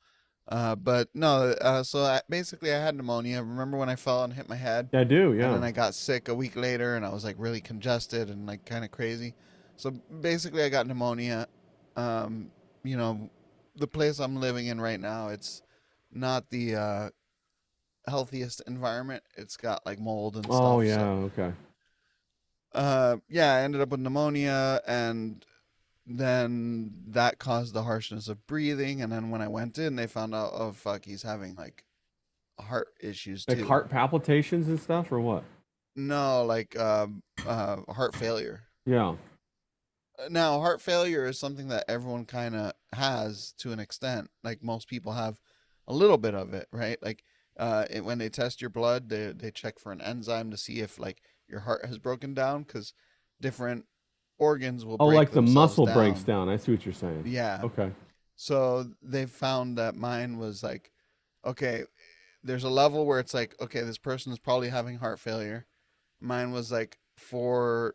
But no, so basically I had pneumonia. Remember when I fell and hit my head? I do. And then Yeah. I got sick a week later, and I was like really congested and like kind of crazy. So basically I got pneumonia. You know, the place I'm living in right now, it's not the healthiest environment. It's got like mold and Oh stuff. yeah, So, okay. yeah, I ended up with pneumonia, and then that caused the harshness of breathing. And then when I went in, they found out, oh fuck, he's having like heart issues Like too. heart palpitations and stuff, or what? No, like heart failure. Yeah. Now, heart failure is something that everyone kind of has to an extent. Like most people have a little bit of it, right? Like when they test your blood, they check for an enzyme to see if like your heart has broken down, because different organs will Oh, break like the themselves muscle breaks down. I see what you're saying. Yeah. Okay. So they found that mine was like, okay, there's a level where it's like, okay, this person is probably having heart failure. Mine was like 4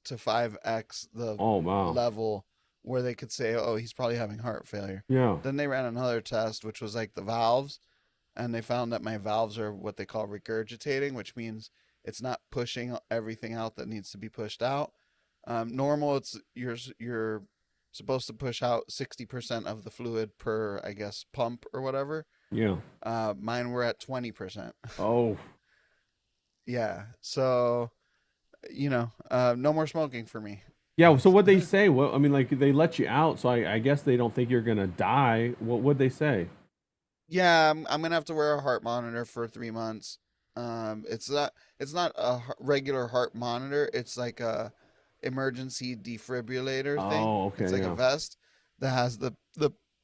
to 5x the Oh wow. level where they could say, oh, he's probably having heart failure. Yeah. Then they ran another test, which was like the valves, and they found that my valves are what they call regurgitating, which means it's not pushing everything out that needs to be pushed out. Normal, it's you're supposed to push out 60% of the fluid per, I guess, pump or whatever. Yeah. Mine were at 20%. Oh. Yeah. So, no more smoking for me. Yeah. So what they say? Well, I mean, like they let you out, so I guess they don't think you're gonna die. What would they say? Yeah, I'm gonna have to wear a heart monitor for 3 months. It's not a regular heart monitor. It's like a emergency defibrillator thing. Oh, okay. It's like Yeah. a vest that has the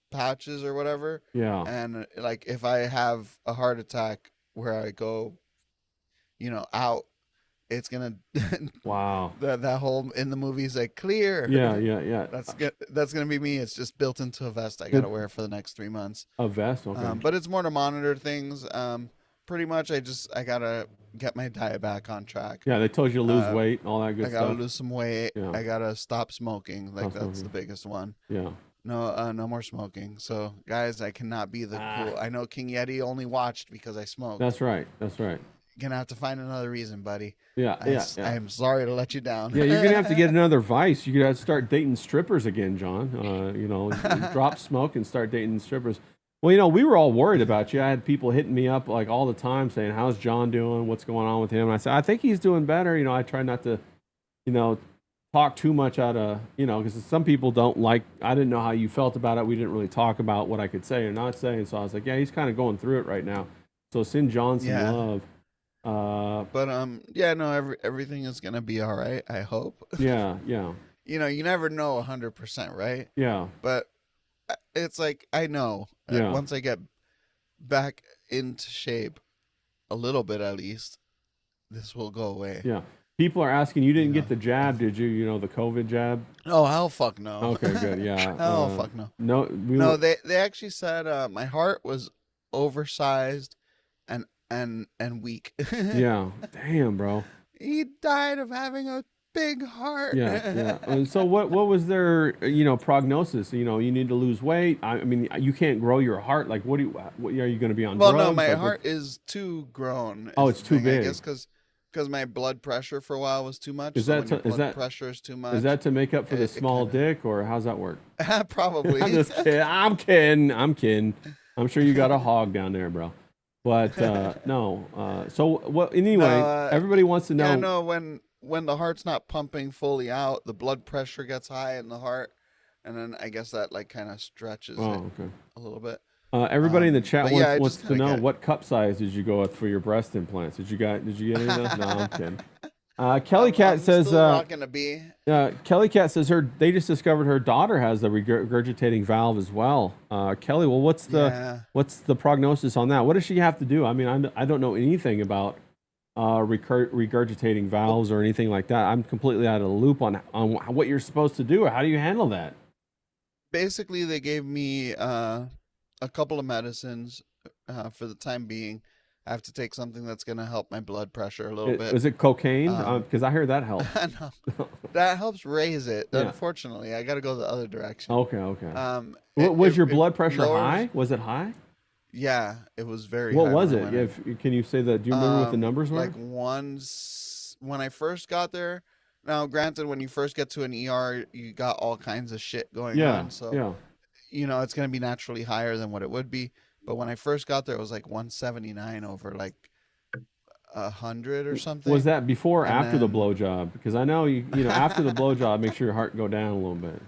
patches or whatever. Yeah. And like if I have a heart attack where I go, out, it's gonna Wow. that whole in the movies like clear. Yeah. Yeah. Yeah. That's gonna be me. It's just built into a vest I gotta wear for the next 3 months. A vest. Okay. But it's more to monitor things. Pretty much I gotta get my diet back on track. Yeah. They told you to lose weight, all that good I gotta stuff. lose some weight. Yeah. I gotta stop smoking. Like Stop that's smoking. the biggest one. Yeah. No more smoking. So guys, I cannot be the cool. I know King Yeti only watched because I smoked. That's right. That's right. Gonna have to find another reason, buddy. Yeah. Yeah. Yeah. I'm sorry to let you down. Yeah, you're gonna have to get another vice. You're gonna have to start dating strippers again, John. Drop smoke and start dating strippers. Well, we were all worried about you. I had people hitting me up like all the time saying, "How's John doing? What's going on with him?" And I said, "I think he's doing better." I try not to, talk too much out of, because some people don't like. I didn't know how you felt about it. We didn't really talk about what I could say or not say, and so I was like, "Yeah, he's kind of going through it right now." So send John some Yeah. love. But yeah, no, everything is gonna be all right. I hope. Yeah, yeah, You never know 100%, right? yeah. But it's like I know Yeah. once I get back into shape, a little bit at least, this will go away. Yeah. People are asking, you didn't Yeah. get the jab, did you? The COVID jab? Oh hell, fuck no. Okay, good. Yeah. Oh fuck no. No, No, they actually said my heart was oversized and weak. Yeah. Damn, bro. He died of having a big heart. Yeah, yeah. And so what was their, prognosis? You need to lose weight. I mean, you can't grow your heart. Like, what are you going to be on Well, drugs? no, my Like, heart is too grown. Oh, is it's the too thing, big. I guess because my blood pressure for a while was too much. Is so that when your to- is blood that- pressure is too much? Is that to make up for the it small kinda- dick, or how's that work? Probably? I'm just kidding. I'm kidding. I'm kidding. I'm sure you got a hog down there, bro. But no. So what? Anyway, No, everybody wants to know. Yeah, no. When the heart's not pumping fully out, the blood pressure gets high in the heart, and then I guess that like kind of stretches it Oh, okay. a little bit. Everybody in the chat but yeah, I wants just to know kinda what cup size did you go with for your breast implants? Did you get any of those? No, I'm kidding. Kelly Cat I'm says. still rocking a B. Kelly Cat says they just discovered her daughter has a regurgitating valve as well. Kelly, well, what's the prognosis on that? What does she have to do? I mean, I don't know anything about regurgitating valves or anything like that. I'm completely out of the loop on what you're supposed to do. How do you handle that? Basically, they gave me a couple of medicines for the time being. I have to take something that's going to help my blood pressure a little bit. Is it cocaine? Because I heard that helps. No, that helps raise it. Yeah. Unfortunately, I got to go the other direction. Okay. it- Was your it blood pressure lowers- high? Was it high? Yeah, it was very What high was when I it? went in. Can you say that? Do you remember what the numbers were? Like once when I first got there. Now, granted, when you first get to an ER, you got all kinds of shit going yeah. on. So, Yeah. it's going to be naturally higher than what it would be. but when I first got there, it was like 179 over like 100 or something. Was that before or And after the then- blowjob? Because I know you know after the blowjob makes your heart go down a little bit.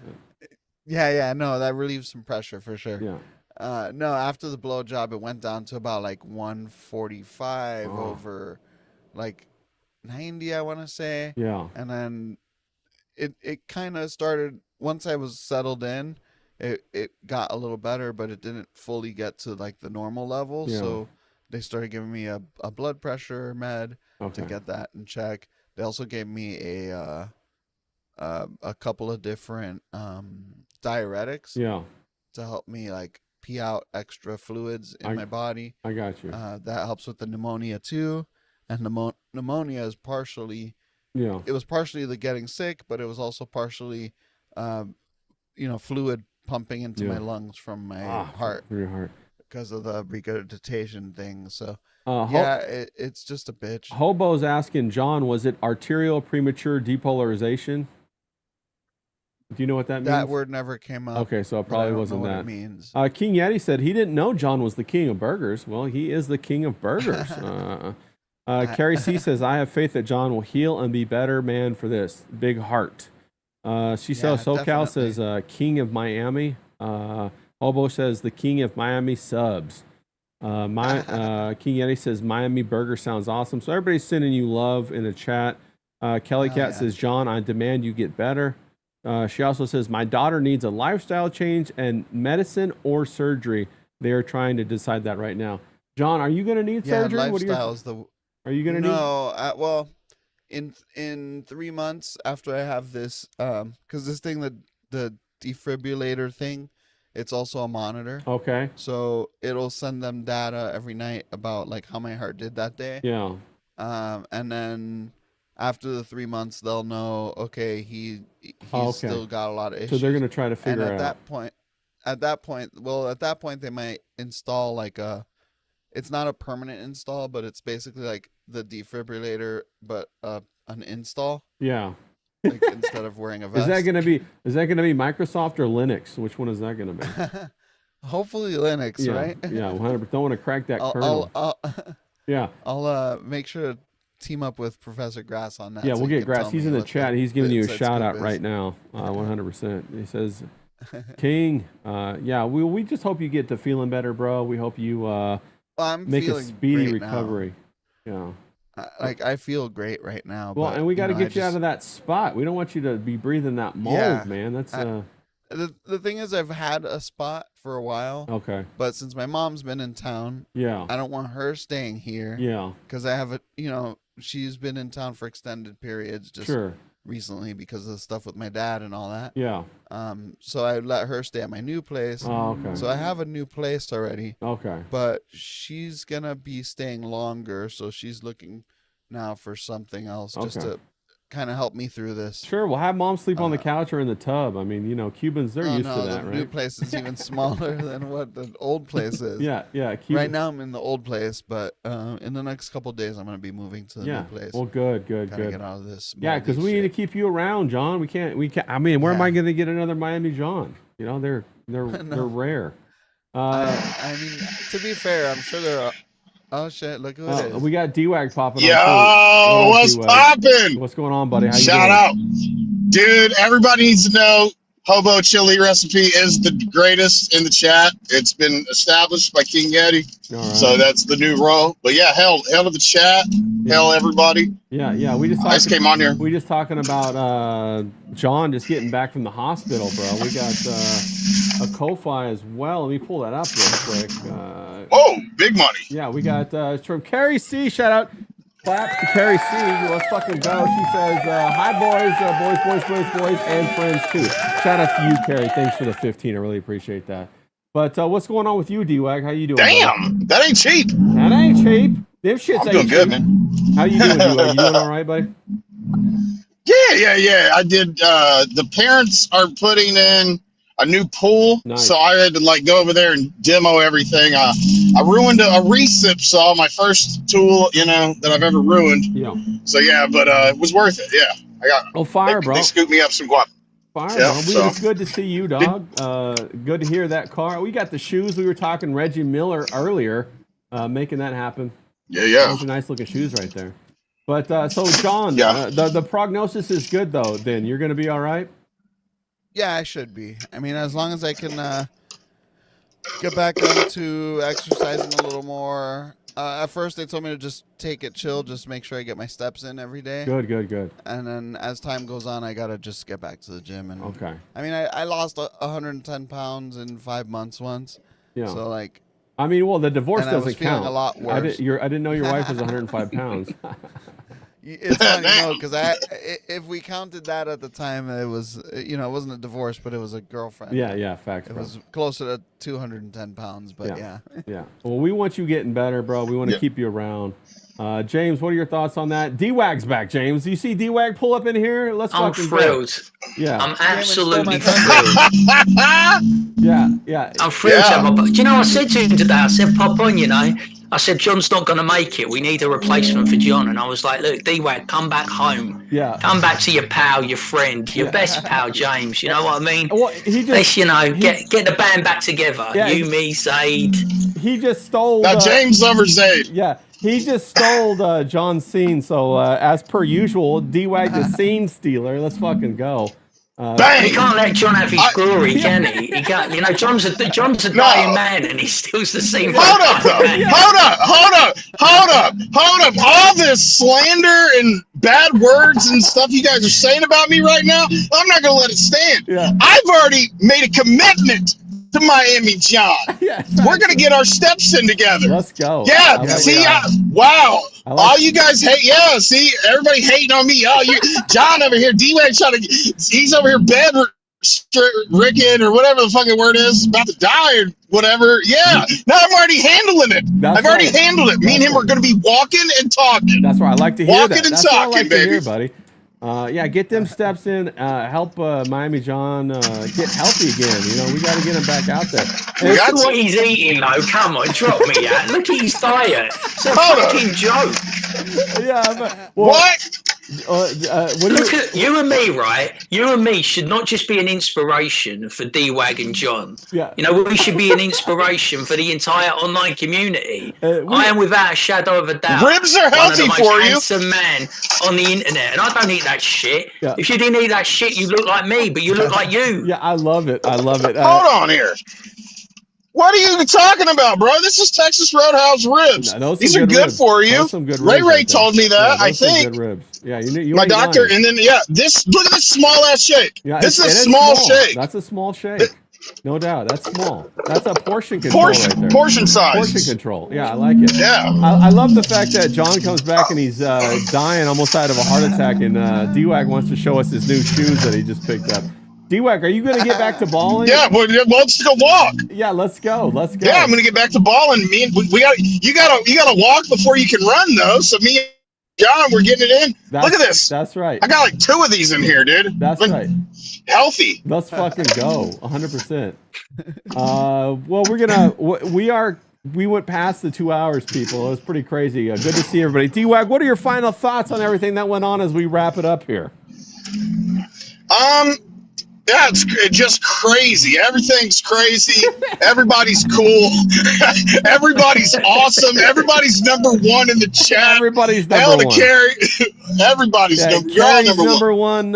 Yeah, no, that relieves some pressure for sure. Yeah. No, after the blowjob, it went down to about like 145 Oh. over like 90, I want to say. Yeah. And then it kind of started once I was settled in. It got a little better, but it didn't fully get to like the normal level. Yeah. So they started giving me a blood pressure med Okay. to get that in check. They also gave me a couple of different diuretics Yeah. to help me like pee out extra fluids in my body. I got you. That helps with the pneumonia too. And pneumonia is partially, Yeah. it was partially the getting sick, but it was also partially, fluid pumping into my lungs from my heart From your heart. because of the regurgitation thing. So Yeah. it's just a bitch. Hobo's asking John, was it arterial premature depolarization? Do you know what that means? That word never came up. Okay, so it but I probably don't wasn't know what that. it means. King Yeti said he didn't know John was the king of burgers. Well, he is the king of burgers. Carrie C says, I have faith that John will heal and be better man for this. Big heart. She says, SoCal definitely. says, king of Miami. Hobo says, the king of Miami subs. King Yeti says, Miami burger sounds awesome. So everybody's sending you love in the chat. Kelly Cat says, John, I demand you get better. She also says, my daughter needs a lifestyle change and medicine or surgery. They are trying to decide that right now. John, are you going to need surgery? Lifestyle is the. Are you going to need? No, well, in 3 months after I have this, because this thing, the defibrillator thing, it's also a monitor. Okay. So it'll send them data every night about like how my heart did that day. Yeah. And then after the 3 months, they'll know, okay, he's still got a lot of issues. So they're going to try to figure and out. At that point, they might install like it's not a permanent install, but it's basically like the defibrillator, but an install. Yeah. Like instead of wearing a vest. Is that going to be Microsoft or Linux? Which one is that going to be? Hopefully Linux, Yeah. right? Yeah. 100%. Don't want to crack that kernel. Yeah. I'll make sure to team up with Professor Grass on that. Yeah, so we'll he get can Grass. tell He's me in the what chat. He's giving you a inside shout out scoop right is. now. 100%. He says, King, yeah, we just hope you get to feeling better, bro. We hope you I'm make a feeling speedy great now. recovery. Yeah. Like I feel great right now. Well, but, and we got to I get you out just- of that spot. We don't want you to be breathing that mold, Yeah. man. That's The thing is, I've had a spot for a while, okay. but since my mom's been in town, Yeah. I don't want her staying here. Yeah. Because I have she's been in town for extended periods just Sure. recently because of the stuff with my dad and all that. Yeah. So I let her stay at my new place. Oh, okay. So I have a new place already, Okay. but she's gonna be staying longer, so she's looking now for something else just Okay. to kind of help me through this. Sure. We'll have mom sleep on the couch or in the tub. I mean, Cubans, they're used to that, the right? new place is even smaller than what the old place is. Yeah. Yeah. Right now I'm in the old place, but in the next couple of days I'm gonna be moving to the Yeah. new place. Well, good. Gotta Good. get out of this. Yeah, because moldy we need to shit. keep you around, John. We can't. I mean, where am Yeah. I going to get another Miami John? They're No. rare. I mean, to be fair, I'm sure there are. Oh shit! Look who it is. We got D-Wag popping Yo, on. too. what's D-Wag? poppin'? What's going on, buddy? How you Shout doing? out. Dude, everybody needs to know Hobo Chili recipe is the greatest in the chat. It's been established by King Yeti. All right. So that's the new role. But yeah, hell to the chat. Hell everybody. Yeah. We I just came on here. We just talking about John just getting back from the hospital, bro. We got a Ko-Fi as well. Let me pull that up real quick. Oh, big money. Yeah, we got it's from Carrie C. Shout out. Clap to Carrie C. Let's fucking go. She says, hi, boys, and friends, too. Shout out to you, Carrie. Thanks for the 15. I really appreciate that. But what's going on with you, D-Wag? How you doing? Damn, that ain't cheap. Buddy? That ain't cheap. Them shits I'm ain't doing cheap. good, man. How you doing, D-Wag? You doing all right, buddy? Yeah. I did. The parents are putting in a new pool, Nice. so I had to go over there and demo everything. I ruined a recip saw, my first tool, that I've ever ruined. Yeah. So yeah, but it was worth it. Yeah, I got. Oh, fire, bro. They scooped me up some guap. Fire, Yeah, dog. so- It's good to see you, dog. Good to hear that car. We got the shoes. We were talking Reggie Miller earlier, making that happen. Yeah. Those are nice looking shoes right there. But so John, Yeah. the prognosis is good though. Then you're going to be all right. Yeah, I should be. I mean, as long as I can get back into exercising a little more. At first, they told me to just take it chill, just make sure I get my steps in every day. Good. And then as time goes on, I gotta just get back to the gym. And Okay. I mean, I lost 110 pounds in 5 months once. Yeah. So like, I mean, well, the divorce And I was doesn't feeling count. a lot I worse. didn't know your wife was 105 pounds. it's funny, no, because if we counted that at the time, it was it wasn't a divorce, but it was a girlfriend. Yeah, facts. It Bro. was closer to 210 pounds, but yeah. Yeah. Well, we want you getting better, bro. We want to keep you around. James, what are your thoughts on that? D-Wag's back, James. Do you see D-Wag pull up in here? Let's I'm fucking go. thrilled. Yeah. I'm absolutely stole thrilled. Yeah. I'm thrilled to Yeah. have my. Do you know, I said to him today, I said, pop on, I said, John's not going to make it. We need a replacement for John. And I was like, look, D-Wag, come back home. Yeah. Come back to your pal, your friend, your best pal, James. You know what I mean? Well, he Let's, just get the band back together. Yeah, you, me, Zaid. he just stole Now James over Zayd. Yeah, he just stole John's scene. So as per usual, D-Wag the scene stealer. Let's fucking go. He Bang! can't let John have his glory, can he? He can't. John's a dying man, and he steals the scene. Hold up, though. Hold up. All this slander and bad words and stuff you guys are saying about me right now, I'm not going to let it stand. Yeah. I've already made a commitment to Miami John. Yeah, We're going to get our steps in together. Let's go. Yeah, I like see, that. wow. I like All you guys hate, see, everybody hating on me. Oh, John over here, D-Wag he's over here Rickin or whatever the fucking word is, about to die or whatever. Yeah, no, I'm already handling it. That's I've already right. handled it. Me and him are going to be walking and talking. That's what I like to hear. Walking That. and That's what I talking, like to hear, baby. buddy. Yeah, get them steps in. Help Miami John get healthy again. We got to get him back out there. We got Look to. what he's eating, though. Come on, drop me out. Look at his diet. It's a Hold on. fucking joke. Yeah, but well, What? What do Look at you and me, right? You and me should not just be an inspiration for D-Wag and John. Yeah. We should be an inspiration for the entire online community. We- I am without a shadow of a doubt. Ribs are one of healthy the most for you. handsome man on the internet, and I don't eat that shit. Yeah. If you didn't eat that shit, you look like me, but you look like you. Yeah, I love it. I love it. Hold on here. What are you talking about, bro? This is Texas Roadhouse ribs. No, those These some are good ribs. for you. Those some good Ray ribs Ray right there. told me that, Yeah, I those some think. good ribs. Yeah, you My ain't doctor, lying. and then look at this small ass shake. Yeah, This it is a small shake. That's a small shake. No doubt. That's small. That's a portion control right there. Portion size. Portion control. Yeah, I like it. Yeah. I love the fact that John comes back and he's dying almost out of a heart attack, and D-Wag wants to show us his new shoes that he just picked up. D-Wag, are you going to get back to balling? Yeah, well, let's go walk. Yeah, let's go. Let's go. Yeah, I'm gonna get back to balling. You gotta walk before you can run though. So me and John, we're getting it in. Look at this. That's right. I got like 2 of these in here, dude. That's Look, right. Healthy. Let's fucking go. 100%. Well, we went past the 2 hours, people. It was pretty crazy. Good to see everybody. D-Wag, what are your final thoughts on everything that went on as we wrap it up here? Yeah, it's just crazy. Everything's crazy. Everybody's cool. Everybody's awesome. Everybody's number 1 in the chat. Everybody's Hell number to one. Carrie. Everybody's number. You're all Carrie's number one.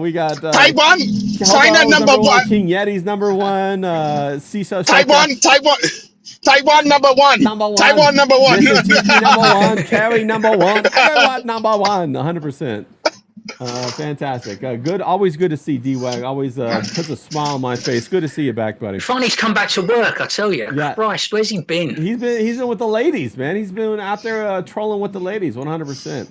we got Taiwan. China Hobo's number 1. King Yeti's number 1. CISO. Taiwan number 1. Number 1. Taiwan number 1. Mr. Tiki number 1. Carrie number 1. Everyone number 1. 100%. Fantastic. Good. Always good to see D-Wag. Always puts a smile on my face. Good to see you back, buddy. Finally, he's come back to work. I tell you. Yeah. Christ, where's he been? He's been with the ladies, man. He's been out there trolling with the ladies. 100%.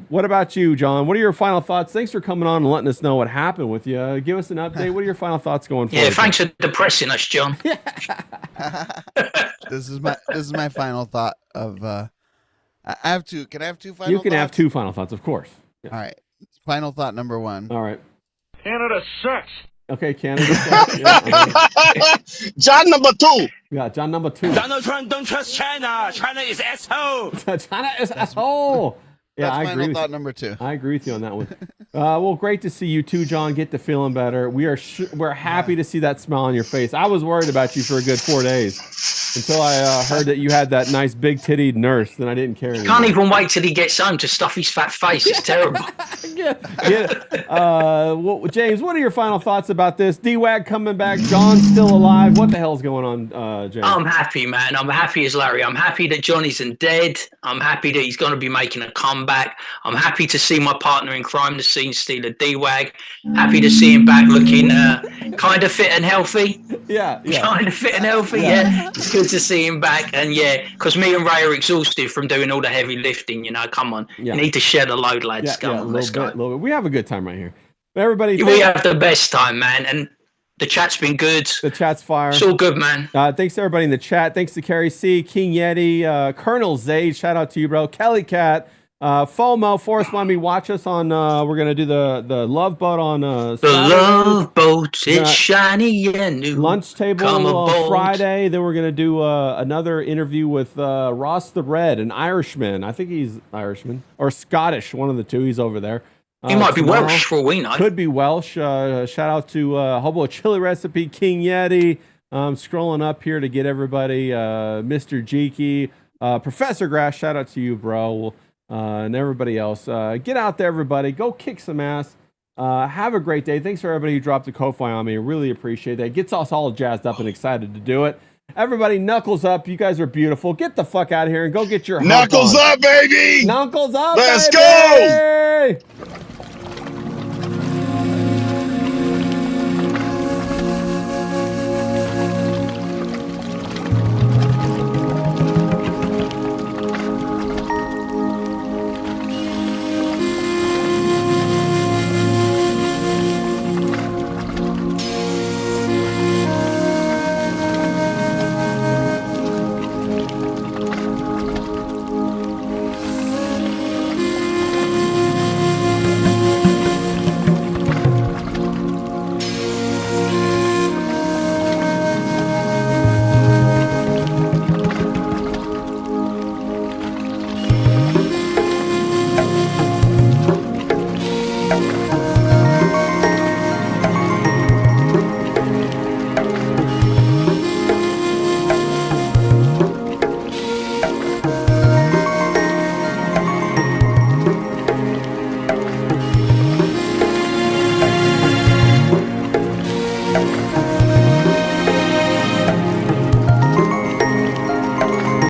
What about you, John? What are your final thoughts? Thanks for coming on and letting us know what happened with you. Give us an update. What are your final thoughts going forward? Yeah, thanks for depressing us, John. This is my final thought of. I have 2. Can I have 2 final? You can thoughts? have 2 final thoughts, of course. Yeah. All right. Final thought number 1. All right. Canada sucks. Okay, Canada. Yeah, John number 2. yeah, John number 2. Donald Trump don't trust China. China is asshole. China is asshole. Yeah, That's I agree. final With thought you. number 2. I agree with you on that one. Well, great to see you too, John. Get to feeling better. We're happy to see that smile on your face. I was worried about you for a good 4 days until I heard that you had that nice big tittied nurse. Then I didn't care anymore. Can't even wait till he gets home to stuff his fat face. It's terrible. Well, James, what are your final thoughts about this? D-Wag coming back. John's still alive. What the hell's going on, James? I'm happy, man. I'm happy as Larry. I'm happy that John isn't dead. I'm happy that he's going to be making a comeback. I'm happy to see my partner in crime, the scene stealer, D-Wag. Happy to see him back looking kind of fit and healthy. Yeah. Kind of fit and healthy, yeah. It's good to see him back. And yeah, because me and Ray are exhausted from doing all the heavy lifting, come on. Yeah. You need to share the load, lads. Come on, let's go. Little bit. We have a good time right here. Everybody, We have the best time, man. And the chat's been good. the chat's fire. It's all good, man. Thanks to everybody in the chat. Thanks to Carrie C, King Yeti, Colonel Zayd. Shout out to you, bro. Kelly Cat, FOMO, Forrest Lumby. Watch us on. We're gonna do the Love Boat on. The Saturday. love boat, it's Yeah. shiny and new. Lunch table Come on aboard. Friday. Then we're gonna do another interview with Ross the Red, an Irishman. I think he's Irishman or Scottish, one of the two. He's over there. He might be tomorrow. Welsh for all we know. Could be Welsh. Shout out to Hobo Chili Recipe, King Yeti. Scrolling up here to get everybody. Mr. Jeeky, Professor Grass. Shout out to you, bro, and everybody else. Get out there, everybody. Go kick some ass. Have a great day. Thanks for everybody who dropped a Ko-Fi on me. I really appreciate that. It gets us all jazzed up and excited to do it. Everybody, knuckles up. You guys are beautiful. Get the fuck out of here and go get your hump Knuckles on. up, baby. Knuckles up. Let's baby!